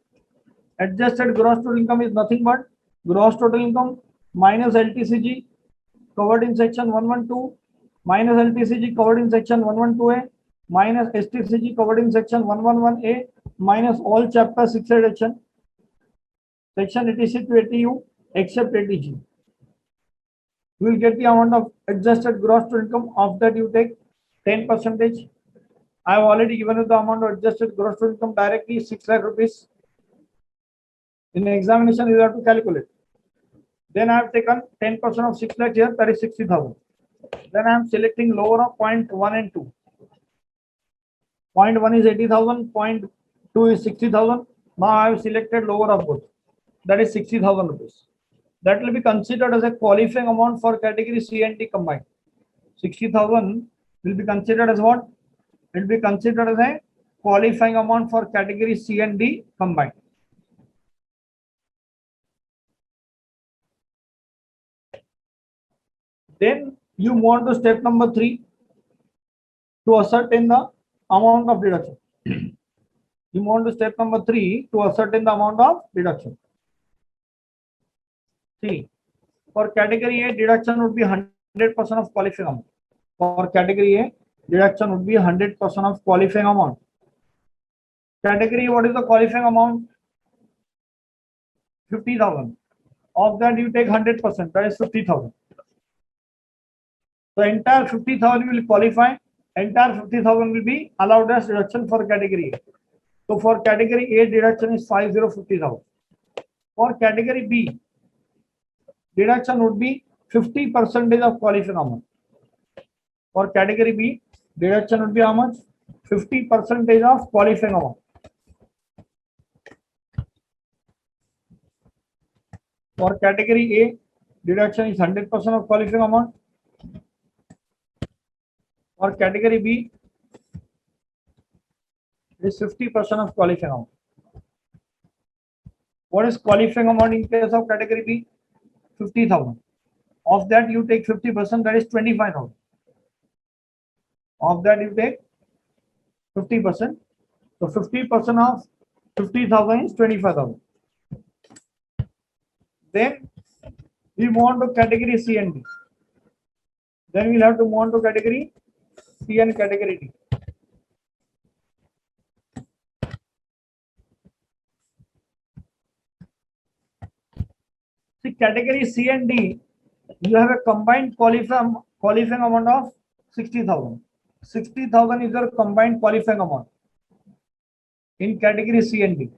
Adjusted gross total income is nothing but gross total income minus LTCG covered in section 112 minus LTCG covered in section 112A minus STCG covered in section 111A minus all chapter 6 section 86 to 80U except 80G. You will get the amount of adjusted gross total income. Of that you take 10%. I have already given you the amount of adjusted gross total income directly, 6 lakh rupees. In the examination, you have to calculate. Then I have taken 10% of 6 lakh here, that is 60,000. Then I am selecting lower of point 1 and 2. Point 1 is 80,000, point 2 is 60,000. Now I have selected lower of both, that is 60,000 rupees. That will be considered as a qualifying amount for category C and D combined. 60,000 will be considered as what? It will be considered as a qualifying amount for category C and D combined. Then you move on to step number 3 to ascertain the amount of deduction. You move on to step number 3 to ascertain the amount of deduction. See, for category A, deduction would be 100% of qualifying amount. For category A, deduction would be 100% of qualifying amount. Category, what is the qualifying amount? 50,000. Of that you take 100%, that is 50,000. So entire 50,000 will qualify. Entire 50,000 will be allowed as deduction for category A. So for category A, deduction is 50,000. For category B, deduction would be 50% of qualifying amount. For category B, deduction would be how much? 50% of qualifying amount. For category A, deduction is 100% of qualifying amount. For category B, it is 50% of qualifying amount. What is qualifying amount in case of category B? 50,000. Of that you take 50%, that is 25,000. Of that you take 50%. So 50% of 50,000 is 25,000. Then we move on to category C and D. Then we'll have to move on to category C and category D. See, category C and D, you have a combined qualifying amount of 60,000. 60,000 is your combined qualifying amount in category C and D.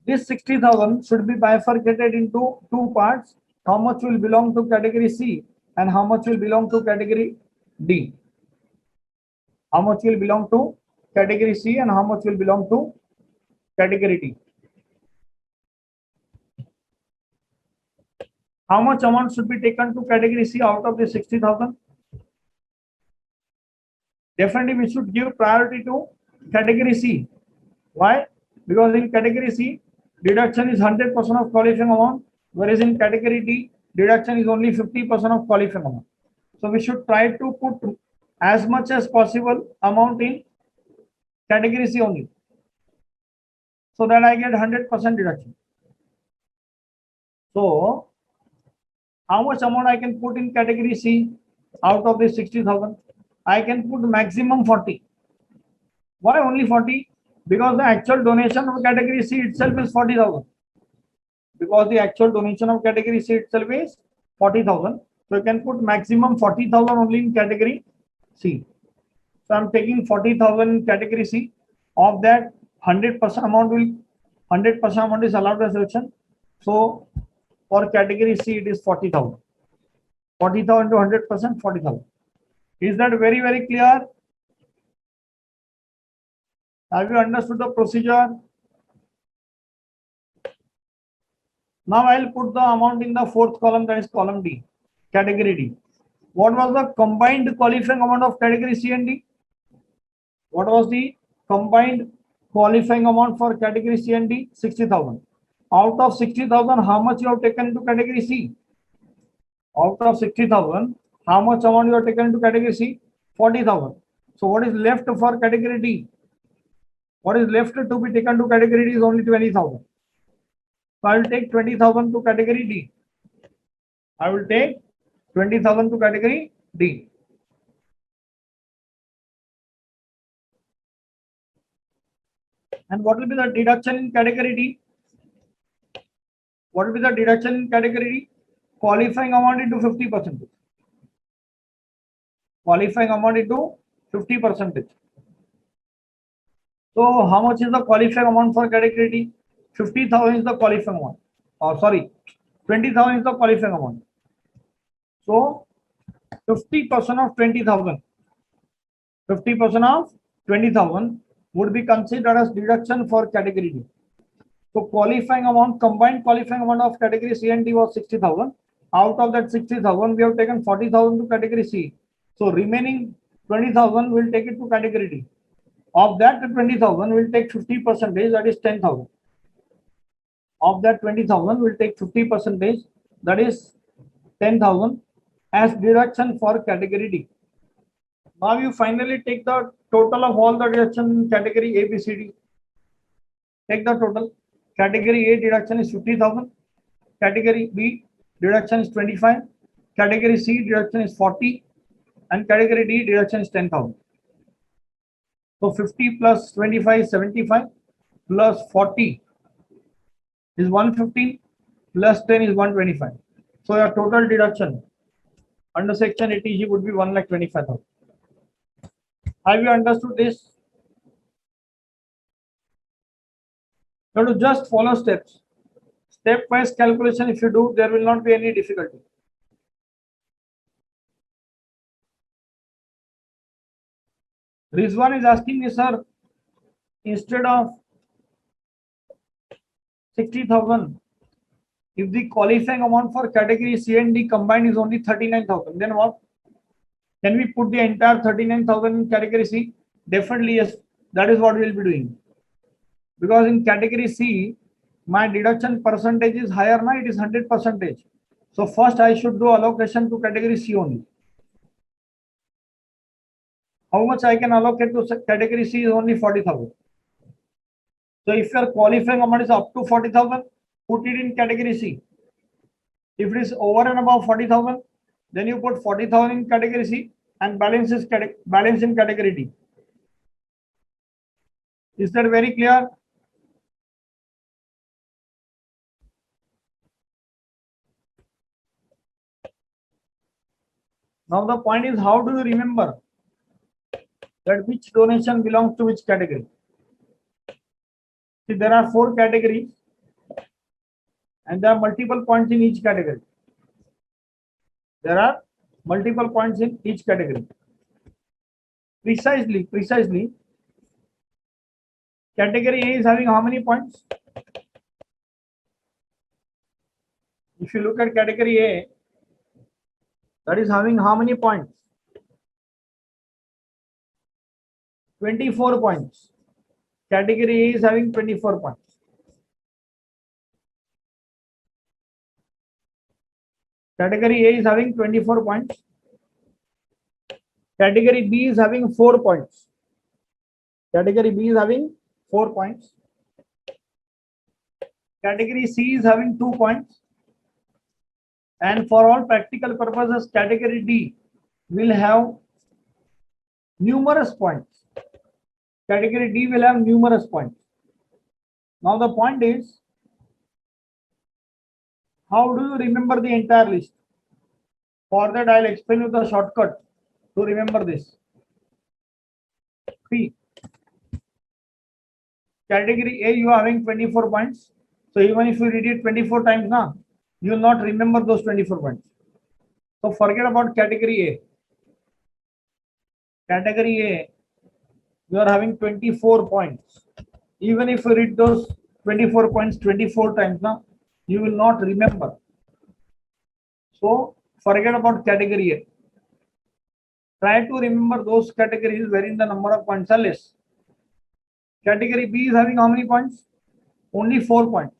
This 60,000 should be bifurcated into two parts. How much will belong to category C and how much will belong to category D? How much will belong to category C and how much will belong to category D? How much amount should be taken to category C out of the 60,000? Definitely we should give priority to category C. Why? Because in category C, deduction is 100% of qualifying amount, whereas in category D, deduction is only 50% of qualifying amount. So we should try to put as much as possible amount in category C only, so that I get 100% deduction. So how much amount I can put in category C out of the 60,000? I can put maximum 40. Why only 40? Because the actual donation of category C itself is 40,000. Because the actual donation of category C itself is 40,000. So you can put maximum 40,000 only in category C. So I'm taking 40,000 in category C. Of that, 100% amount is allowed as deduction. So for category C, it is 40,000. 40,000 to 100%, 40,000. Is that very, very clear? Have you understood the procedure? Now I'll put the amount in the fourth column, that is column D, category D. What was the combined qualifying amount of category C and D? What was the combined qualifying amount for category C and D? 60,000. Out of 60,000, how much you have taken into category C? Out of 60,000, how much amount you have taken into category C? 40,000. So what is left for category D? What is left to be taken to category D is only 20,000. So I will take 20,000 to category D. I will take 20,000 to category D. And what will be the deduction in category D? What will be the deduction in category D? Qualifying amount into 50%. Qualifying amount into 50%. So how much is the qualifying amount for category D? 50,000 is the qualifying amount. Oh, sorry, 20,000 is the qualifying amount. So 50% of 20,000. 50% of 20,000 would be considered as deduction for category D. So qualifying amount, combined qualifying amount of category C and D was 60,000. Out of that 60,000, we have taken 40,000 to category C. So remaining 20,000 will take it to category D. Of that 20,000, we'll take 50%, that is 10,000. Of that 20,000, we'll take 50%, that is 10,000 as deduction for category D. Now you finally take the total of all the deduction in category A, B, C, D. Take the total. Category A deduction is 50,000. Category B deduction is 25. Category C deduction is 40. And category D deduction is 10,000. So 50 plus 25 is 75. Plus 40 is 115. Plus 10 is 125. So your total deduction under section ATG would be 1,25,000. Have you understood this? You have to just follow steps. Step-wise calculation, if you do, there will not be any difficulty. Rizwan is asking me, sir, instead of 60,000, if the qualifying amount for category C and D combined is only 39,000, then what? Can we put the entire 39,000 in category C? Definitely yes. That is what we will be doing. Because in category C, my deduction percentage is higher now, it is 100%. So first I should do allocation to category C only. How much I can allocate to category C is only 40,000. So if your qualifying amount is up to 40,000, put it in category C. If it is over and above 40,000, Then you put 40,000 in category C and balance in category D. Is that very clear? Now the point is, how do you remember that which donation belongs to which category? See, there are 4 categories and there are multiple points in each category. There are multiple points in each category. Precisely, category A is having how many points? If you look at category A, that is having how many points? 24 points. Category A is having 24 points. Category A is having 24 points. Category B is having 4 points. Category B is having 4 points. Category C is having 2 points. And for all practical purposes, category D will have numerous points. Category D will have numerous points. Now the point is, how do you remember the entire list? For that, I'll explain you the shortcut to remember this. See, category A, you are having 24 points. So even if you read it 24 times now, you will not remember those 24 points. So forget about category A. Category A, you are having 24 points. Even if you read those 24 points 24 times now, you will not remember. So forget about category A. Try to remember those categories wherein the number of points are less. Category B is having how many points? Only 4 points.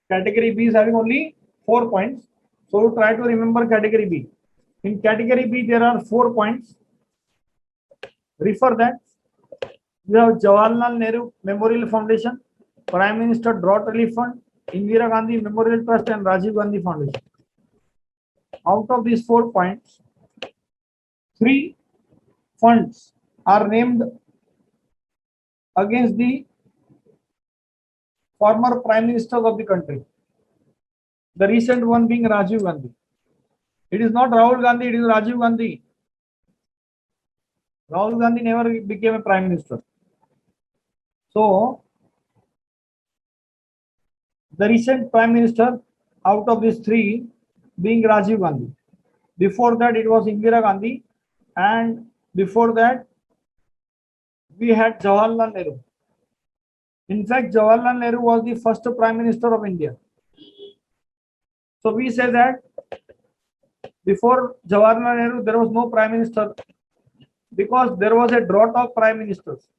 Category B is having only 4 points. So try to remember category B. In category B, there are 4 points. Refer that. You have Jawaharlal Nehru Memorial Foundation, Prime Minister Drought Relief Fund, Indira Gandhi Memorial Trust, and Rajiv Gandhi Foundation. Out of these 4 points, 3 funds are named against the former prime ministers of the country. The recent one being Rajiv Gandhi. It is not Rahul Gandhi, it is Rajiv Gandhi. Rahul Gandhi never became a prime minister. So, the recent prime minister out of these 3 being Rajiv Gandhi. Before that, it was Indira Gandhi, and before that, we had Jawaharlal Nehru. In fact, Jawaharlal Nehru was the first prime minister of India. So we say that before Jawaharlal Nehru, there was no prime minister because there was a drought of prime ministers.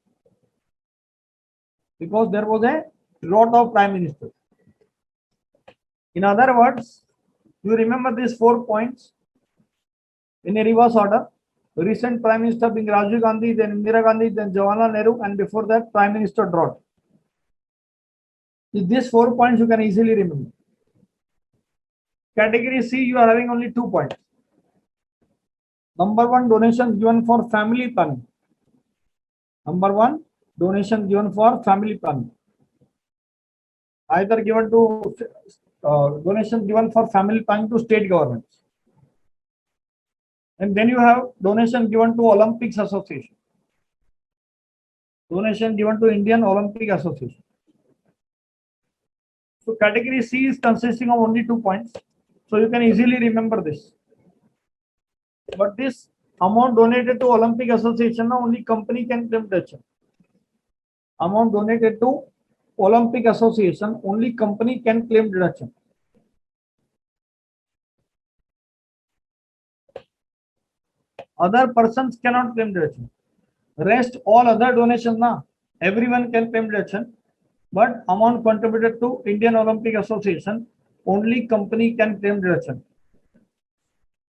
Because there was a drought of prime ministers. In other words, you remember these 4 points in a reverse order. The recent prime minister being Rajiv Gandhi, then Indira Gandhi, then Jawaharlal Nehru, and before that, prime minister drought. With these 4 points, you can easily remember. Category C, you are having only 2 points. Number 1, donation given for family planning. Number 1, donation given for family planning. Either given to donation given for family planning to state governments. And then you have donation given to Olympics Association. Donation given to Indian Olympic Association. So category C is consisting of only 2 points. So you can easily remember this. But this amount donated to Olympic Association, only company can claim deduction. Amount donated to Olympic Association, only company can claim deduction. Other persons cannot claim deduction. Rest all other donations, everyone can claim deduction. But amount contributed to Indian Olympic Association, only company can claim deduction.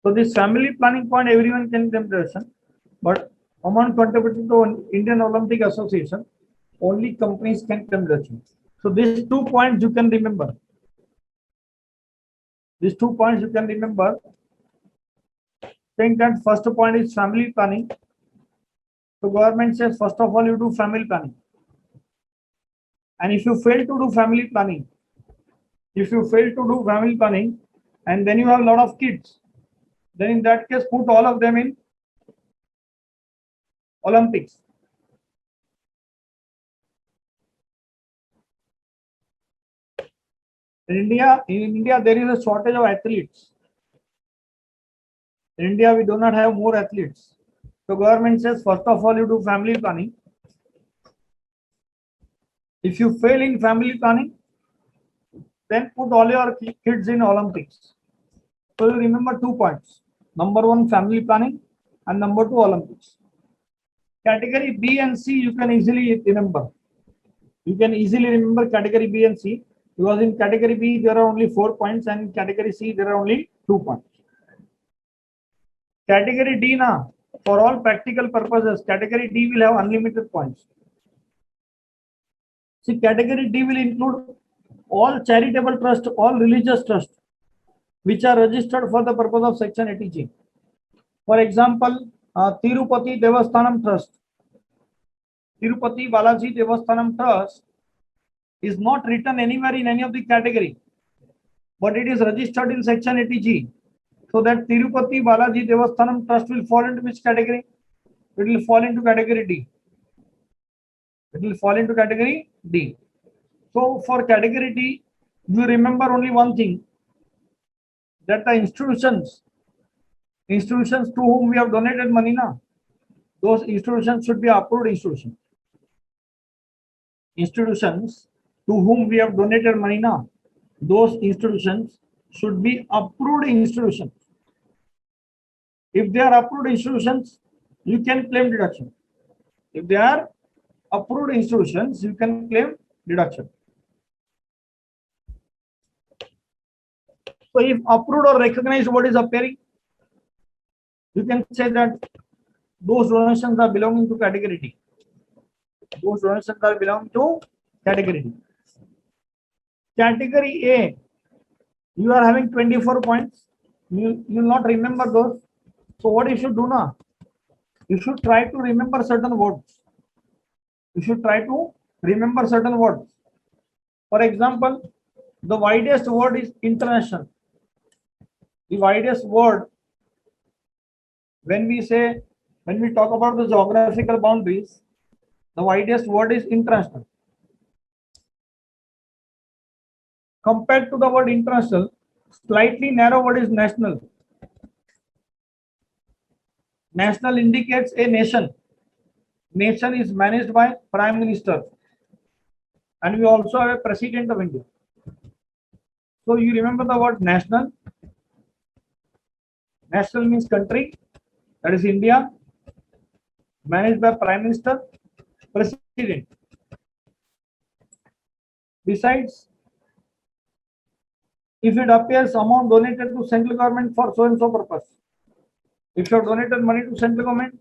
So this family planning point, everyone can claim deduction, but amount contributed to Indian Olympic Association, only companies can claim deduction. So these 2 points you can remember. These 2 points you can remember. saying that first point is family planning. So government says first of all you do family planning. And if you fail to do family planning, and then you have a lot of kids, then in that case put all of them in Olympics. In India there is a shortage of athletes. In India we do not have more athletes. So government says first of all you do family planning. If you fail in family planning, then put all your kids in Olympics. So you remember 2 points. Number 1, family planning, and number 2, Olympics. Category B and C you can easily remember. You can easily remember category B and C because in category B there are only 4 points and in category C there are only 2 points. Category D now, for all practical purposes, category D will have unlimited points. See, category D will include all charitable trust, all religious trust, which are registered for the purpose of section 80G. For example, Tirupati Devasthanam Trust. Tirupati Balaji Devasthanam Trust is not written anywhere in any of the category, but it is registered in section 80G. So that Tirupati Balaji Devasthanam Trust will fall into which category? It will fall into category D. It will fall into category D. So for category D, you remember only one thing, that the institutions to whom we have donated money now, those institutions should be approved institutions. Institutions to whom we have donated money now, those institutions should be approved institutions. If they are approved institutions, you can claim deduction. If they are approved institutions, you can claim deduction. So if approved or recognized, what is appearing? You can say that those donations are belonging to category D. Those donations are belonging to category D. Category A, you are having 24 points. You will not remember those. So what you should do now? You should try to remember certain words. For example, the widest word is international. The widest word, when we talk about the geographical boundaries, the widest word is international. Compared to the word international, slightly narrow word is national. National indicates a nation. Nation is managed by Prime Minister. And we also have a President of India. So you remember the word national. National means country, that is India, managed by Prime Minister, President. Besides, if it appears amount donated to central government for so and so purpose, if you have donated money to central government,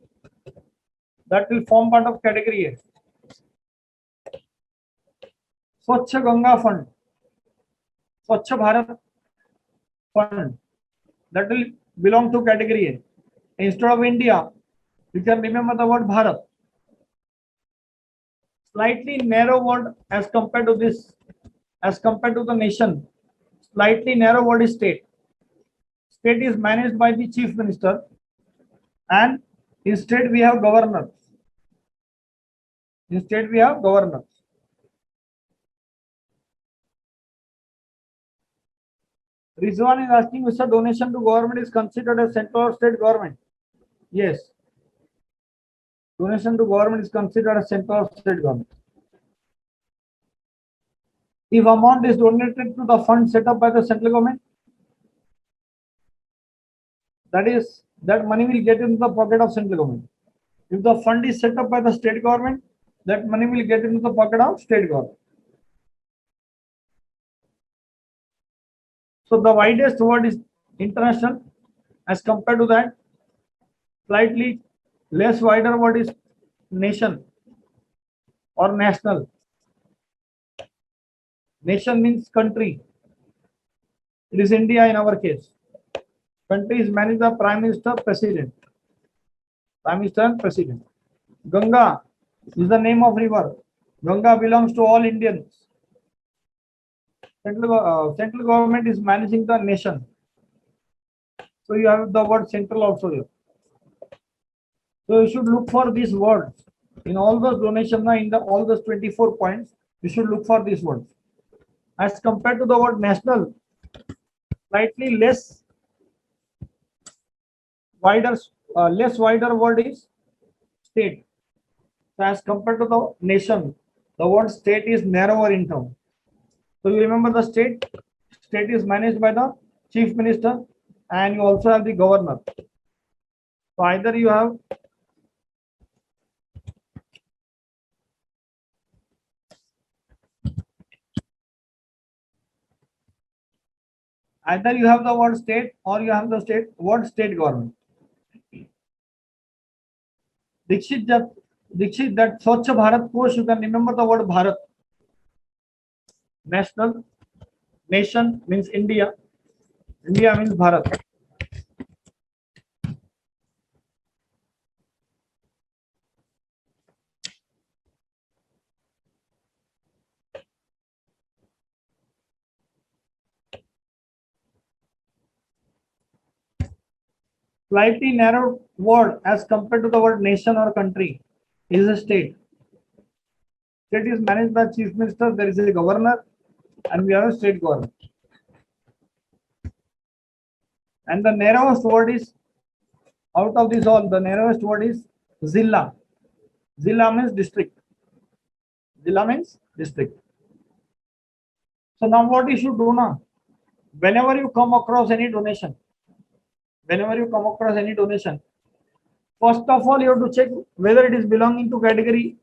that will form part of category A. Swachh Ganga Fund, Swachh Bharat Fund, that will belong to category A. Instead of India, you can remember the word Bharat. Slightly narrow word as compared to this, as compared to the nation. Slightly narrow word is state. State is managed by the chief minister, and instead we have governors. Rizwan is asking whether donation to government is considered as central or state government. Yes. Donation to government is considered as central or state government. If amount is donated to the fund set up by the central government, that money will get into the pocket of central government. If the fund is set up by the state government, that money will get into the pocket of state government. So the widest word is international. As compared to that, slightly less wider word is nation or national. Nation means country. It is India in our case. Country is managed by Prime Minister, President. Prime Minister and President. Ganga is the name of river. Ganga belongs to all Indians. Central government is managing the nation. So you have the word central also here. So you should look for these words in all the donation in the all those 24 points. You should look for these words. As compared to the word national, slightly less wider, less wider word is state. So as compared to the nation, the word state is narrower in term. So you remember the state. State is managed by the chief minister, and you also have the governor. So either you have the word state or you have the word state government. Dikshit, that Swachh Bharat Kosh, you can remember the word Bharat. National, nation means India. India means Bharat. Slightly narrow word as compared to the word nation or country is a state. State is managed by chief minister. There is a governor, and we have a state government. And the narrowest word is, out of this all, the narrowest word is Zilla. Zilla means district. Zilla means district. So now what you should do now? Whenever you come across any donation, first of all, you have to check whether it is belonging to category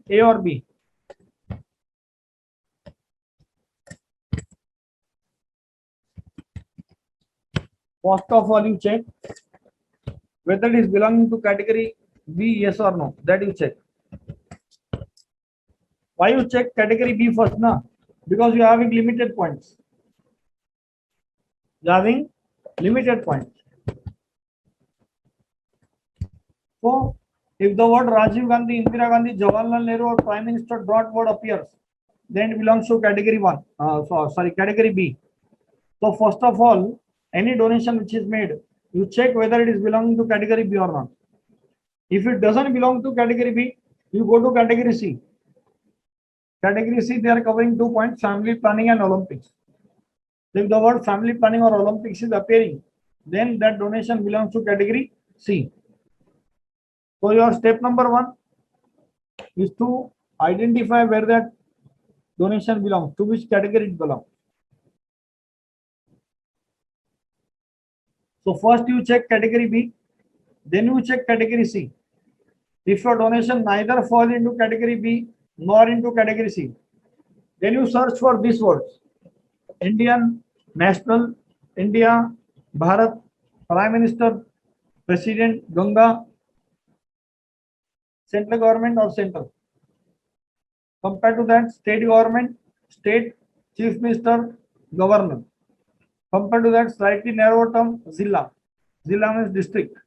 A or B. First of all, you check whether it is belonging to category B, yes or no. That you check. Why you check category B first now? Because you are having limited points. You are having limited points. So, if the word Rajiv Gandhi, Indira Gandhi, Jawaharlal Nehru or Prime Minister dot word appears, then it belongs to category 1. Category B. So, first of all, any donation which is made, you check whether it is belonging to category B or not. If it doesn't belong to category B, you go to category C. Category C, they are covering 2 points, family planning and Olympics. If the word family planning or Olympics is appearing, then that donation belongs to category C. So your step number 1 is to identify where that donation belongs, to which category it belongs. So first you check category B, then you check category C. If your donation neither falls into category B nor into category C, then you search for these words: Indian, national, India, Bharat, Prime Minister, President, Ganga, central government or central. Compared to that, state government, state, chief minister, governor. Compared to that, slightly narrower term, Zilla. Zilla means district.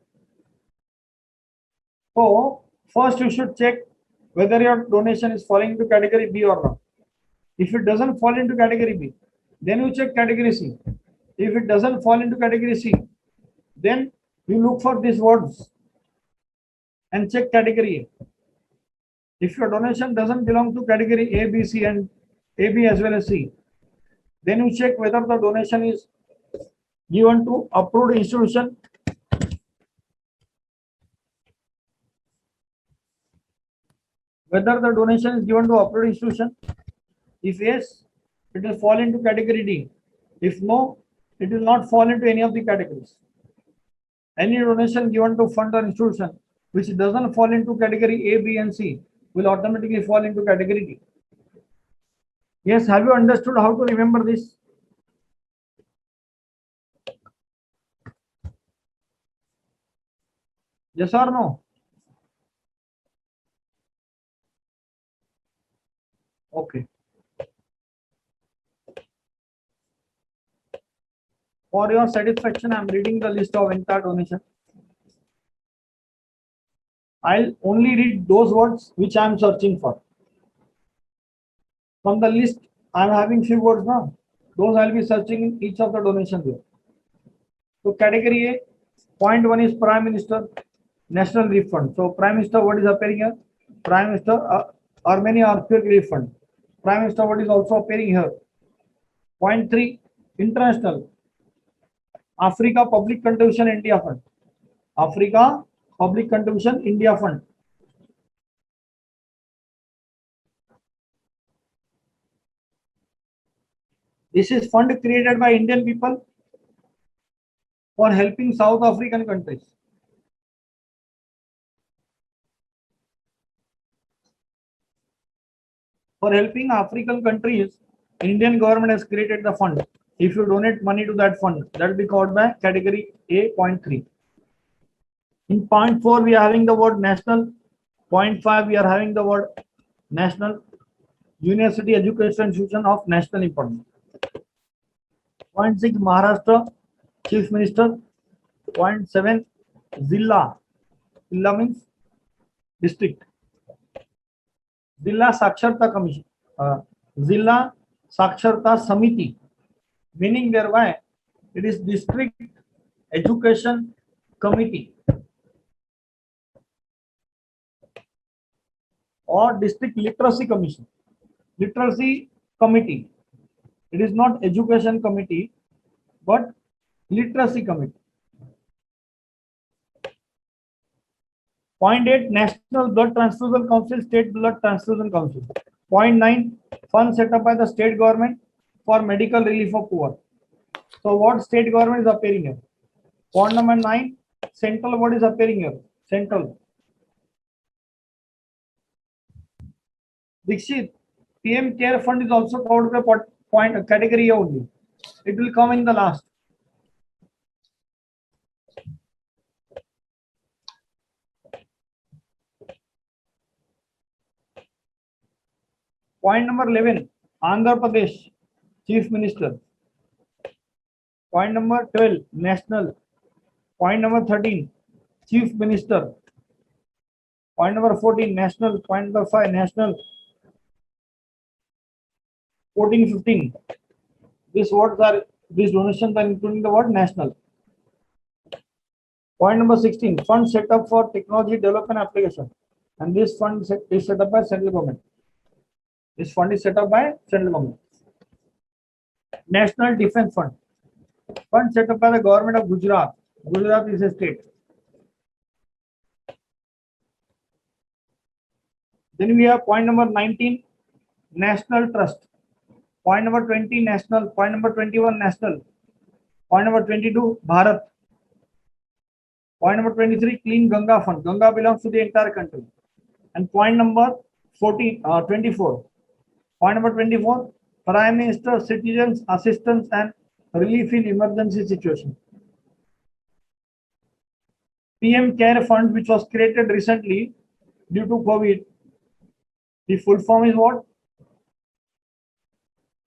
So, first you should check whether your donation is falling into category B or not. If it doesn't fall into category B, then you check category C. If it doesn't fall into category C, then you look for these words and check category A. If your donation doesn't belong to category A, B, C and A, B as well as C, then you check whether the donation is given to approved institution, If yes, it will fall into category D. If no, it will not fall into any of the categories. Any donation given to fund or institution which doesn't fall into category A, B, and C will automatically fall into category D. Yes, have you understood how to remember this? Yes or no? Okay. For your satisfaction, I am reading the list of entire donation. I'll only read those words which I am searching for. From the list, I am having few words now. Those I'll be searching in each of the donations here. So category A, point 1 is Prime Minister National Relief Fund. So Prime Minister, what is appearing here? Prime Minister Armenia Earthquake Relief Fund. Prime Minister, what is also appearing here? Point 3, International Africa Public Contribution India Fund. Africa Public Contribution India Fund. This is fund created by Indian people for helping South African countries. For helping African countries, Indian government has created the fund. If you donate money to that fund, that will be called by category A, point 3. In point 4, we are having the word national. Point 5, we are having the word national. University education institution of national importance. Point 6, Maharashtra Chief Minister. Point 7, Zilla. Zilla means district. Zilla Saksharta Commission. Zilla Saksharta Samiti. Meaning thereby it is district education committee or district literacy commission. Literacy committee. It is not education committee, but literacy committee. Point 8, National Blood Transfusion Council, State Blood Transfusion Council. Point 9, fund set up by the state government for medical relief of poor. So what state government is appearing here? Point number 9, central, what is appearing here? Central. Dixit, PM Care Fund is also covered by point category A only. It will come in the last. Point number 11, Andhra Pradesh Chief Minister. Point number 12, National. Point number 13, Chief Minister. Point number 14, National. Point number 5, National. 14, 15. These donations are including the word national. Point number 16, fund set up for technology development application. And this fund is set up by central government. This fund is set up by central government. National Defence Fund. Fund set up by the government of Gujarat. Gujarat is a state. Then we have point number 19, National Trust. Point number 20, National. Point number 21, National. Point number 22, Bharat. Point number 23, Clean Ganga Fund. Ganga belongs to the entire country. And point number 24. Point number 24, Prime Minister Citizens Assistance and Relief in Emergency Situation. PM Care Fund, which was created recently due to COVID. The full form is what?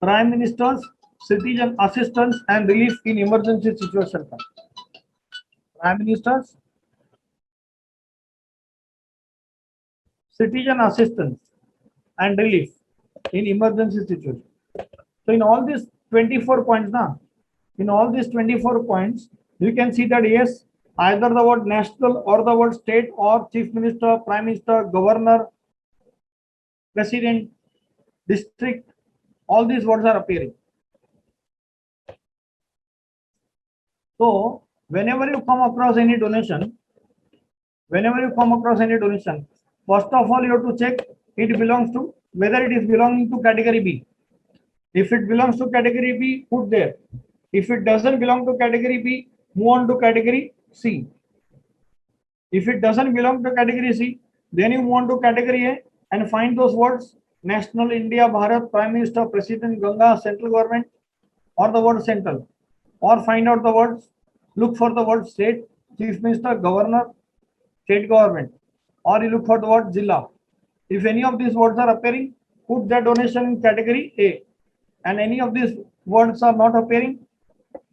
Prime Minister's Citizen Assistance and Relief in Emergency Situation Fund. Prime Minister's Citizen Assistance and Relief in Emergency Situation. So in all these 24 points now, in all these 24 points, you can see that yes, either the word national or the word state or chief minister, prime minister, governor, president, district, all these words are appearing. So whenever you come across any donation, first of all you have to check it belongs to whether it is belonging to category B. If it belongs to category B, put there. If it doesn't belong to category B, move on to category C. If it doesn't belong to category C, then you move on to category A and find those words: National, India, Bharat, Prime Minister, President, Ganga, central government, or the word central. Or find out the words, look for the word state, chief minister, governor, state government, or you look for the word Zilla. If any of these words are appearing, put that donation in category A. And any of these words are not appearing,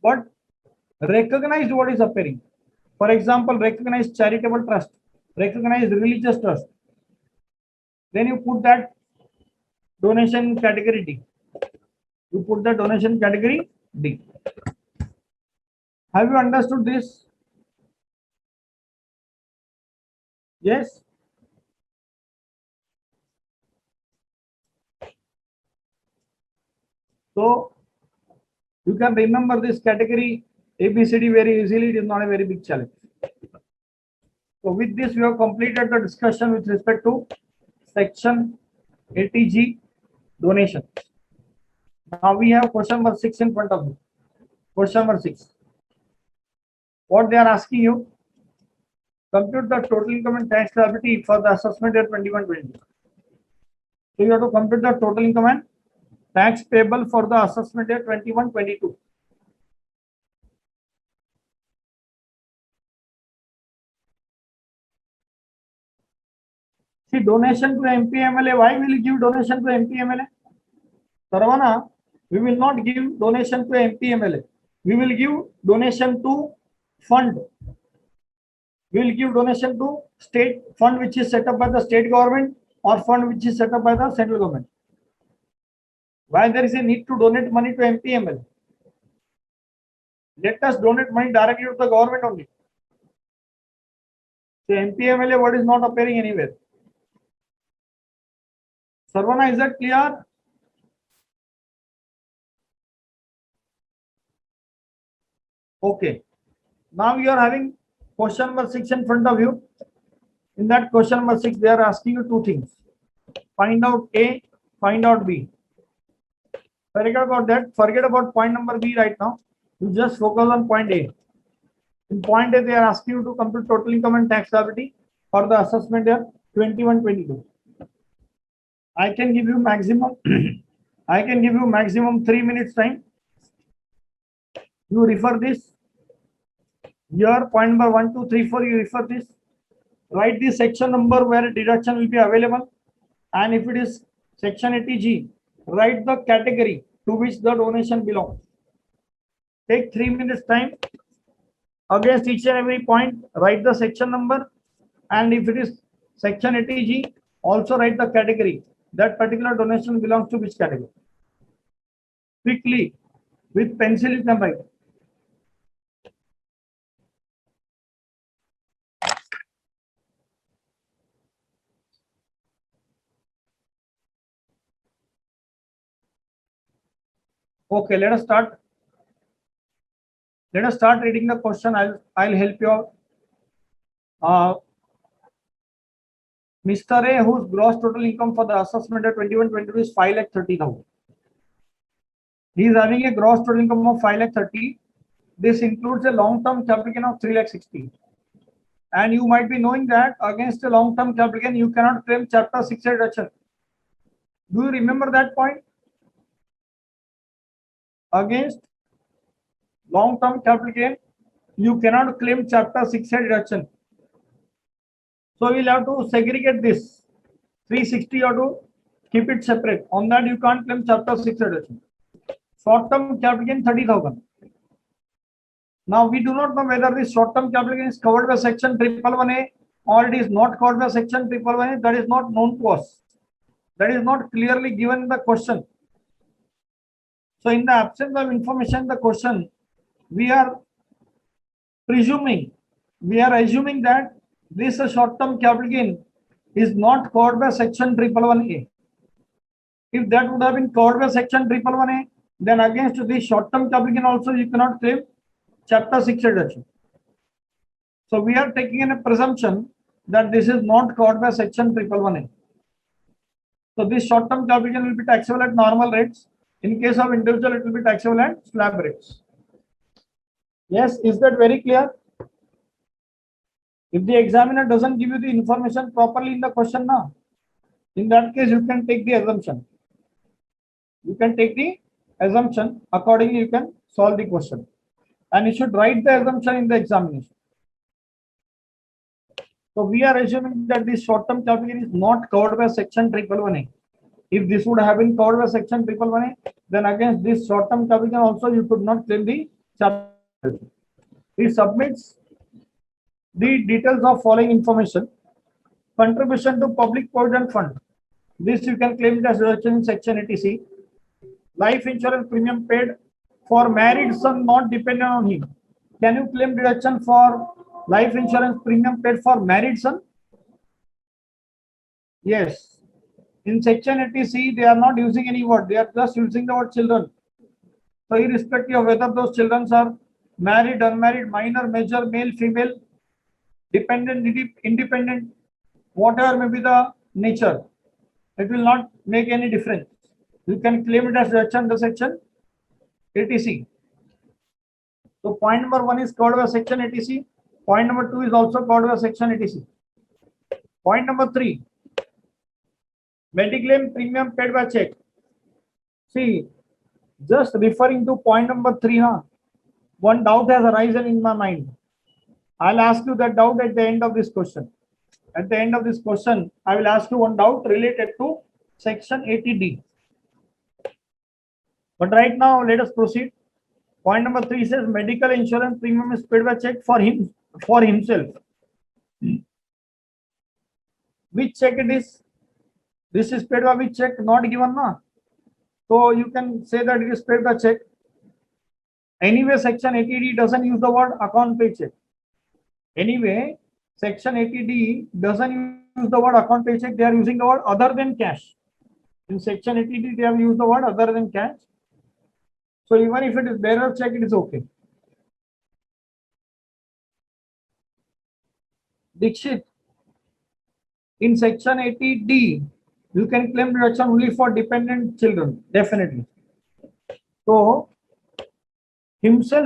but Recognized what is appearing. For example, recognized charitable trust, recognized religious trust. Then you put that donation category D. You put the donation category D. Have you understood this? Yes. So you can remember this category ABCD very easily. It is not a very big challenge. So with this, we have completed the discussion with respect to section 80G donation. Now we have question number 6 in front of you. Question number 6. What they are asking you? Compute the total income and tax liability for the assessment year 21-22. So you have to compute the total income and tax payable for the assessment year 21-22. See, donation to MPMLA. Why will you give donation to MPMLA? Sarvana, we will not give donation to MPMLA. We will give donation to fund. We will give donation to state fund which is set up by the state government or fund which is set up by the central government. Why there is a need to donate money to MPMLA? Let us donate money directly to the government only. So MPMLA word is not appearing anywhere. Sarvana, is that clear? Okay. Now you are having question number 6 in front of you. In that question number 6, they are asking you two things. Find out A, find out B. Forget about that. Forget about point number B right now. You just focus on point A. In point A, they are asking you to compute total income and tax liability for the assessment year 21-22. I can give you maximum. I can give you maximum 3 minutes time. You refer this. Here, point number 1, 2, 3, 4. You refer this. Write the section number where deduction will be available, and if it is section 80G, write the category to which the donation belongs. Take 3 minutes time. Against each and every point, write the section number, and if it is section 80G, also write the category. That particular donation belongs to which category. Quickly, with pencil you can write. Okay, let us start. Let us start reading the question. I'll help you out. Mr. A, whose gross total income for the assessment at 21-22 is 5,30,000. He is having a gross total income of 5,30,000. This includes a long-term capital gain of 3,60,000. And you might be knowing that against a long-term capital gain, you cannot claim Chapter 6 deduction. Do you remember that point? Against long-term capital gain, you cannot claim Chapter 6 deduction. So we'll have to segregate this. 360 or to keep it separate. On that, you can't claim Chapter 6 deduction. Short-term capital gain 30,000. Now we do not know whether this short-term capital gain is covered by section 111A or it is not covered by section 111A. That is not known to us. That is not clearly given in the question. So in the absence of information in the question, we are assuming that this short-term capital gain is not covered by section 111A. If that would have been covered by section 111A, then against this short-term capital gain also you cannot claim Chapter 6 deduction. So we are taking in a presumption that this is not covered by section 111A. So this short-term capital gain will be taxable at normal rates. In case of individual, it will be taxable at slab rates. Yes, is that very clear? If the examiner doesn't give you the information properly in the question now, in that case, you can take the assumption. You can take the assumption. Accordingly, you can solve the question. And you should write the assumption in the examination. So we are assuming that this short-term capital gain is not covered by section 111A. If this would have been covered by section 111A, then against this short-term capital gain also you could not claim the chapter. He submits the details of following information. Contribution to public provident fund. This you can claim it as deduction in section 80C. Life insurance premium paid for married son not dependent on him. Can you claim deduction for life insurance premium paid for married son? Yes. In section 80C, they are not using any word. They are just using the word children. So irrespective of whether those children are married, unmarried, minor, major, male, female, dependent, independent, whatever may be the nature, it will not make any difference. You can claim it as deduction under section 80C. So point number 1 is covered by section 80C. Point number 2 is also covered by section 80C. Point number 3, mediclaim premium paid by check. See, just referring to point number 3, one doubt has arisen in my mind. I'll ask you that doubt at the end of this question. At the end of this question, I will ask you one doubt related to section 80D. But right now, let us proceed. Point number 3 says medical insurance premium is paid by check for himself. Which check it is? This is paid by which check? Not given, na? So you can say that it is paid by check. Anyway, section 80D doesn't use the word account pay check. Anyway, section 80D doesn't use the word account pay check. They are using the word other than cash. In section 80D, they have used the word other than cash. So even if it is bearer check, it is okay. Dixit, in section 80D, you can claim deduction only for dependent children, definitely. So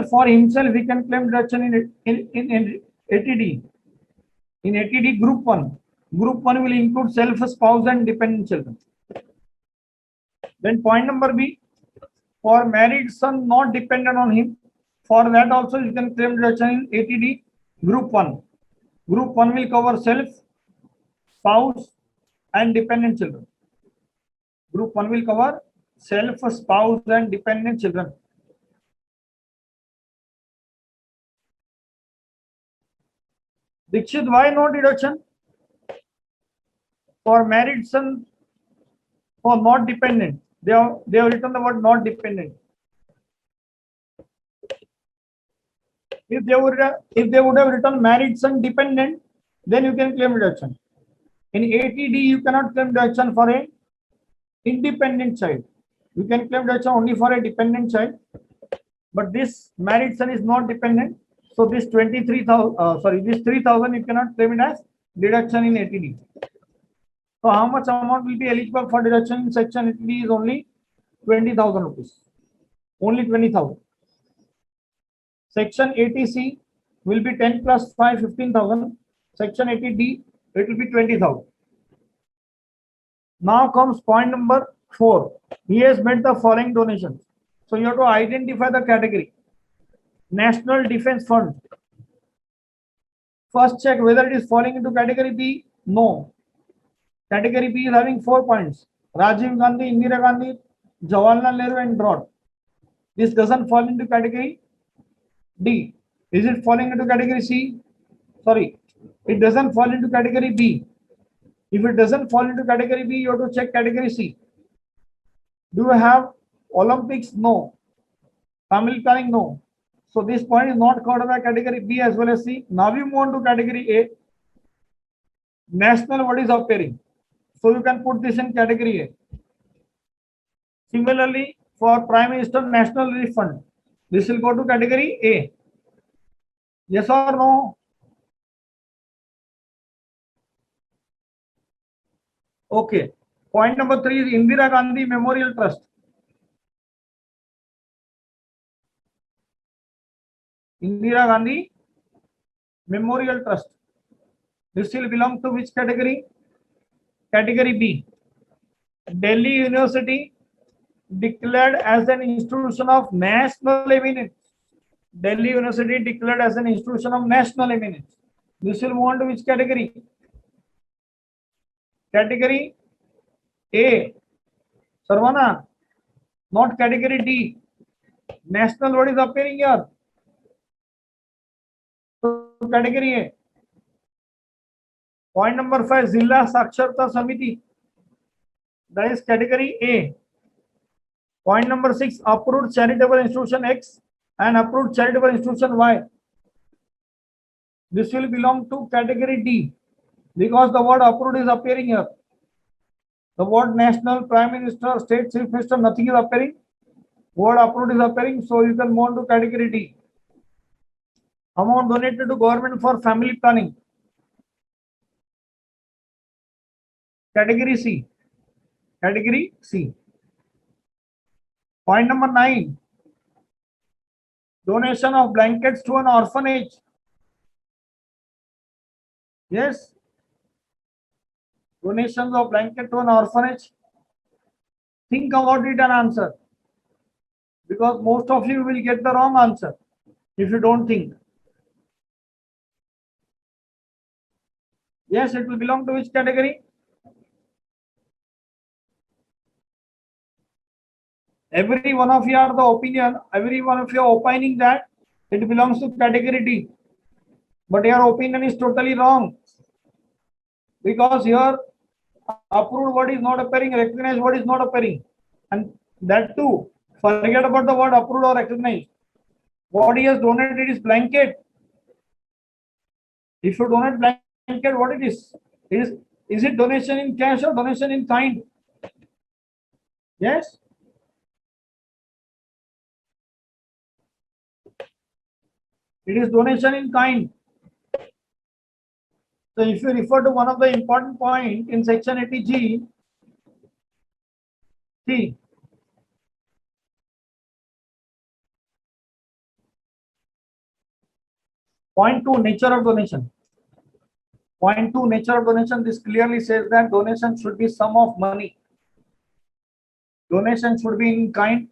for himself, he can claim deduction in 80D. In 80D group 1. Group 1 will include self, spouse and dependent children. Then point number B, for married son not dependent on him, for that also you can claim deduction in 80D group 1. Group 1 will cover self, spouse and dependent children. Group 1 will cover self, spouse and dependent children. Dikshit, why no deduction? For married son, for not dependent. They have written the word not dependent. If they would have written married son dependent, then you can claim deduction. In 80D, you cannot claim deduction for a independent child. You can claim deduction only for a dependent child. But this married son is not dependent. So this 23,000, this 3,000, you cannot claim it as deduction in 80D. So how much amount will be eligible for deduction in section 80D is only 20,000 rupees. Only 20,000. Section 80C will be 10 plus 5, 15,000. Section 80D, it will be 20,000. Now comes point number 4. He has made the following donations. So you have to identify the category. National Defense Fund. First check whether it is falling into category B. No. Category B is having 4 points. Rajiv Gandhi, Indira Gandhi, Jawaharlal Nehru and Broad. This doesn't fall into category D. Is it falling into category C? Sorry, it doesn't fall into category B. If it doesn't fall into category B, you have to check category C. Do you have Olympics? No. Family planning? No. So this point is not covered by category B as well as C. Now we move on to category A. National, what is appearing? So you can put this in category A. Similarly, for Prime Minister National Relief Fund, this will go to category A. Yes or no? Okay. Point number 3 is Indira Gandhi Memorial Trust. Indira Gandhi Memorial Trust. This will belong to which category? Category B. Delhi University declared as an institution of national eminence. Delhi University declared as an institution of national eminence. This will move on to which category? Category A. Sarvana, not category D. National, what is appearing here? category A. Point number 5, Zilla Saksharta Samiti. That is category A. Point number 6, approved charitable institution X and approved charitable institution Y. This will belong to category D because the word approved is appearing here. The word national, prime minister, state chief minister, nothing is appearing. Word approved is appearing, so you can move on to category D. Amount donated to government for family planning. Category C. Category C. Point number 9. Donation of blankets to an orphanage. Yes. Donations of blanket to an orphanage. Think about it and answer. Because most of you will get the wrong answer if you don't think. Yes, it will belong to which category? Every one of you are the opinion, every one of you are opining that it belongs to category D. But your opinion is totally wrong. Because here approved word is not appearing, recognized word is not appearing. And that too, forget about the word approved or recognized. What he has donated is blanket. If you donate blanket, what it is? Is it donation in cash or donation in kind? Yes? It is donation in kind. So if you refer to one of the important point in section 80G, see, point 2, nature of donation. Point 2, nature of donation. This clearly says that donation should be sum of money. Donation should be in kind.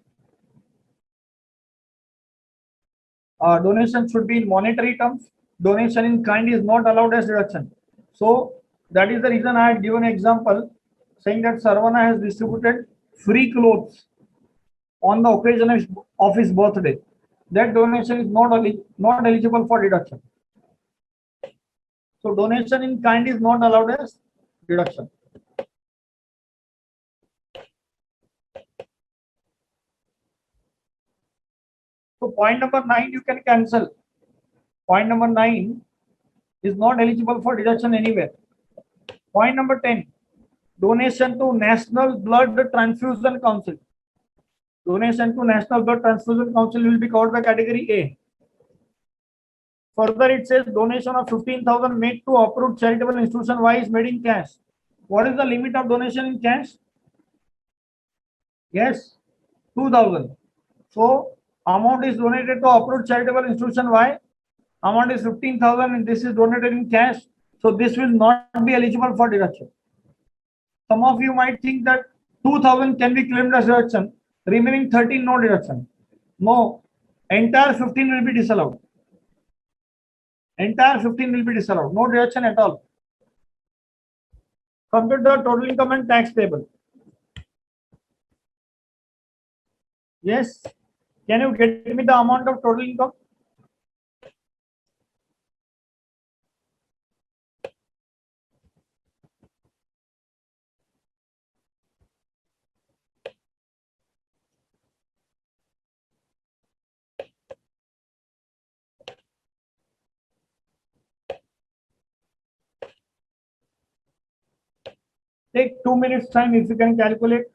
Donation should be in monetary terms. Donation in kind is not allowed as deduction. So that is the reason I had given an example saying that Sarvana has distributed free clothes on the occasion of his birthday. That donation is not eligible for deduction. So donation in kind is not allowed as deduction. So point number 9 you can cancel. Point number 9 is not eligible for deduction anywhere. Point number 10, donation to National Blood Transfusion Council. Donation to National Blood Transfusion Council will be covered by category A. Further, it says donation of 15,000 made to approved charitable institution Y is made in cash. What is the limit of donation in cash? Yes, 2,000. So amount is donated to approved charitable institution Y. Amount is 15,000 and this is donated in cash. So this will not be eligible for deduction. Some of you might think that 2,000 can be claimed as deduction, remaining 13 no deduction. No, entire 15 will be disallowed. Entire 15 will be disallowed. No deduction at all. Compute the total income and tax payable. Yes. Can you get me the amount of total income? Take 2 minutes time if you can calculate.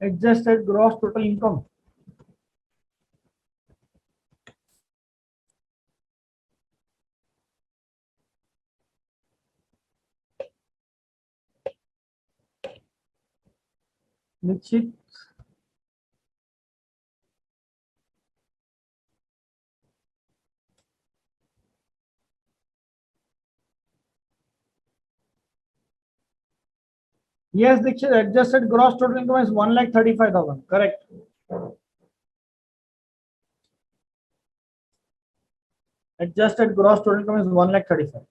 Adjusted gross total income. Nikshit. Yes, Nikshit, adjusted gross total income is 1,35,000. Correct. Adjusted gross total income is 1,35,000.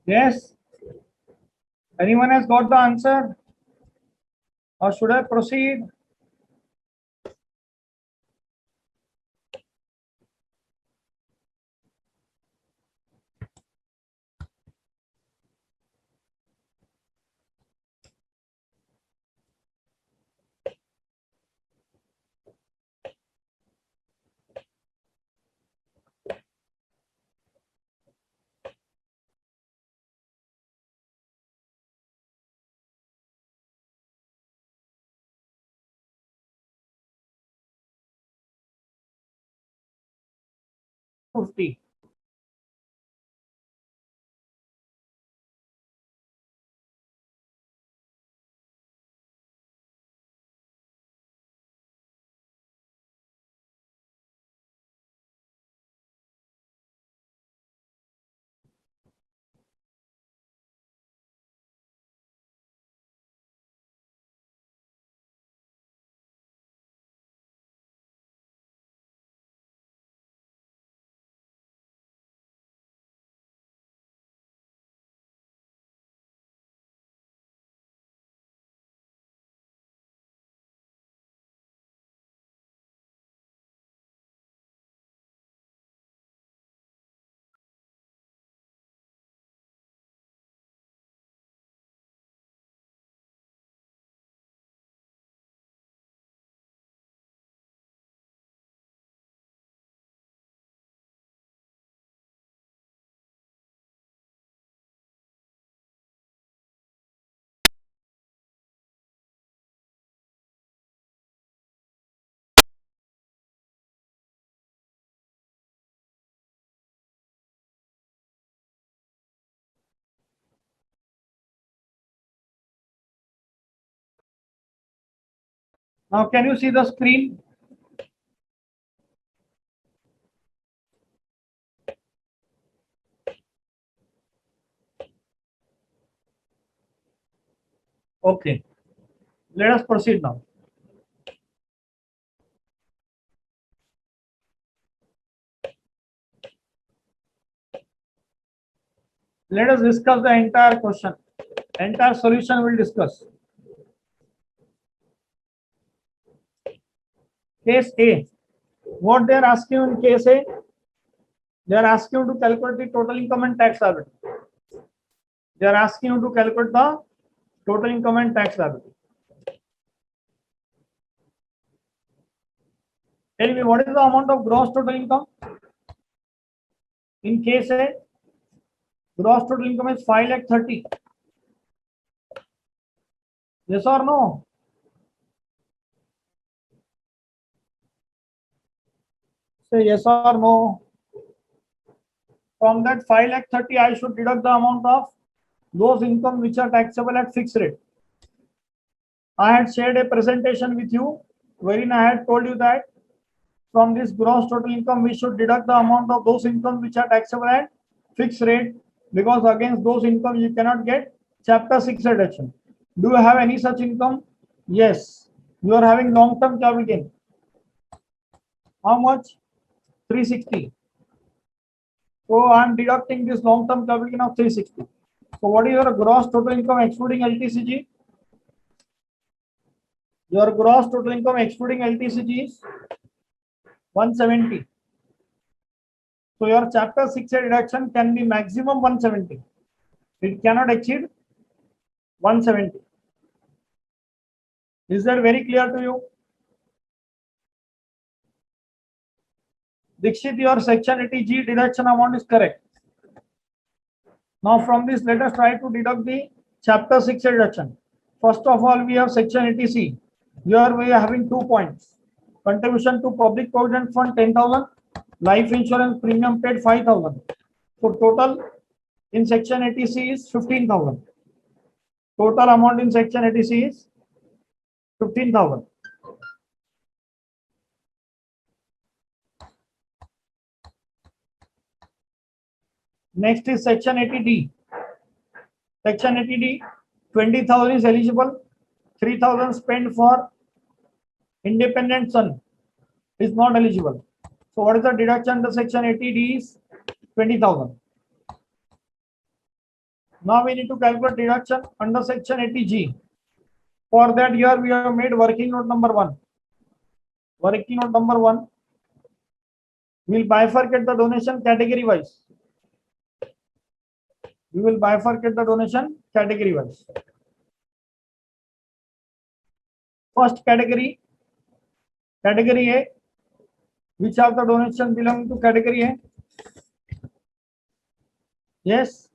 Yes. Anyone has got the answer? Or should I proceed? $50. Now, can you see the screen? Okay. Let us proceed now. Let us discuss the entire question. Entire solution we'll discuss. Case A. What they are asking in case A? They are asking you to calculate the total income and tax liability. They are asking you to calculate the total income and tax liability. Tell me, what is the amount of gross total income? In case A, gross total income is 5,30,000. Yes or no? Say yes or no. From that 5,30,000, I should deduct the amount of those income which are taxable at fixed rate. I had shared a presentation with you wherein I had told you that from this gross total income, we should deduct the amount of those incomes which are taxable at fixed rate, because against those income you cannot get chapter 6 deduction. Do you have any such income? Yes. You are having long-term capital gain. How much? 360. So I am deducting this long-term capital gain of 360. So what is your gross total income excluding LTCG? Your gross total income excluding LTCG is 170. So your chapter 6A deduction can be maximum 170. It cannot exceed 170. Is that very clear to you? Dixit, your section 80G deduction amount is correct. Now from this, let us try to deduct the chapter 6 deduction. First of all, we have section 80C. Here we are having 2 points. Contribution to public provident fund 10,000. Life insurance premium paid 5,000. So total in section 80C is 15,000. Total amount in section 80C is 15,000. Next is section 80D. Section 80D, 20,000 is eligible. 3,000 spent for independent son is not eligible. So what is the deduction under section 80D is 20,000. Now we need to calculate deduction under section 80G. For that year we have made working note number 1. Working note number 1. We will bifurcate the donation category wise. We will bifurcate the donation category wise. First category, category A. Which of the donations belong to category A? Yes.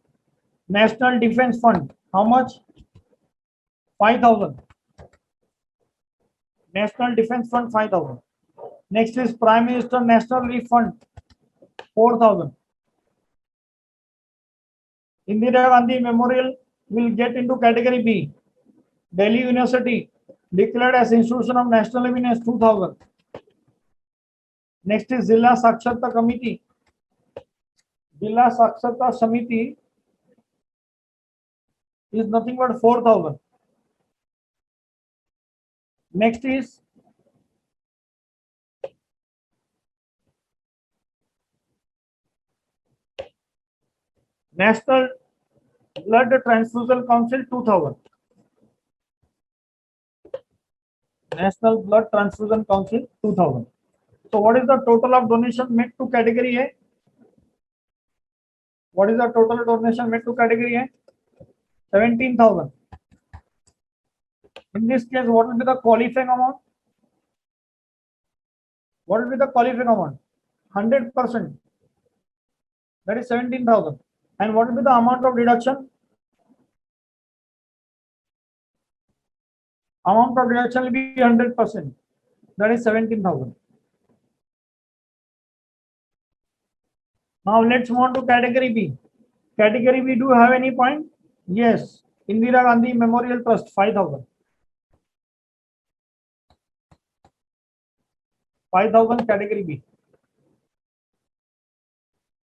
National Defense Fund. How much? 5,000. National Defense Fund 5,000. Next is Prime Minister National Relief Fund 4,000. Indira Gandhi Memorial will get into category B. Delhi University declared as institution of national eminence 2,000. Next is Zilla Saksharta Committee. Zilla Saksharta Samiti is nothing but 4,000. Next is National Blood Transfusion Council 2,000. National Blood Transfusion Council 2,000. So what is the total of donation made to category A? What is the total donation made to category A? 17,000. In this case, what will be the qualifying amount? What will be the qualifying amount? 100%. That is 17,000. And what will be the amount of deduction? Amount of deduction will be 100%. That is 17,000. Now let's move on to category B. Category B, do you have any point? Yes. Indira Gandhi Memorial Trust 5,000. 5,000 category B.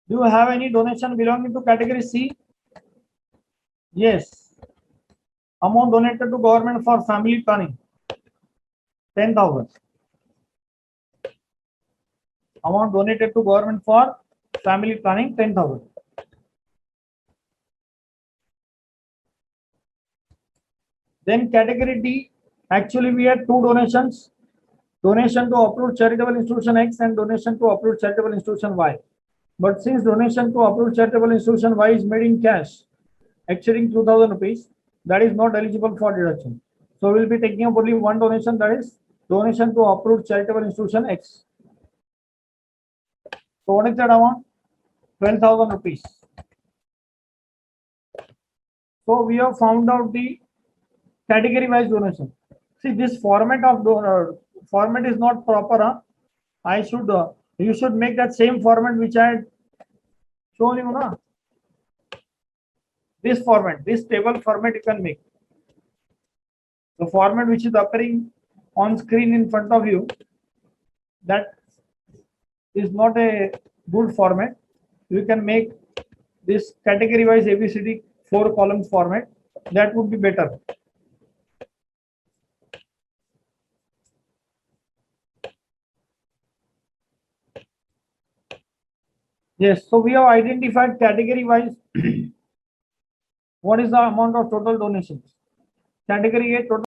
Do you have any donation belonging to category C? Yes. Amount donated to government for family planning 10,000. Amount donated to government for family planning 10,000. Then category D, actually we had 2 donations. Donation to approved charitable institution X and donation to approved charitable institution Y. But since donation to approved charitable institution Y is made in cash, exceeding 2,000 rupees, that is not eligible for deduction. So we will be taking up only one donation, that is donation to approved charitable institution X. So what is that amount? 12,000 rupees. So we have found out the category wise donation. See, this format of format is not proper. I should you should make that same format which I had shown you na. This format, this table format you can make. The format which is appearing on screen in front of you, that is not a good format. You can make this category wise ABCD 4 columns format. That would be better. Yes, so we have identified category wise what is the amount of total donations. Category A total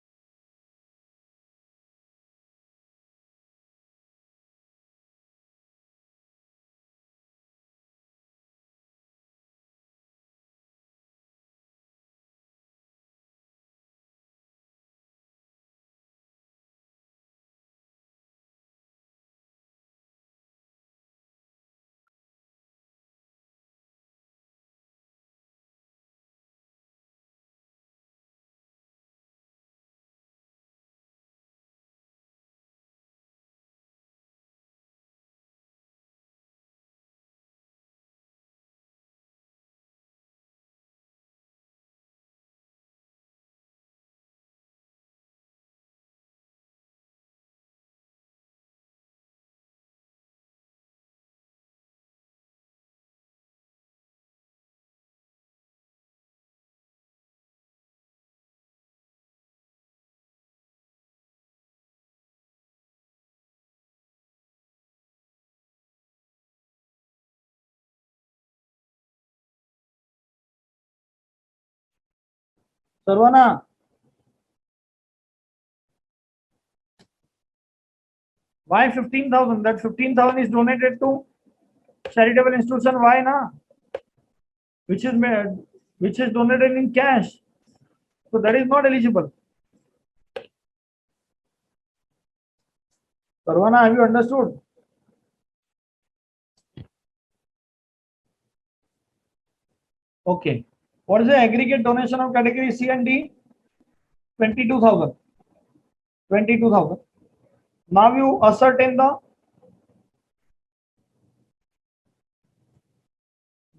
Sarvana, why 15,000? That 15,000 is donated to charitable institution. Why na? Which is made, which is donated in cash. So that is not eligible. Sarvana, have you understood? Okay. What is the aggregate donation of category C and D? 22,000. 22,000. Now you ascertain the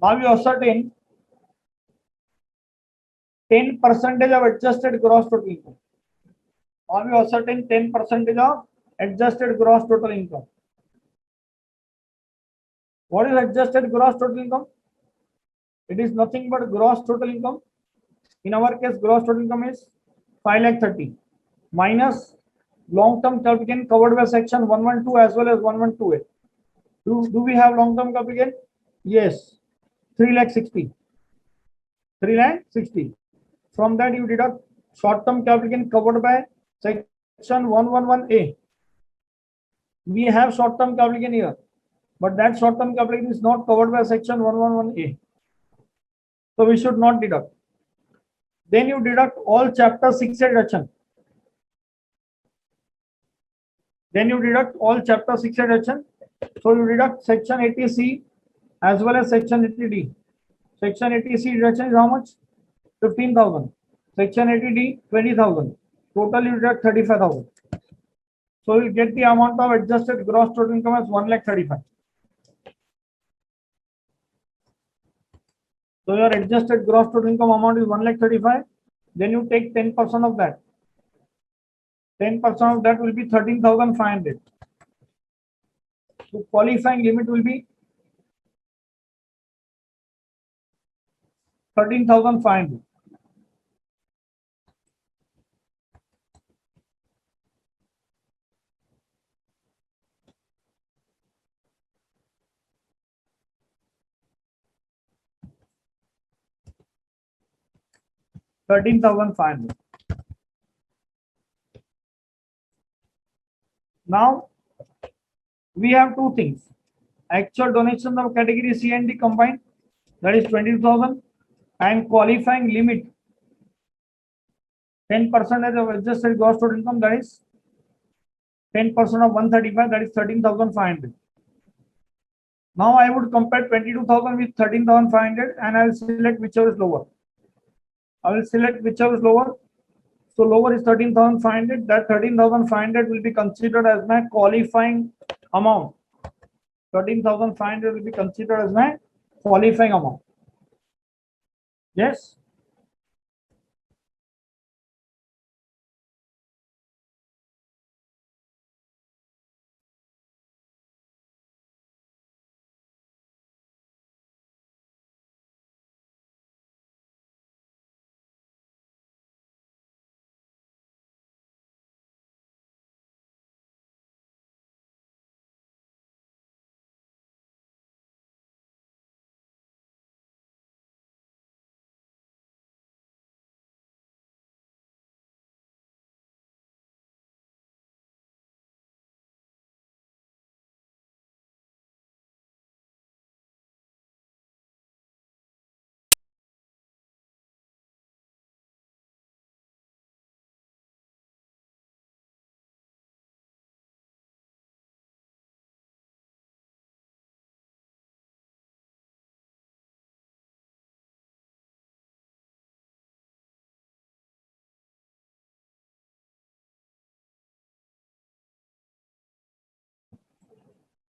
now you ascertain 10% of adjusted gross total income. Now you ascertain 10% of adjusted gross total income. What is adjusted gross total income? It is nothing but gross total income. In our case, gross total income is 5,30,000 minus long-term capital gain covered by section 112 as well as 112A. Do we have long-term capital gain? Yes, 3,60,000. 3,60,000. From that you deduct short-term capital gain covered by section 111A. We have short-term capital gain here, but that short-term capital gain is not covered by section 111A. So we should not deduct. Then you deduct all chapter 6 deduction. Then you deduct all chapter 6 deduction. So you deduct section 80C as well as section 80D. Section 80C deduction is how much? 15,000. Section 80D 20,000. Total you deduct 35,000. So you get the amount of adjusted gross total income as 1,35,000. So your adjusted gross total income amount is 1,35,000. Then you take 10% of that. 10% of that will be 13,500. So qualifying limit will be 13,500. Now we have two things. Actual donation of category C and D combined, that is 22,000, and qualifying limit 10% of adjusted gross total income, that is 10% of 135, that is 13,500. Now I would compare 22,000 with 13,500 and I will select whichever is lower. I will select whichever is lower. So lower is 13,500. That 13,500 will be considered as my qualifying amount. 13,500 will be considered as my qualifying amount. Yes.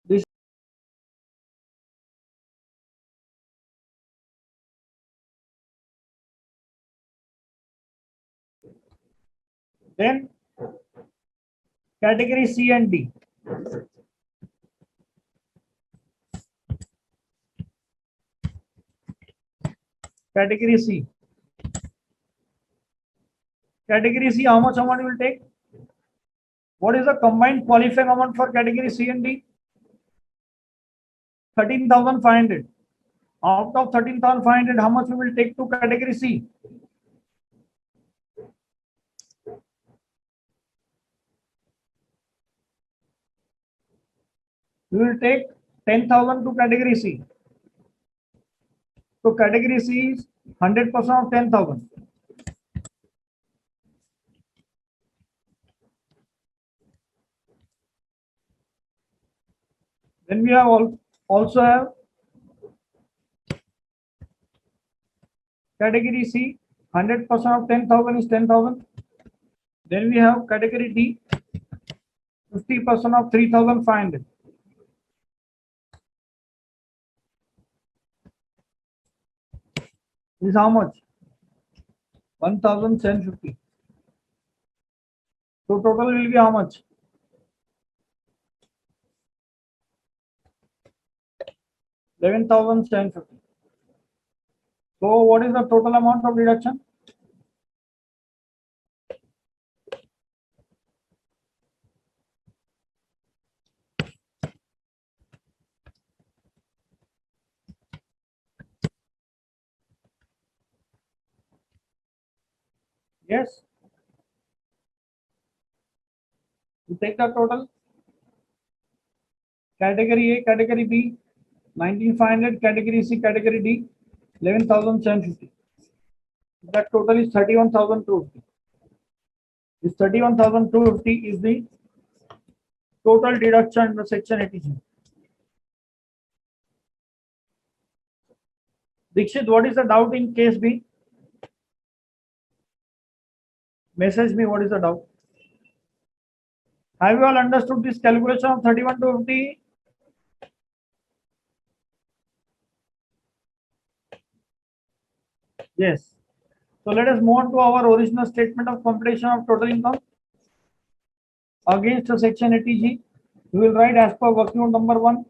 This then category C and D. Category C. Category C, how much amount you will take? What is the combined qualifying amount for category C and D? 13,500. Out of 13,500, how much we will take to category C? We will take 10,000 to category C. So category C is 100% of 10,000. Then we have also have category C, 100% of 10,000 is 10,000. Then we have category D, 50% of 3,500. This is how much? 1,750. So total will be how much? 11,750. So what is the total amount of deduction? Yes. You take the total. Category A, category B, 19,500, category C, category D, 11,750. That total is 31,250. This 31,250 is the total deduction under section 80G. Dikshit, what is the doubt in case B? Message me what is the doubt. Have you all understood this calculation of 31,250? Yes. So let us move on to our original statement of computation of total income. Against section 80G, we will write as per working note number 1,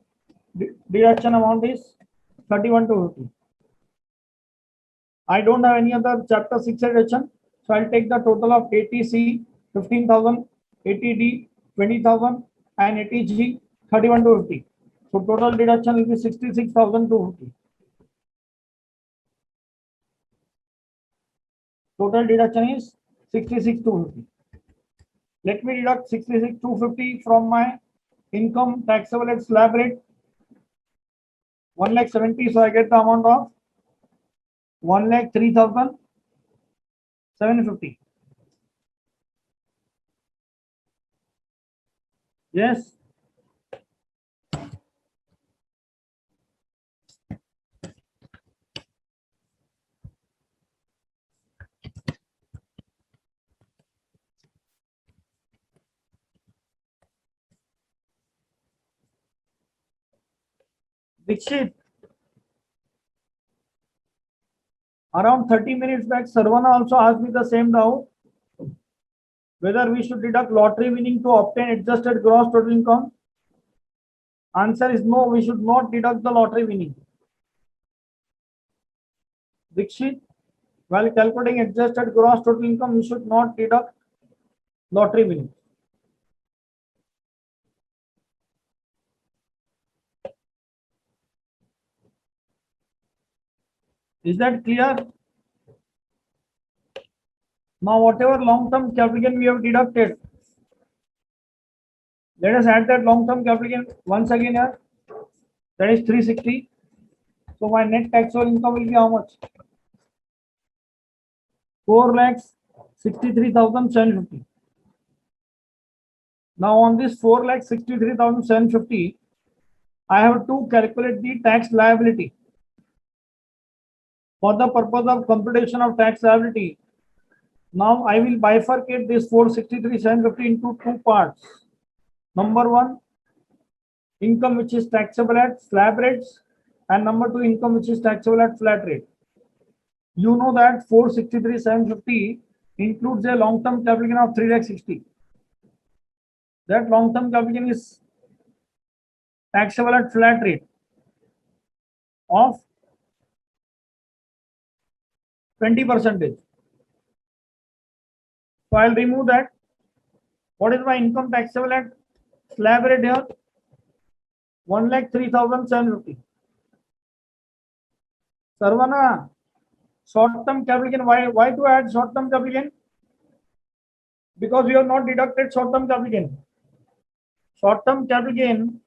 deduction amount is 31,250. I don't have any other chapter 6 deduction, so I'll take the total of 80C 15,000, 80D 20,000, and 80G 31,250. So total deduction will be 66,250. Total deduction is 66,250. Let me deduct 66,250 from my income taxable at slab rate 1,70,000. So I get the amount of 1,03,750. Yes. Dikshit, around 30 minutes back, Sarvana also asked me the same doubt, whether we should deduct lottery winning to obtain adjusted gross total income. Answer is no, we should not deduct the lottery winning. Dikshit, while calculating adjusted gross total income, we should not deduct lottery winning. Is that clear? Now, whatever long-term capital gain we have deducted, let us add that long-term capital gain once again here. That is 360. So my net taxable income will be how much? 4,63,750. Now on this 4,63,750, I have to calculate the tax liability. For the purpose of computation of tax liability, now I will bifurcate this 463,750 into two parts. Number one, income which is taxable at slab rates, and number two, income which is taxable at flat rate. You know that 463,750 includes a long-term capital gain of 3,60,000. That long-term capital gain is taxable at flat rate of 20%. So I'll remove that. What is my income taxable at slab rate here? 1,03,750. Sarvana, short-term capital gain. Why to add short-term capital gain? Because we have not deducted short-term capital gain. Short-term capital gain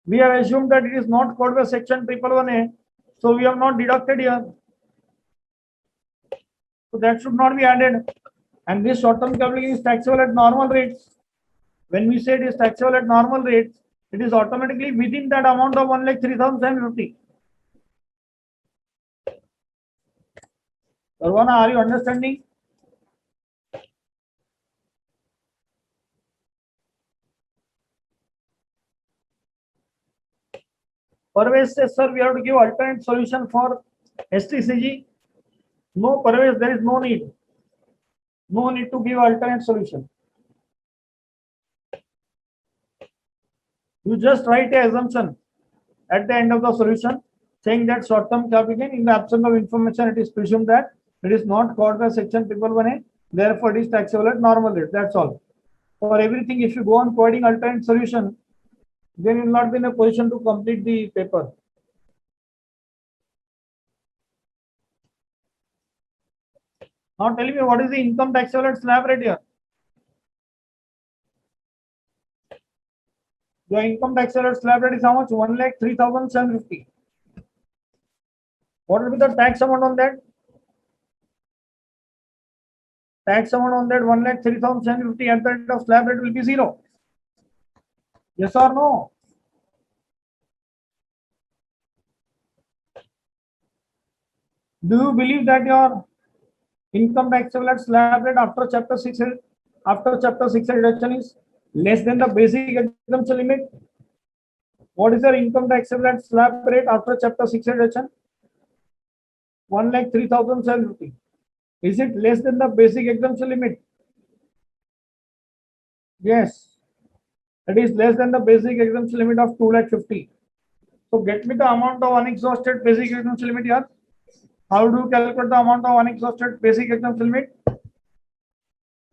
We have assumed that it is not covered by section 111A, so we have not deducted here. So that should not be added. And this short-term capital is taxable at normal rates. When we say it is taxable at normal rates, it is automatically within that amount of 1,03,750. Sarvana, are you understanding? Parvez says, sir, we have to give alternate solution for STCG. No, Parvez, there is no need. No need to give alternate solution. You just write a assumption at the end of the solution saying that short-term capital gain, in the absence of information, it is presumed that it is not covered by section 111A, therefore it is taxable at normal rate. That's all. For everything, if you go on providing alternate solution, then you will not be in a position to complete the paper. Now tell me, what is the income taxable at slab rate here? Your income taxable at slab rate is how much? 1,03,750. What will be the tax amount on that? Tax amount on that 1,03,750 at the rate of slab rate will be 0. Yes or no? Do you believe that your income taxable at slab rate after chapter 6 reduction is less than the basic exemption limit? What is your income taxable at slab rate after chapter 6 reduction? 1,03,750. Is it less than the basic exemption limit? Yes, it is less than the basic exemption limit of 2,50,000. So get me the amount of unexhausted basic exemption limit here. How do you calculate the amount of unexhausted basic exemption limit?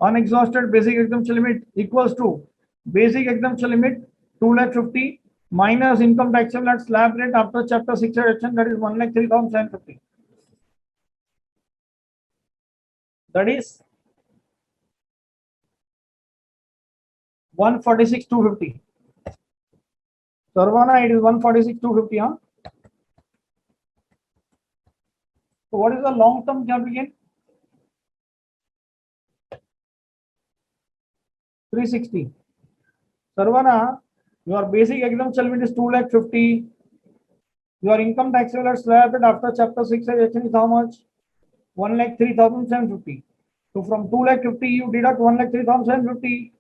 Unexhausted basic exemption limit equals to basic exemption limit 2,50,000 minus income taxable at slab rate after chapter 6 reduction, that is 1,03,750. That is 146,250. Sarvana, it is 146,250. Huh? So what is the long-term capital gain? 360. Sarvana, your basic exemption limit is 2,50,000. Your income taxable at slab rate after chapter 6 reduction is how much? 1,03,750. So from 2,50,000 you deduct 1,03,750.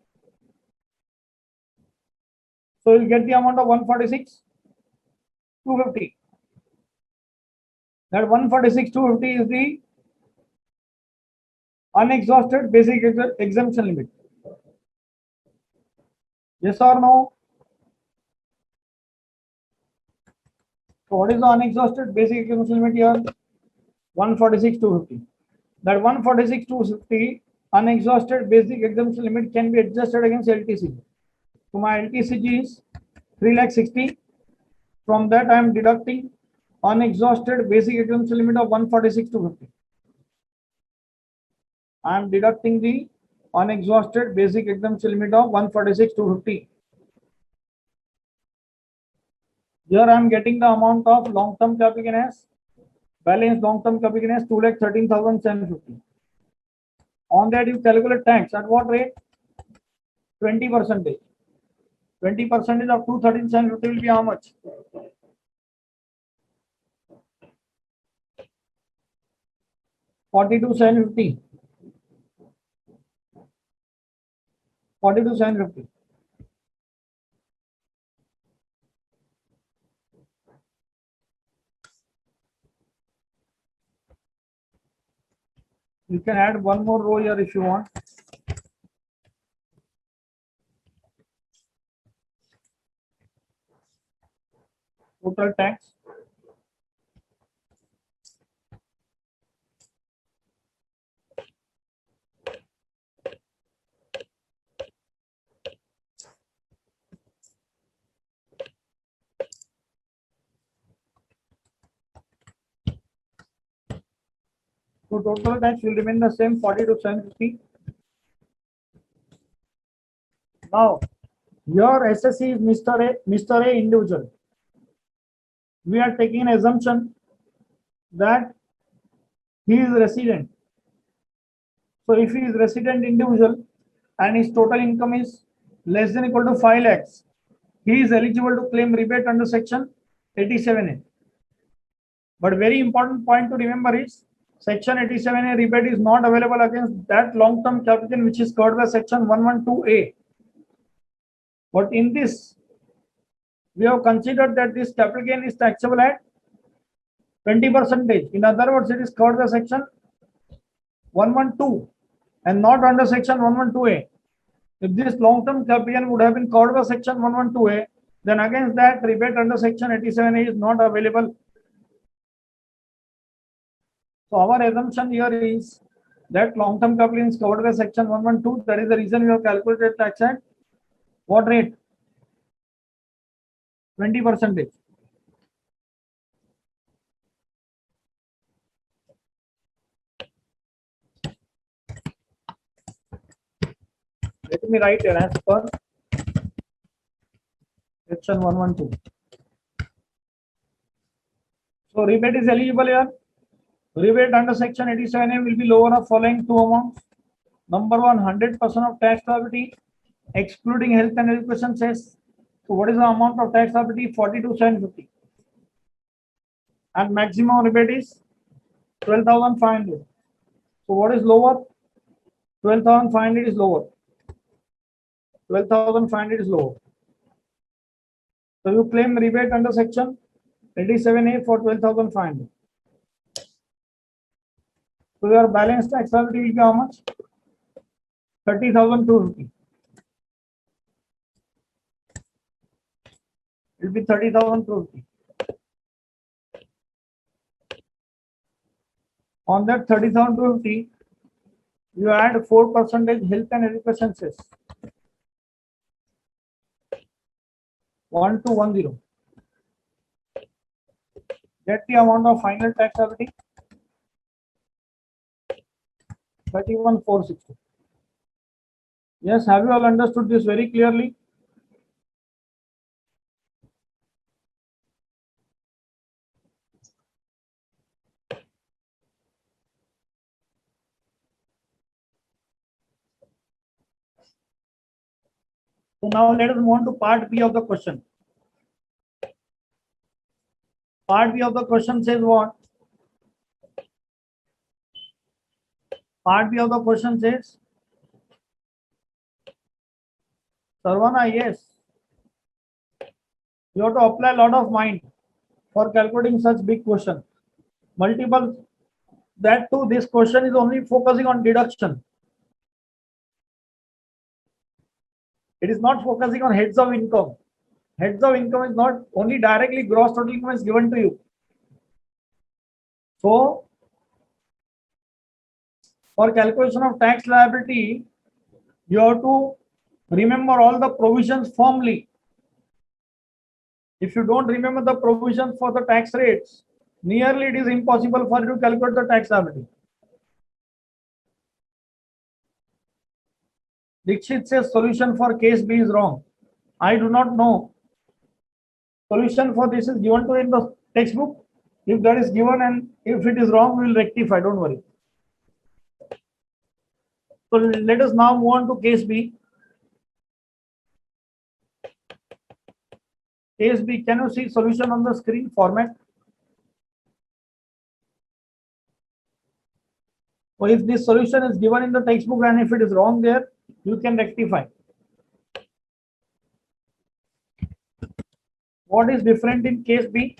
So you'll get the amount of 146,250. That 146,250 is the unexhausted basic exemption limit. Yes or no? So what is the unexhausted basic exemption limit here? 146,250. That 146,250 unexhausted basic exemption limit can be adjusted against LTC. So my LTCG is 3,60,000. From that I am deducting unexhausted basic exemption limit of 146,250. I am deducting the unexhausted basic exemption limit of 146,250. Here I am getting the amount of long-term capital gain as balance long-term capital gain as 2,13,750. On that you calculate tax at what rate? 20%. 20% of 213,750 will be how much? 42,750. 42,750. You can add one more row here if you want. Total tax. So total tax will remain the same, 42,750. Now Your SSC is Mr. A individual. We are taking an assumption that he is resident. So if he is resident individual and his total income is less than equal to 5 lakhs, he is eligible to claim rebate under section 87A. But very important point to remember is section 87A rebate is not available against that long-term capital which is covered by section 112A. But in this, we have considered that this capital gain is taxable at 20%. In other words, it is covered by section 112 and not under section 112A. If this long-term capital gain would have been covered by section 112A, then against that rebate under section 87A is not available. So our assumption here is that long-term capital is covered by section 112. That is the reason we have calculated tax at what rate? 20%. Let me write here as per section 112. So rebate is eligible here. Rebate under section 87A will be lower of following two amounts. Number one, 100% of tax liability excluding health and education cess. So what is the amount of tax liability? 42,750. And maximum rebate is 12,500. So what is lower? 12,500 is lower. 12,500 is lower. So you claim rebate under section 87A for 12,500. So your balance tax liability will be how much? 30,250. It will be 30,250. On that 30,250, you add 4% health and education cess. 1210. Get the amount of final tax liability. 31,460. Yes, have you all understood this very clearly? So now let us move on to part B of the question. Part B of the question says what? Part B of the question says, Sarvana, yes, you have to apply a lot of mind for calculating such big question. Multiple, that too, this question is only focusing on deduction. It is not focusing on heads of income. Heads of income is not only directly gross total income is given to you. So, for calculation of tax liability, you have to remember all the provisions firmly. If you don't remember the provisions for the tax rates, nearly it is impossible for you to calculate the tax liability. Dixit says solution for case B is wrong. I do not know. Solution for this is given to in the textbook. If that is given and if it is wrong, we will rectify. Don't worry. So let us now move on to case B. Case B, can you see solution on the screen format? So if this solution is given in the textbook and if it is wrong there, you can rectify. What is different in case B?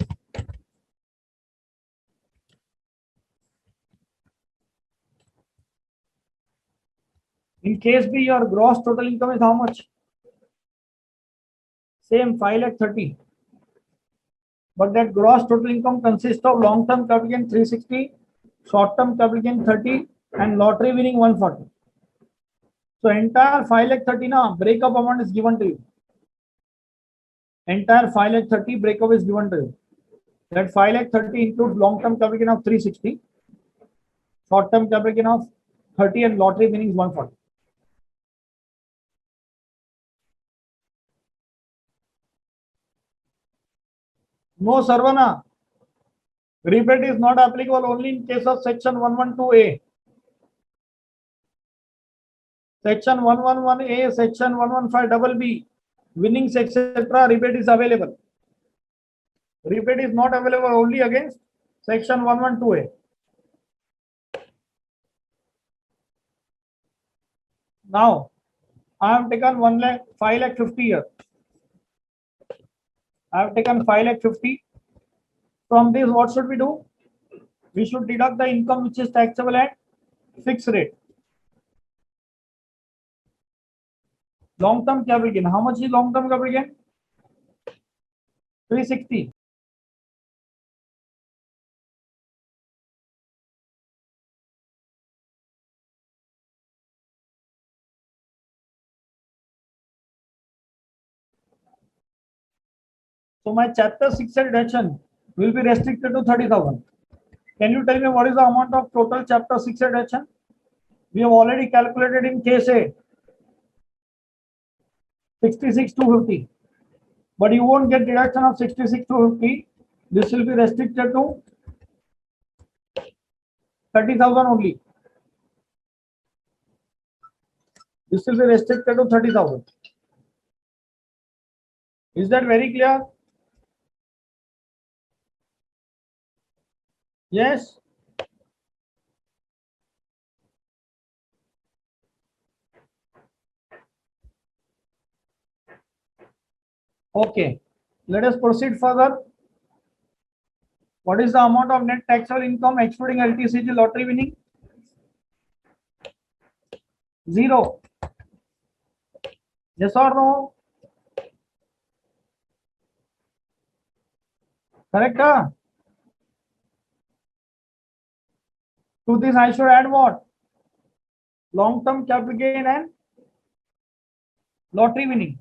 In case B, your gross total income is how much? Same 5,30,000. But that gross total income consists of long-term capital gain 360, short-term capital gain 30, and lottery winning 140. So entire 5,30,000 now breakup amount is given to you. Entire 5,30,000 breakup is given to you. That 5,30,000 includes long-term capital gain of 360, short-term capital gain of 30, and lottery winning is 140. No, Sarvana. Rebate is not applicable only in case of section 112A. Section 111A, section 115BB, winnings, etc. Rebate is available. Rebate is not available only against section 112A. Now, I have taken 1 lakh, 5 lakh 50 here. I have taken 5 lakh 50. From this, what should we do? We should deduct the income which is taxable at fixed rate. Long term capital gain. How much is long term capital gain? 360. So my chapter 6 deduction will be restricted to 30,000. Can you tell me what is the amount of total chapter 6 deduction? We have already calculated in case A 66,250. But you won't get deduction of 66,250. This will be restricted to 30,000 only. This will be restricted to 30,000. Is that very clear? Yes. Okay. Let us proceed further. What is the amount of net taxable income excluding LTCG lottery winning? 0. Yes or no? Correct? Huh? To this, I should add what? Long-term capital gain and lottery winning.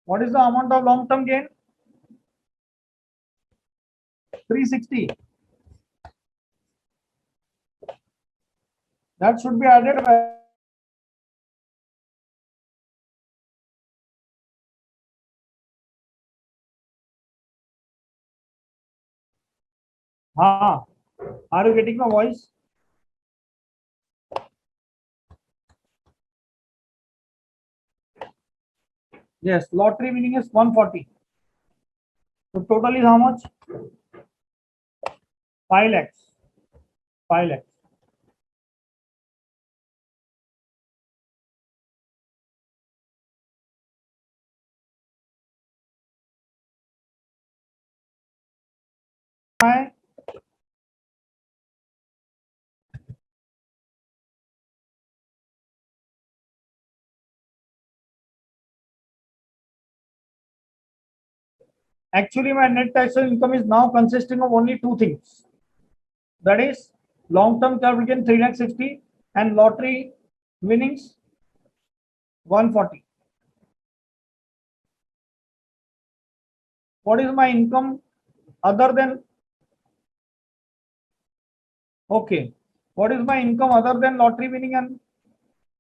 What is the amount of long-term gain? 360. That should be added by are you getting my voice? Yes, lottery winning is 140. So total is how much? 5 lakhs. 5 lakhs. Actually, my net taxable income is now consisting of only two things. That is long-term capital gain 360 and lottery winnings 140. What is my income other than okay? What is my income other than lottery winning and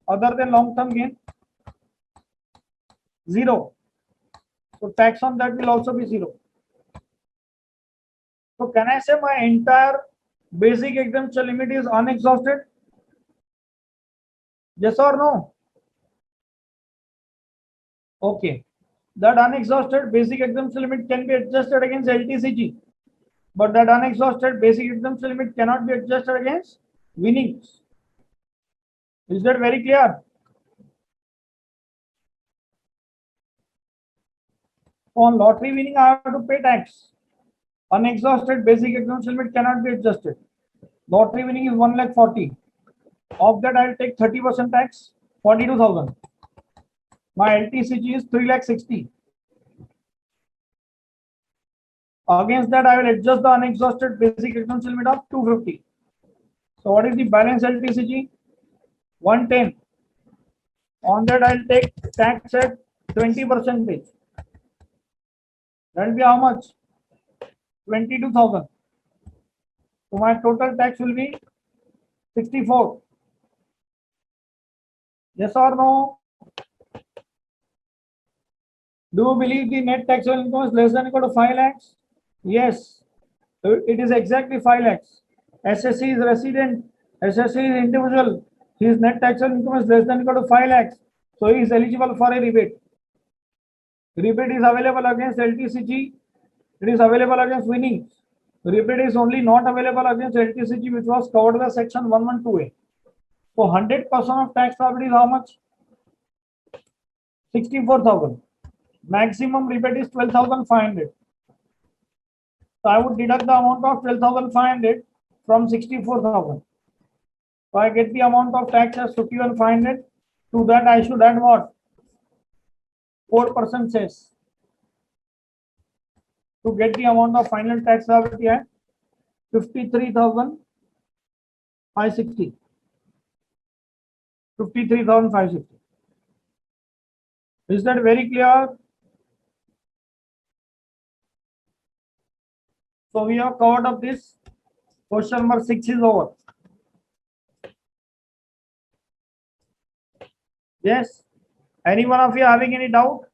other than long-term gain? 0. So tax on that will also be 0. So can I say my entire basic exemption limit is unexhausted? Yes or no? Okay. That unexhausted basic exemption limit can be adjusted against LTCG, but that unexhausted basic exemption limit cannot be adjusted against winnings. Is that very clear? On lottery winning, I have to pay tax. Unexhausted basic exemption limit cannot be adjusted. Lottery winning is 1 lakh 40. Of that, I'll take 30% tax, 42,000. My LTCG is 3 lakh 60. Against that, I will adjust the unexhausted basic exemption limit of 250. So what is the balance LTCG? 110. On that, I'll take tax at 20%. That will be how much? 22,000. So my total tax will be 64. Yes or no? Do you believe the net taxable income is less than equal to 5 lakhs? Yes, it is exactly 5 lakhs. SSC is resident, SSC is individual. His net taxable income is less than equal to 5 lakhs. So he is eligible for a rebate. Rebate is available against LTCG. It is available against winnings. Rebate is only not available against LTCG, which was covered by section 112A. So 100% of tax liability is how much? 64,000. Maximum rebate is 12,500. So I would deduct the amount of 12,500 from 64,000. So I get the amount of tax as 51,500. To that I should add what? 4% cess to get the amount of final tax liability at 53,560. 53,560. Is that very clear? So we have covered up this. Question number 6 is over. Yes. Any one of you having any doubt?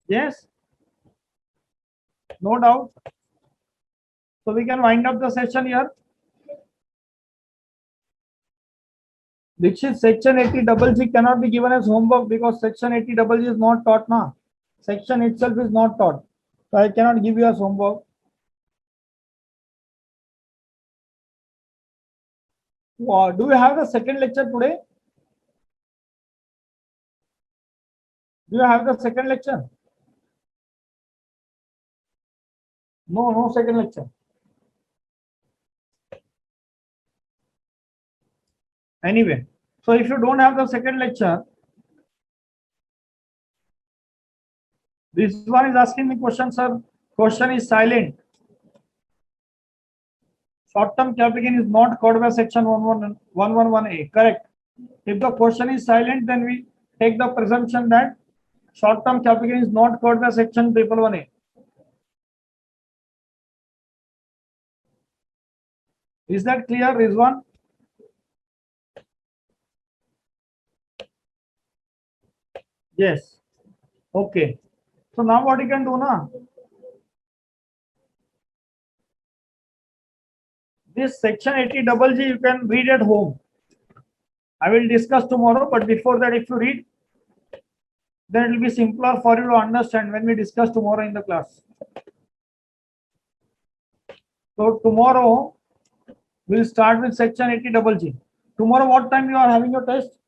Yes. No doubt. So we can wind up the session here. Which is section 80 double G cannot be given as homework because section 80 double G is not taught now. Section itself is not taught. So I cannot give you as homework. Do you have the second lecture today? Do you have the second lecture? No, no second lecture. Anyway, so if you don't have the second lecture, this one is asking me question, sir. Question is silent. Short-term capital is not covered by section 111A. Correct. If the question is silent, then we take the presumption that short-term capital is not covered by section 111A. Is that clear, Rizwan? Yes. Okay. So now what you can do now? This section 80 double G you can read at home. I will discuss tomorrow, but before that, if you read, then it will be simpler for you to understand when we discuss tomorrow in the class. So tomorrow we'll start with section 80 double G. Tomorrow what time you are having your test?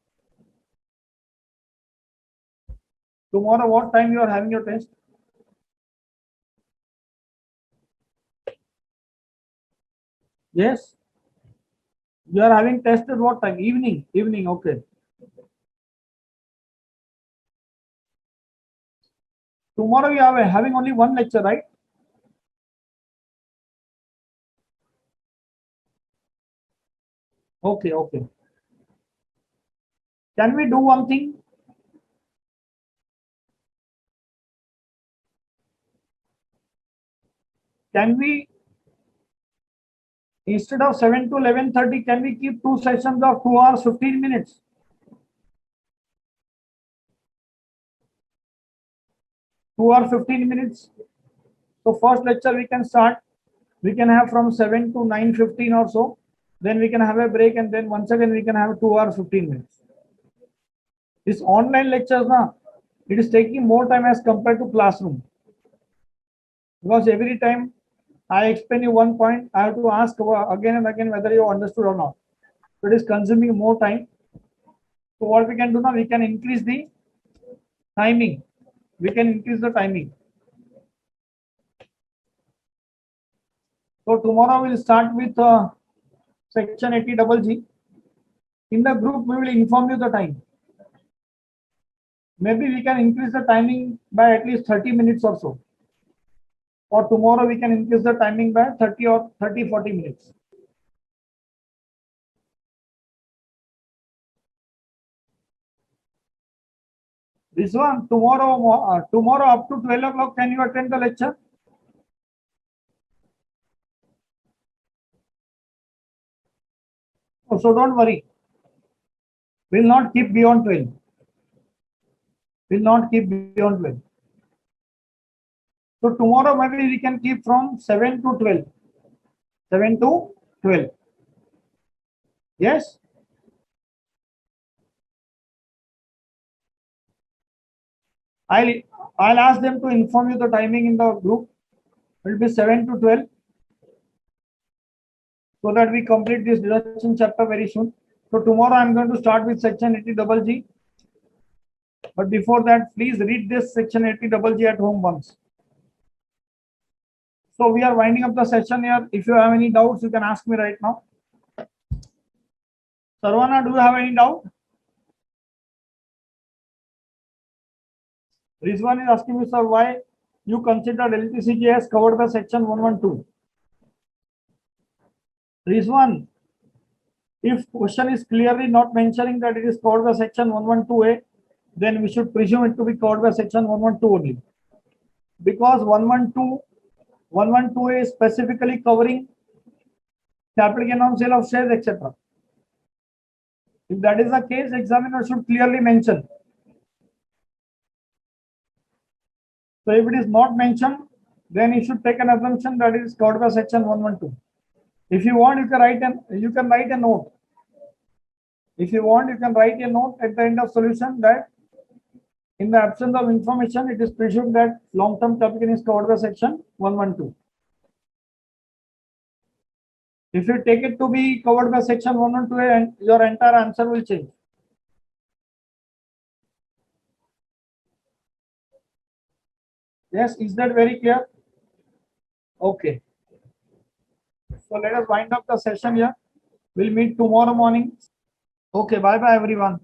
Tomorrow what time you are having your test? Yes. You are having test at what time? Evening. Evening. Okay. Tomorrow you are having only one lecture, right? Okay. Okay. Can we do one thing? Can we, instead of 7 to 11:30, can we keep two sessions of 2 hours 15 minutes? 2 hours 15 minutes. So first lecture we can start. We can have from 7 to 9:15 or so. Then we can have a break and then once again we can have 2 hours 15 minutes. This online lectures now, it is taking more time as compared to classroom. Because every time I explain you one point, I have to ask again and again whether you understood or not. So it is consuming more time. So what we can do now, we can increase the timing. We can increase the timing. So tomorrow we'll start with section 80 double G. In the group, we will inform you the time. Maybe we can increase the timing by at least 30 minutes or so. Or tomorrow we can increase the timing by 30 or 30, 40 minutes. This one, tomorrow up to 12 o'clock, can you attend the lecture? Oh, so don't worry. We'll not keep beyond 12. We'll not keep beyond 12. So tomorrow maybe we can keep from 7 to 12. 7 to 12. Yes? I'll I'll ask them to inform you the timing in the group. It will be 7 to 12 so that we complete this deduction chapter very soon. So tomorrow I'm going to start with section 80 double G. But before that, please read this section 80 double G at home once. So we are winding up the session here. If you have any doubts, you can ask me right now. Sarvana, do you have any doubt? Rizwan is asking me, sir, why you consider LTCG has covered the section 112. Rizwan, if question is clearly not mentioning that it is covered by section 112A, then we should presume it to be covered by section 112 only. Because 112A is specifically covering capital gain on sale of shares, etc. If that is the case, examiner should clearly mention. So if it is not mentioned, then you should take an assumption that it is covered by section 112. If you want, you can write a note. If you want, you can write a note at the end of solution that in the absence of information, it is presumed that long-term capital gain is covered by section 112. If you take it to be covered by section 112, and your entire answer will change. Yes, is that very clear? Okay. So let us wind up the session here. We'll meet tomorrow morning. Okay, bye bye everyone.